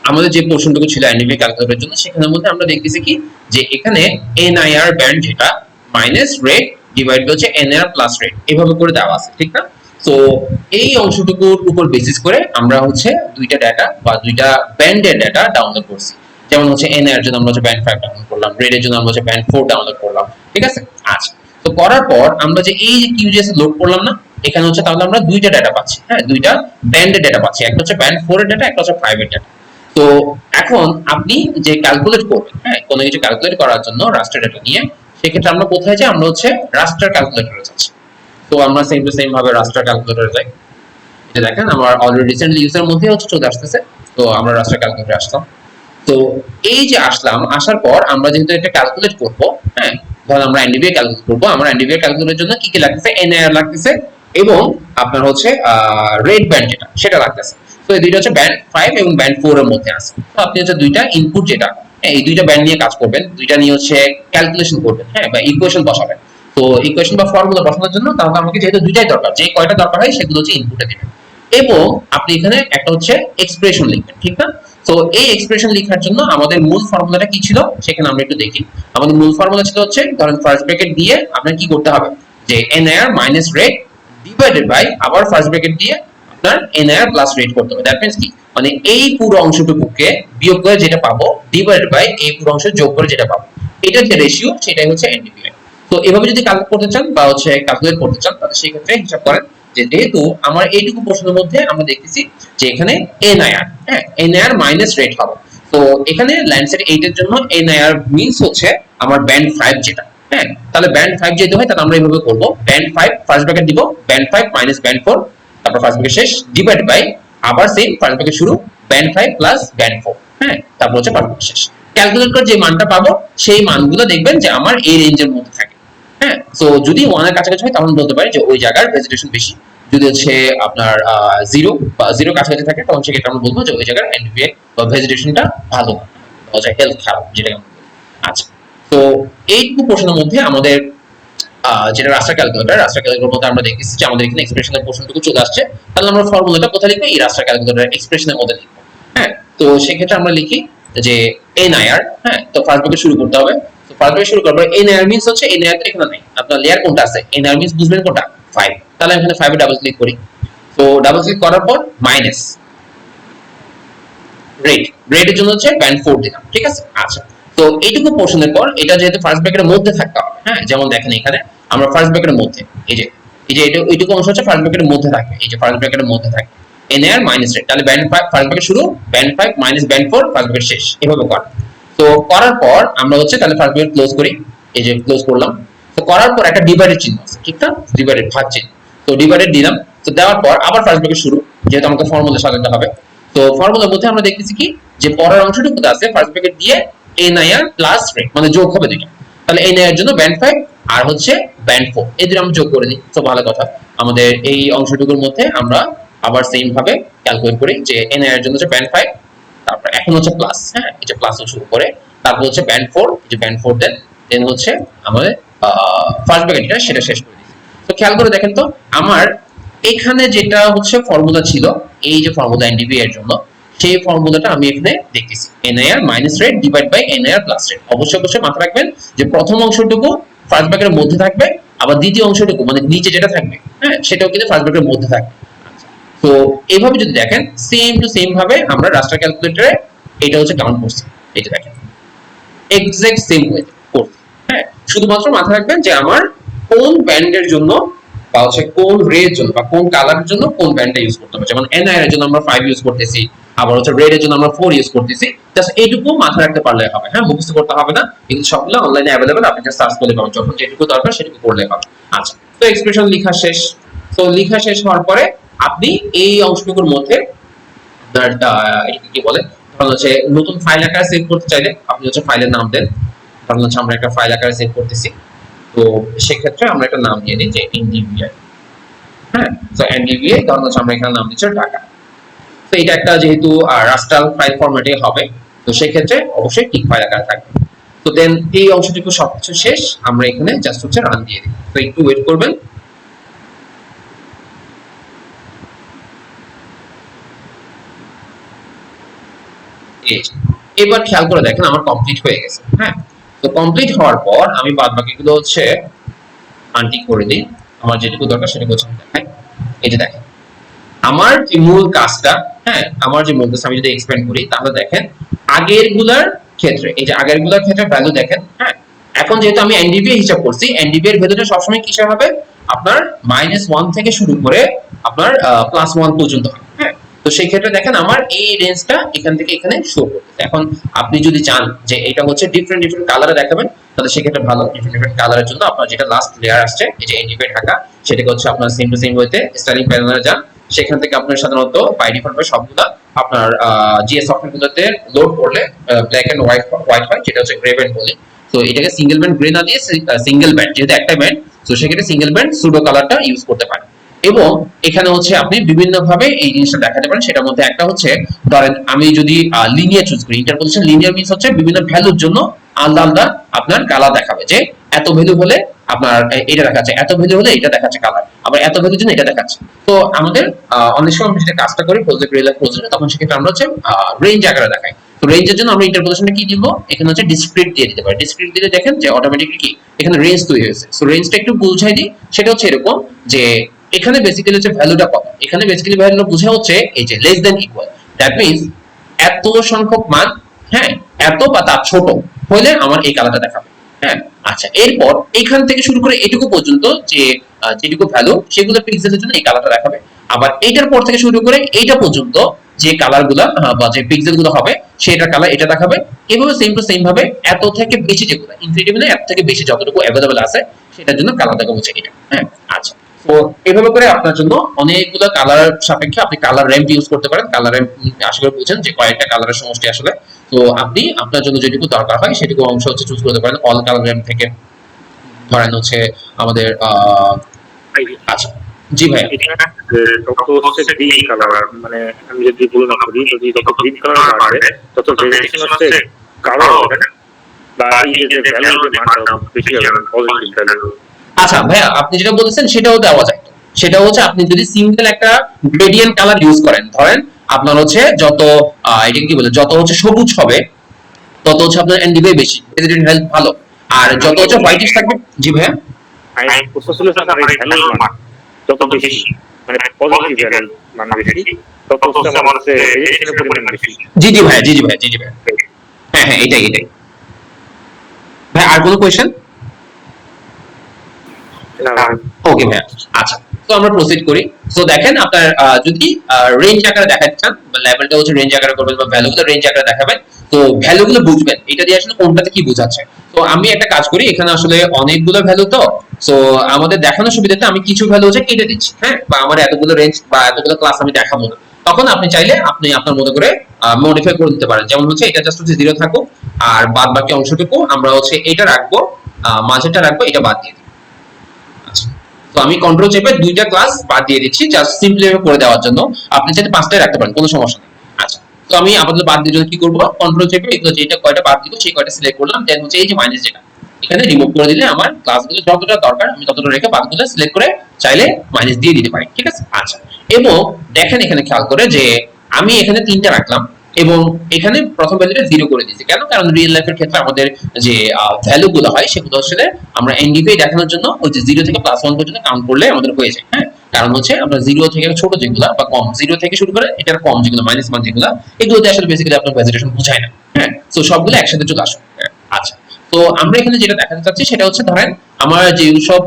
আমাদের যে পোর্শনটুকু ছিল এনডিভি ক্যালকুলেটরের জন্য সেখানের মধ্যে আমরা দেখতেছি কি যে এখানে এনআইআর ব্যান্ড যেটা মাইনাস রেট ডিভাইড হচ্ছে এনআইআর প্লাস রেট এভাবে করে দেওয়া আছে, ঠিক না? তো এই অংশটুকুর উপর বেসিস করে আমরা হচ্ছে দুইটা ডাটা বা দুইটা ব্যান্ডের ডাটা ডাউনলোড করছি। যেমন হচ্ছে এনআইআর জন্য আমরা হচ্ছে ব্যান্ড 5 ডাউনলোড করলাম, রেটের জন্য আমরা হচ্ছে ব্যান্ড 4 ডাউনলোড করলাম, ঠিক আছে? আচ্ছা, তো করার পর আমরা যে এই যে কিউজিএস লোড করলাম না, এখানে হচ্ছে তাহলে আমরা দুইটা ডাটা পাচ্ছি, হ্যাঁ, দুইটা ব্যান্ডের ডাটা পাচ্ছি, একটা হচ্ছে ব্যান্ড 4 এর ডাটা, একটা হচ্ছে 5 এর ডাটা। তো এখন আপনি যে ক্যালকুলেট করবেন, হ্যাঁ, কোনো কিছু ক্যালকুলেট করার জন্য রাস্টার ডাটা নিয়ে, সেক্ষেত্রে আমরা কোথায় যাই? আমরা হচ্ছে রাস্টার ক্যালকুলেটরে যাচ্ছি। তো আমরা সেম টু সেম ভাবে রাস্টার ক্যালকুলেটরে যাই। এটা দেখেন আমার অলরেডি রিসেন্টলি ইউজের মধ্যে হচ্ছে চলে আসতেছে। তো আমরা রাস্টার ক্যালকুলেটরে আসলাম। তো এই যে আসলাম, আসার পর আমরা যেহেতু এটা ক্যালকুলেট করব, হ্যাঁ, ধর আমরা এনডিভিএ ক্যালকুলেট করব, আমার এনডিভিএ ক্যালকুলেটের জন্য কি কি লাগতেছে? এনআইআর লাগতেছে এবং আপনার হচ্ছে রেট ব্যান্ড যেটা সেটা লাগতেছে। তো এই দুইটা হচ্ছে ব্যান্ড 5 এবং ব্যান্ড 4 এর মধ্যে আছে। তো আপনি হচ্ছে দুইটা ইনপুট যেটা, এই দুইটা ব্যান্ড নিয়ে কাজ করবেন, দুইটা নিয়ে হচ্ছে ক্যালকুলেশন করবেন, হ্যাঁ, বা ইকুয়েশন বসাবেন। তো ইকুয়েশন বা ফর্মুলা বসানোর জন্য তাহলে আমাকে যেহেতু দুইটাই দরকার, যে কয়টা দরকার হয় সেগুলো হচ্ছে ইনপুটে দিবেন এবং আপনি এখানে একটা হচ্ছে এক্সপ্রেশন লিখবেন, ঠিক না? তো এই এক্সপ্রেশন লেখার জন্য আমাদের মূল ফর্মুলাটা কি ছিল সেখানে আমরা একটু দেখি। আমাদের মূল ফর্মুলা ছিল হচ্ছে, ধরেন ফার্স্ট ব্র্যাকেট দিয়ে আপনার কি করতে হবে যে NIR minus red divided by আবার ফার্স্ট ব্র্যাকেট দিয়ে আপনার এনআইআর প্লাস রেট করতে হবে। দ্যাট মিন্স কি, মানে এই পুরো অংশটুকুকে বিয়োগ করে যেটা পাবো ডিভাইডেড বাই এই পুরো অংশ যোগ করে যেটা পাবো, এটার যে রেশিও সেটাই হচ্ছে এনডিভিআই। তো এভাবে যদি ক্যালকুলেট করতে চান বা হচ্ছে ক্যালকুলেট করতে চান তাহলে সেই ক্ষেত্রে হিসাব করেন যে যেহেতু আমার এইটুকু প্রশ্নের মধ্যে আমরা দেখতেছি যে এখানে এনআইআর, হ্যাঁ, এনআইআর মাইনাস রেট হবে। তো এখানে লাইন সেট 8 এর জন্য এনআইআর মিন্স হচ্ছে আমার ব্যান্ড 5 যেটা, হ্যাঁ, তাহলে ব্যান্ড 5 যেতে হয় তাহলে আমরা এইভাবে করব, ব্যান্ড 5 ফার্স্ট ব্র্যাকেট দিব, ব্যান্ড 5 মাইনাস ব্যান্ড 4, তারপর ফার্স্ট ব্র্যাকেট শেষ ডিভাইড বাই আবার সেম ফার্স্ট ব্র্যাকেট শুরু, ব্যান্ড 5 প্লাস ব্যান্ড 4, হ্যাঁ, তারপর হচ্ছে ফার্স্ট ব্র্যাকেট শেষ। ক্যালকুলেট করে যে মানটা পাবো সেই মানগুলো দেখবেন যে আমার এই রেঞ্জের মধ্যে থাকে, হ্যাঁ। তো যদি 1 এর কাছাকাছি হয় তখন বলতে পারি যে ওই জায়গার ভেজিটেশন বেশি, যদি হচ্ছে আপনার 0 বা 0 কাছাকাছি থাকে তখন সেক্ষেত্রে আমরা বলবো যে ওই জায়গার এনভিএ বা ভেজিটেশনটা ভালো না, বা হেলথ খারাপ যেটা আমরা বলি। আচ্ছা, তো এইটুকু প্রশ্নের মধ্যে আমাদের যেটা রাস্টার ক্যালকুলেটর মধ্যে আমরা দেখতেছি যে আমাদের এখানে এক্সপ্রেশনের পোর্শনটুকু চলে আসছে। তাহলে আমরা ফর্মুলাটা কোথায় লিখবো? এই রাস্টার ক্যালকুলেটর এক্সপ্রেশনের মধ্যে লিখবো, হ্যাঁ। তো সেক্ষেত্রে আমরা লিখি যে এনআইআর, হ্যাঁ, তো ফার্স্ট ব্র্যাকেট শুরু করতে হবে। তো ফার্স্ট ব্র্যাকেট শুরু করার পর এনআইআর মিন্স হচ্ছে, এনআইআর তো এখানে নাই, আপনার লেয়ার কোনটা আছে? এনআইআর মিন্স বুঝবেন কোনটা? 5। তাহলে আমি এখানে 5 এ ডাবল ক্লিক করি। তো ডাবল ক্লিক করার পর মাইনাস রেটের জন্য হচ্ছে ব্যান্ড 4 দিলাম, ঠিক আছে? আচ্ছা, তো এইটুকু পোর্শনের পর এটা যেহেতু ফার্স্ট ব্র্যাকেটের মধ্যে থাকতে হবে, হ্যাঁ, যেমন দেখেন এখানে আমরা ফার্স্ট ব্র্যাকেটের মধ্যে এই যে এটা এইটুকু অংশ হচ্ছে ফার্স্ট ব্র্যাকেটের মধ্যে থাকবে, এই যে ফার্স্ট ব্র্যাকেটের মধ্যে থাকবে এনআর মাইনাস রেট, তাহলে ব্যান্ড 5 ফার্স্ট ব্র্যাকেট শুরু, band 5 minus band 4 first bracket শেষ, এভাবে কর। তো করার পর আমরা হচ্ছে তাহলে ফার্স্ট ব্র্যাকেট ক্লোজ করি, এই যে ক্লোজ করলাম। তো করার পর একটা ডিভাইডেড চিহ্ন আছে, ঠিক না? ডিভাইডেড ভাগ চিহ্ন, তো ডিভাইডেড দিলাম। তো দেওয়ার পর আবার ফার্স্ট ব্র্যাকেট শুরু, যেহেতু আমাকে ফর্মুলা সাজাতে হবে। তো ফর্মুলার মধ্যে আমরা দেখতেছি কি যে পরের অংশটুকু আছে ফার্স্ট ব্র্যাকেট দিয়ে এনআইআর প্লাস রেট, মানে যোগ হবে দুটো। তাহলে এনআইআর জন্য ব্যান্ড 5 আর হচ্ছে ব্যান্ড 4, এই দুটো আমরা যোগ করে দিই। তো ভালো কথা, আমাদের এই অংশটুকুর মধ্যে আমরা আবার সেম ভাবে ক্যালকুলেট করি যে এনআইআর জন্য হচ্ছে ব্যান্ড 5, তারপর এখন হচ্ছে প্লাস, হ্যাঁ, এই যে প্লাস শুরু করে, তারপর হচ্ছে ব্যান্ড 4, এই যে ব্যান্ড 4 দেন হচ্ছে আমাদের ফার্স্ট ব্র্যাকেটটা সেটা শেষ করে দিই। তো খেয়াল করে দেখেন তো আমার এখানে যেটা হচ্ছে ফর্মুলা ছিল, এই যে ফর্মুলা এনডিভি এর জন্য, সেই ফর্মুলাটা আমি এখানে দেখতেছি NIR minus red divide by NIR plus red. অবশ্যই অবশ্যই মাথায় রাখবেন যে প্রথম অংশটুকু ফার্স্ট ব্র্যাকেটের মধ্যে থাকবে, আবার দ্বিতীয় অংশটুকু মানে নিচে যেটা থাকবে, হ্যাঁ, সেটাও কিন্তু ফার্স্ট ব্র্যাকেটের মধ্যে থাকবে। তো এইভাবে যদি দেখেন সেম টু সেম ভাবে আমরা রাস্টার ক্যালকুলেটরে এটা হচ্ছে কাউন্ট করছি, এই যে দেখেন এক্সাক্ট সেম ওয়ে করছি, হ্যাঁ। শুধুমাত্র মাথায় রাখবেন যে আমার কোন ব্যান্ডের জন্য বা হচ্ছে কোন রের জন্য বা কোন কালারের জন্য কোন ব্যান্ডটা ইউজ করতে হবে। যেমন এনআইআর এর জন্য আমরা 5 ইউজ করতেছি, আবার হচ্ছে রেড এর জন্য আমরা 4 ইউজ করতেছি। জাস্ট এইটুকু মাথায় রাখতে পারলে হবে, হ্যাঁ, মুখস্থ করতে হবে না, কিন্তু সবগুলো অনলাইনে अवेलेबल, আপনি জাস্ট সার্চ করলে পাবেন, যখন যেটুকু দরকার সেটুকু করলে হবে। আচ্ছা, তো এক্সপ্রেশন লেখা শেষ। তো লেখা শেষ হওয়ার পরে আপনি এই অংশটুকুর মধ্যে আপনার এটাকে কি বলে, ধরুন হচ্ছে নতুন ফাইল আকারে সেভ করতে চাইলে আপনি হচ্ছে ফাইলের নাম দেন। ধরুন হচ্ছে আমরা একটা ফাইল আকারে সেভ করতেছি, তো সেক্ষেত্রে আমরা একটা নাম দিয়ে দিই যে এনডিভিআই, হ্যাঁ। তো এনডিভিআই ধরুন হচ্ছে আমরা এখানে নাম দিচ্ছি ঢাকা। তো এটা একটা যেহেতু রাস্টার ফাইল ফরম্যাটে হবে, তো সেক্ষেত্রে অবশ্যই টিক ফাইল আকারে থাকবে। তো দেন এই অংশটুকু সবকিছু শেষ, আমরা এখানে জাস্ট হচ্ছে রান দিয়ে দিই। তো একটু ওয়েট করবেন। এই যে। এবার খেয়াল করে দেখেন আমার কমপ্লিট হয়ে গেছে। হ্যাঁ, তো কমপ্লিট হওয়ার পর আমি বাদ বাকিগুলো হচ্ছে আনটিক করে দিই। আমার যেটুকু দরকার সেটা হচ্ছে দেখাই। এই যে দেখেন আমার যে মূল কাজটা, হ্যাঁ আমার যে মূল কাজটা আমি যদি এক্সপ্যান্ড করি তাহলে দেখেন আগের গুলার ক্ষেত্রে, এই যে আগের গুলার ক্ষেত্রে ভ্যালু দেখেন। হ্যাঁ, এখন যেহেতু আমি এনডিভি হিসাব করছি, এনডিভি এর ভ্যালুটা সবসময় কিসের হবে, আপনার -1 থেকে শুরু করে আপনার +1 পর্যন্ত হবে। হ্যাঁ, তো সেই ক্ষেত্রে দেখেন আমার এই রেঞ্জটা এখান থেকে এখানে শো করতেছে। এখন আপনি যদি চান যে এটা হচ্ছে ডিফারেন্ট ডিফারেন্ট কালারে দেখাবেন, তাহলে সেক্ষেত্রে ভালো। ডিফারেন্ট ডিফারেন্ট কালারের জন্য আপনার যেটা লাস্ট লেয়ার আসছে এই যে এনডিভি ঢাকা, সেটাকে হচ্ছে আপনার সেম টু সেম ওয়েতে স্টাইলিং প্যানেলে যান। সেখান থেকে আপনার সাধারণত বাই ডিফল্ট সবগুলা আপনার জিএস সফটওয়্যারগুলোতে লোড করলে ব্ল্যাক এন্ড হোয়াইট হয়, যেটা হচ্ছে গ্রে ব্যান্ড বলে। তো এটাকে সিঙ্গেল ব্যান্ড গ্রে না দিয়ে সিঙ্গেল ব্যান্ড, যেহেতু একটা ব্যান্ড, তো সেক্ষেত্রে সিঙ্গেল ব্যান্ড সুডো কালারটা ইউজ করতে পারেন। এবং এখানে হচ্ছে আপনি বিভিন্ন ভাবে এই জিনিসটা দেখাতে পারেন। সেটার মধ্যে একটা হচ্ছে ধরেন আমি যদি লিনিয়ার চুজ করি, ইন্টারপোজিশন লিনিয়ার মিনস হচ্ছে বিভিন্ন ভ্যালুর জন্য আলাদা আলাদা আপনার কালার দেখাবে, যে এত ভ্যালু হলে আপনার এটা দেখাচ্ছে, এত ভ্যালু হলে এটা দেখাচ্ছে কালার, আবার এত ভ্যালুর জন্য এটা দেখাচ্ছে। তো আমাদের অনেক সময় আমরা যেটা কাজটা করি প্রজেক্ট রিয়েল লাইফ প্রজেক্টে, তখন সেক্ষেত্রে আমরা হচ্ছে রেঞ্জ আকারে দেখাই। তো রেঞ্জের জন্য আমরা ইন্টারপোজিশনে কি দিব, এখানে হচ্ছে ডিসক্রিট দিয়ে দিতে পারি। ডিসক্রিট দিলে দেখেন যে অটোমেটিক্যালি কি এখানে রেঞ্জ তৈরি হয়েছে। সো রেঞ্জটা একটু বুঝাই দিই, সেটা হচ্ছে এরকম যে এখানে বেসিক্যালি হচ্ছে ভ্যালুটা কত, এখানে বেসিক্যালি ভ্যালুটা বোঝা হচ্ছে এই যে less than equal, that means এত সংখ্যক মান, হ্যাঁ এত বা তার ছোট হলে আমার এই কালারটা দেখাবে। হ্যাঁ, আচ্ছা এরপর এখান থেকে শুরু করে এটুকু পর্যন্ত যে যেটুকু ভ্যালু সেগুলো পিক্সেলের জন্য এই কালারটা দেখাবে। আবার এইটার পর থেকে শুরু করে এইটা পর্যন্ত যে কালারগুলো বা যে পিক্সেলগুলো হবে সেটার কালার এটা দেখাবে। এভাবে সেম টু সেম ভাবে এত থেকে বেশি যেগুলো ইনফিনিটি মানে এত থেকে বেশি যতটুকু অ্যাভেলেবল আছে সেটার জন্য কালার দেখাবো হচ্ছে এটা। হ্যাঁ, আচ্ছা তো এভাবে করে আপনার জন্য অনেকগুলো কালার সাপেক্ষে আপনি কালার র্যাম্প ইউজ করতে পারেন। কালার র্যাম্প আসলে বুঝেন যে কয়েকটা কালারের সমষ্টি আসলে। তো আপনি আপনার জন্য যেটুকু দরকার হয় সেটুকু অংশ হচ্ছে চুজ করতে পারেন অল কালার র্যাম্প থেকে। ধরেন হচ্ছে আমাদের আচ্ছা জি ভাইয়া, যত হচ্ছে গ্রিন কালার, মানে আমি যদি ভুল না করি, যদি যত গ্রিন কালার বাড়বে তত ভেরিয়েশন হচ্ছে কালার হবে না, বা এই যে ভ্যালু যে মানটা বেশি হবে পজিটিভ ভ্যালু। আচ্ছা ভাইয়া আপনি যেটা বলেছেন সেটাও দেওয়া যায়। সেটা হচ্ছে আপনি যদি সিঙ্গেল একটা গ্রেডিয়েন্ট কালার ইউজ করেন, ধরেন আপনার হচ্ছে যত এটা কি বলে যত হচ্ছে সবুজ হবে তত হচ্ছে আপনার এনডিভি বেশি, প্রেসিডেন্ট হেলথ ভালো। আর যত হচ্ছে হোয়াইটিশ থাকবে, জি ভাইয়া আই প্রসেসর সাথে ভ্যালু মান যত বেশি, মানে পজিটিভ ভ্যালু মান বেশি, তত হচ্ছে আমার হচ্ছে ভেরিয়েশনের পরিমাণ বেশি। জি জি ভাইয়া, জি জি ভাইয়া, জি জি ভাইয়া, হ্যাঁ হ্যাঁ এটাই এটাই ভাই। আর কোনো কোয়েশ্চেন? ওকে ভাইয়া, আচ্ছা তো আমরা প্রসিড করি। সো দেখেন আপনার যদি রেঞ্জ আকারে দেখাতে চান, লেভেলটা হচ্ছে রেঞ্জ আকারে করবেন বা ভ্যালুগুলো রেঞ্জ আকারে দেখাবেন, তো ভ্যালুগুলো বুঝবেন এটা দিয়ে আসলে কোনটাতে কি বোঝাচ্ছে। তো আমি একটা কাজ করি, এখানে আসলে অনেকগুলো ভ্যালু, তো সো আমাদের দেখানোর সুবিধাতে আমি কিছু ভ্যালু হচ্ছে কেটে দিচ্ছি। হ্যাঁ, বা আমার এতগুলো রেঞ্জ বা এতগুলো ক্লাস আমি দেখাবো না, তখন আপনি চাইলে আপনি আপনার মতো করে মডিফাই করে দিতে পারেন। যেমন হচ্ছে এটা জাস্ট হচ্ছে 0 থাকুক, আর বাদ বাকি অংশটুকু আমরা হচ্ছে এটা রাখবো, মাঝেরটা রাখবো, এটা বাদ দিয়ে দিই। তো আমি কন্ট্রোল চেপে দুইটা ক্লাস বাদ দিয়ে দিচ্ছি জাস্ট সিম্পলি করে দেওয়ার জন্য। আপনি চাইলে 5টাই রাখতে পারেন, কোনো সমস্যা নেই। আচ্ছা তো আমি আপাতত বাদ দিয়ে কি করব, কন্ট্রোল চেপে এগুলো যেটা কয়টা বাদ দিব সেই কয়টা সিলেক্ট করলাম, দেন হচ্ছে এই যে মাইনাস যেটা এখানে রিমুভ করে দিলে আমার ক্লাসগুলো যতটা দরকার আমি ততটা রেখে বাকিগুলো সিলেক্ট করে চাইলে মাইনাস দিয়ে দিতে পারি। ঠিক আছে, আচ্ছা এবং দেখেন এখানে খেয়াল করে যে আমি এখানে 3টা রাখলাম এবং এখানে প্রথম ভ্যালুটা 0 করে দিয়েছি। কেন? কারণ রিয়েল লাইফের ক্ষেত্রে আমাদের যে ভ্যালু গুলো হয় সেগুলো আসলে আমরা এনডিপি দেখানোর জন্য ওই যে 0 থেকে +1 পর্যন্ত কাউন্ট করলে আমাদের হয়ে যায়। হ্যাঁ, কারণ হচ্ছে আমরা 0 থেকে ছোট যেগুলো বা কম, 0 থেকে শুরু করে এটার কম যেগুলো মাইনাস মান যেগুলো, এগুলোতে আসলে বেসিক্যালি আপনার ভ্যালিডেশন বোঝায় না। হ্যাঁ, সো সবগুলো একসাথে চলে আসে। আচ্ছা তো আমরা এখানে যেটা দেখাতে চাচ্ছি সেটা হচ্ছে ধরেন আমার যে সব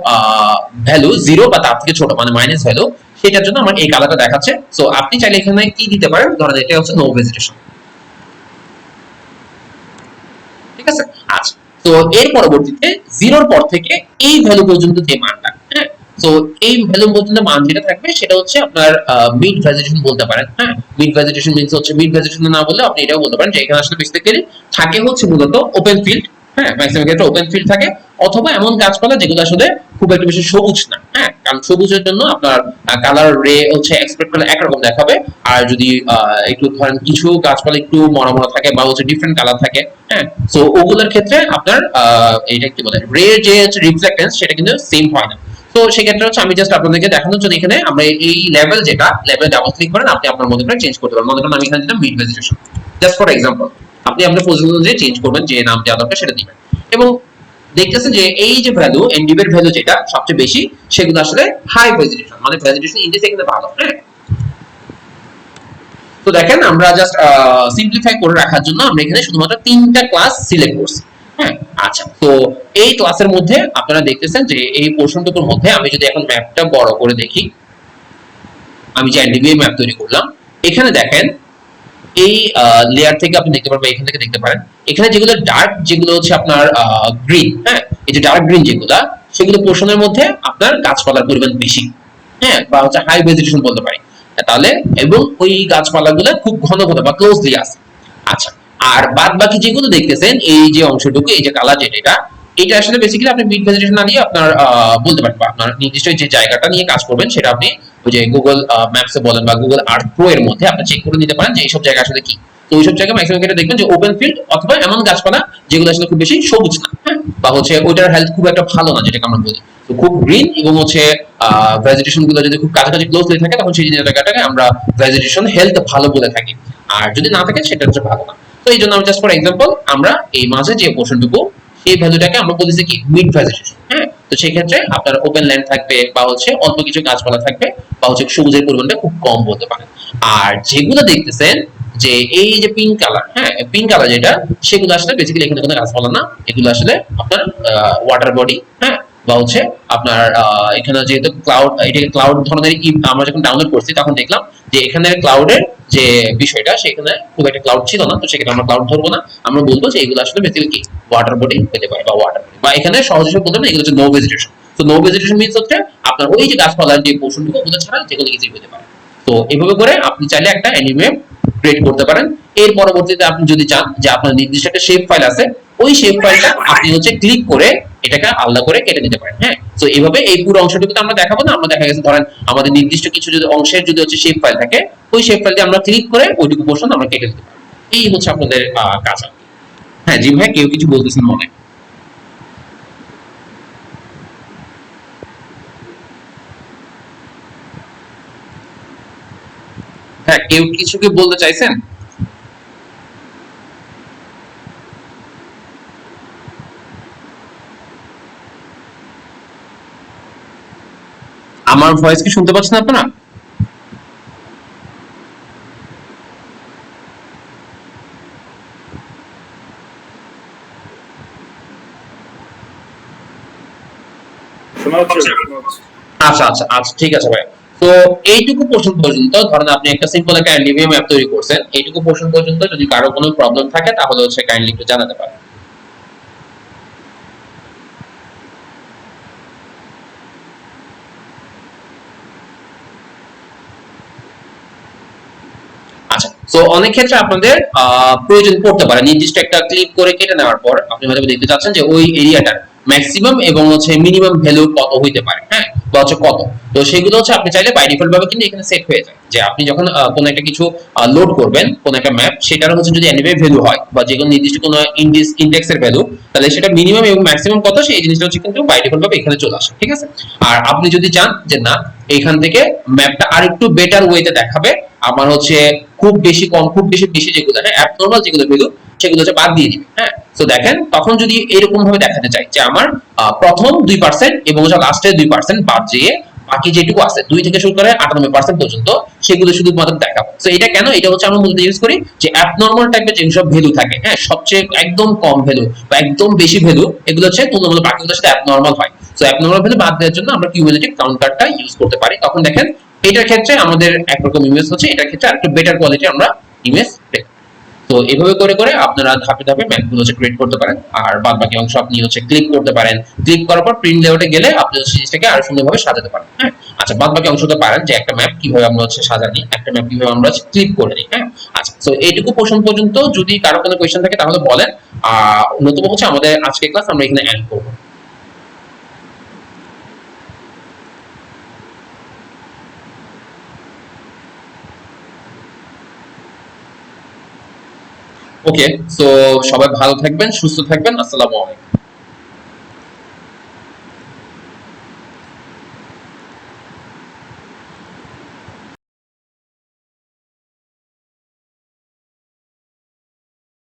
ভ্যালু 0 বা তার থেকে ছোট মানে মাইনাস ভ্যালু, সেটার জন্য আমার এই কালারটা দেখাচ্ছে। সো আপনি চাইলে এখানে কি দিতে পারেন, ধরেন এটা হচ্ছে নো ভেজিটেশন। ঠিক আছে, আচ্ছা তো এর পরবর্তীতে 0 পর থেকে এই ভ্যালু পর্যন্ত যে মানটা, হ্যাঁ তো এই ভ্যালু পর্যন্ত মান যেটা থাকবে সেটা হচ্ছে আপনার মিড ভেজিটেশন বলতে পারেন। হ্যাঁ, মিড ভেজিটেশন মিন্স হচ্ছে মিড ভেজিটেশন না বললে আপনি এটাও বলতে পারেন যে এখানে আসলে বেসিক্যালি থাকে হচ্ছে মূলত ওপেন ফিল্ড। হ্যাঁ, ম্যাক্সিমাম ক্ষেত্রে ওপেন ফিল্ড থাকে, অথবা এমন গাছপালা যেগুলো আসলে খুব একটা বেশি সবুজ না। হ্যাঁ, কারণ সবুজের জন্য আপনার কালার রে হচ্ছে এক্সপেক্ট করলে একরকম দেখাবে, আর যদি একটু ধরেন কিছু গাছপালা একটু মরা মরা থাকে বা হচ্ছে ডিফারেন্ট কালার থাকে, হ্যাঁ সো ওগুলোর ক্ষেত্রে আপনার এটা কি বলে রে যে রিফ্লেক্টেন্স সেটা কিন্তু সেম হয় না। তো সেক্ষেত্রে হচ্ছে আমি জাস্ট আপনাদেরকে দেখানোর জন্য এখানে আমরা এই লেভেল যেটা লেভেল ডাবল ক্লিক করেন আপনি আপনার মতো করে চেঞ্জ করতে পারেন। মনে করেন আমি এখানে দিলাম mid vegetation. Just for example আপনি আপনার পছন্দ অনুযায়ী চেঞ্জ করবেন, যে নাম দেওয়া দরকার সেটা দিবেন। এবং দেখতেছেন যে এই যে ভ্যালু এনডিবি এর ভ্যালু যেটা সবচেয়ে বেশি, সেগুলো আসলে হাই ভেজিটেশন, মানে ভেজিটেশন ইন্ডেক্স এখানে ভালো। হ্যাঁ, তো দেখেন আমরা জাস্ট সিম্পলিফাই করে রাখার জন্য আমরা এখানে শুধুমাত্র 3টা ক্লাস সিলেক্ট করছি। হ্যাঁ, আচ্ছা, তো এই ক্লাসের মধ্যে আপনারা দেখতেছেন যে এই পোরশনটুকুর মধ্যে আমি যদি এখন ম্যাপটা বড় করে দেখি, আমি যে এনডিবি ম্যাপ তৈরি করলাম, এখানে দেখেন এই লেয়ার থেকে আপনি দেখতে পারবেন, এখান থেকে দেখতে পারেন এখানে যেগুলো ডার্ক, যেগুলো হচ্ছে আপনার গ্রিন, হ্যাঁ, এই যে ডার্ক গ্রিন যেগুলো, সেগুলো পোর্শনের মধ্যে আপনার গাছপালার পরিমাণ বেশি। হ্যাঁ, বা হচ্ছে হাই ভেজিটেশন বলতে পারি তাহলে, এবং ওই গাছপালাগুলো খুব ঘন ঘন বা ক্লোজলি আছে। আচ্ছা, আর বাদ বাকি যেগুলো দেখতেছেন এই যে অংশটুকু, এই যে কালার যেটা, এটা আসলে বেসিক্যালি আপনি মিড ভেজিটেশন না নিয়ে আপনার বলতে পারেন, বা আপনার নির্দিষ্ট যে জায়গাটা নিয়ে কাজ করবেন সেটা আপনি ওই যে গুগল ম্যাপসে বলেন বা গুগল আর্থ প্রো এর মধ্যে আপনি চেক করে নিতে পারেন যে এইসব জায়গা আসলে কি। তো ওইসব জায়গায় ম্যাক্সিমাম ক্ষেত্রে দেখবেন যে ওপেন ফিল্ড অথবা এমন গাছপালা যেগুলো আসলে খুব বেশি সবুজ না, হ্যাঁ, বা হচ্ছে ওইটার হেলথ খুব একটা ভালো না, যেটাকে আমরা বলি। তো খুব গ্রিন এবং হচ্ছে ভেজিটেশন গুলো যদি খুব কাছাকাছি ক্লোজলি থাকে, তখন সেই জায়গাটাকে আমরা ভেজিটেশন হেলথ ভালো বলে থাকি। আর যদি না থাকে সেটা হচ্ছে ভালো না। তো এই জন্য আমি জাস্ট ফর এক্সাম্পল আমরা এই মাঝে যে পোর্শনটুকু, সেই ভ্যালুটাকে আমরা বলতেছি কি মিড ভেজিটেশন। হ্যাঁ, তো সেই ক্ষেত্রে আপনার ওপেন ল্যান্ড থাকবে বা হচ্ছে অল্প কিছু গাছপালা থাকবে বা হচ্ছে সবুজের পরিমাণটা খুব কম বলতে পারেন। আর যেগুলো দেখতেছেন যে এই যে পিঙ্ক কালার, হ্যাঁ, পিঙ্ক কালার যেটা, সেগুলো আসলে বেসিক্যালি এখানে কোনো গাছপালা না, এগুলো আসলে আপনার ওয়াটার বডি। হ্যাঁ, বা হচ্ছে আপনার এখানে যেহেতু ক্লাউড, এটাকে ক্লাউড ধরনের আমরা যখন ডাউনলোড করছি তখন দেখলাম যে এখানে ক্লাউডের যে বিষয়টা, সেখানে খুব একটা ক্লাউড ছিল না, তো সেখানে আমরা ক্লাউড ধরবো না, আমরা বলবো যে এগুলো আসলে বেসিক্যালি কি ওয়াটার বডি হতে পারে, বা ওয়াটার বডি, বা এখানে সহজে বলতে না এগুলো হচ্ছে নো ভেজিটেশন। তো নো ভেজিটেশন মিন্স হচ্ছে আপনার ওই যে গাছপালার যে পোর্শনটুকু, ওগুলো ছাড়া যেগুলো কিছুই হতে পারে। তো এভাবে করে আপনি চাইলে একটা অ্যানিমে ক্রিয়েট করতে পারেন। এর পরবর্তীতে আপনি যদি চান যে আপনার নির্দিষ্ট একটা শেপ ফাইল আছে, ওই শেপ ফাইলটা আপনি হচ্ছে ক্লিক করে এটাকে আলাদা করে কেটে নিতে পারেন। হ্যাঁ, তো এইভাবে এই পুরো অংশটুকু তো আমরা দেখাবো না, আমরা দেখা গেছে ধরেন আমাদের নির্দিষ্ট কিছু যদি অংশের যদি হচ্ছে শেপ ফাইল থাকে, ওই শেপ ফাইলটি আমরা ক্লিক করে ওইটুকু পোর্শন আমরা কেটে দিতে পারি। এই হচ্ছে আপনাদের কাজ। হ্যাঁ জি ভাই, কেউ কিছু বলতেছেন মনে? হ্যাঁ, কেউ কিছু কি বলতে চাইছেন? আমার ভয়েস কি শুনতে পাচ্ছেন আপনারা? শোনা হচ্ছে, শোনা হচ্ছে। আচ্ছা আচ্ছা আচ্ছা, ঠিক আছে ভাই। তো এইটুকু পোর্শন পর্যন্ত ধরেন আপনি একটা সিম্পল একটা এনডিভিএম ম্যাপ তৈরি করছেন, এইটুকু পোর্শন পর্যন্ত যদি কারো কোনো প্রবলেম থাকে তাহলে হচ্ছে কাইন্ডলি একটু জানাতে পারেন। আচ্ছা, তো অনেক ক্ষেত্রে আপনাদের প্রয়োজন পড়তে পারে নির্দিষ্ট একটা ক্লিক করে কেটে নেওয়ার পর আপনি হয়তো দেখতে চাচ্ছেন যে ওই এরিয়াটার ম্যাক্সিমাম এবং হচ্ছে মিনিমাম ভ্যালু কত হইতে পারে। হ্যাঁ, বা হচ্ছে কত। তো সেগুলো হচ্ছে আপনি চাইলে বাই ডিফল্ট ভাবে কিন্তু এখানে সেট হয়ে যায় যে আপনি যখন কোনো একটা কিছু লোড করবেন, কোন একটা ম্যাপ, সেটার হচ্ছে যদি অ্যানিমে ভ্যালু হয় বা যে কোনো নির্দিষ্ট কোনো ইন্ডেক্সের ভ্যালু, তাহলে সেটা মিনিমাম এবং ম্যাক্সিমাম কত সেই জিনিসটা হচ্ছে কিন্তু বাই ডিফল্ট ভাবে এখানে চলে আসে। ঠিক আছে, আর আপনি যদি চান যে না এখান থেকে ম্যাপটা আরেকটু বেটার ওয়েতে দেখাবে, আমার হচ্ছে খুব বেশি কম, খুব বেশি বেশি যেগুলো, হ্যাঁ, অ্যাবনরমাল যেগুলো ভ্যালু, সেগুলো হচ্ছে বাদ দিয়ে দিবে। হ্যাঁ, তো দেখেন তখন যদি এরকম ভাবে দেখাতে চাই যে আমার প্রথম 2% এবং লাস্টের 2% বাদ দিয়ে বাকি যেটুকু আছে 2 থেকে শুরু করে 98% পর্যন্ত, সেগুলো শুধুমাত্র দেখাবো। তো এটা কেন, এটা হচ্ছে আমরা মূলত ইউজ করি যে অ্যাবনরমাল টাইপের যেসব ভ্যালু থাকে, হ্যাঁ, সবচেয়ে একদম কম ভ্যালু বা একদম বেশি ভ্যালু, এগুলো হচ্ছে তুলনামূলক বাকিগুলোর সাথে অ্যাবনরমাল হয়। তো অ্যাবনরমাল ভ্যালু বাদ দেওয়ার জন্য আমরা কিউমুলেটিভ কাউন্টারটা ইউজ করতে পারি। তখন দেখেন এটার ক্ষেত্রে আমাদের একরকম ইমেজ হচ্ছে, এটার ক্ষেত্রে আরেকটু বেটার কোয়ালিটি আমরা ইমেজ পেই। তো এভাবে করে করে আপনারা ধাপে ধাপে ম্যাপগুলো হচ্ছে ক্রিয়েট করতে পারেন। আর বাদ বাকি অংশ আপনি হচ্ছে ক্লিক করতে পারেন, ক্লিক করার পর প্রিন্ট লেআউটে গেলে আপনি হচ্ছে জিনিসটাকে আরো সুন্দরভাবে সাজাতে পারেন। হ্যাঁ, আচ্ছা, বাদ বাকি অংশটা পারেন যে একটা ম্যাপ কিভাবে আমরা হচ্ছে সাজানি, একটা ম্যাপ কিভাবে আমরা ক্লিক করে নিই। হ্যাঁ, আচ্ছা, তো এইটুকু পোর্শন পর্যন্ত যদি কারো কোনো কোয়েশ্চেন থাকে তাহলে বলেন। নতুবা হচ্ছে আমাদের আজকের ক্লাস আমরা এখানে এন্ড করবো। ওকে, তো সবাই ভালো থাকবেন, সুস্থ থাকবেন, আসসালামু আলাইকুম।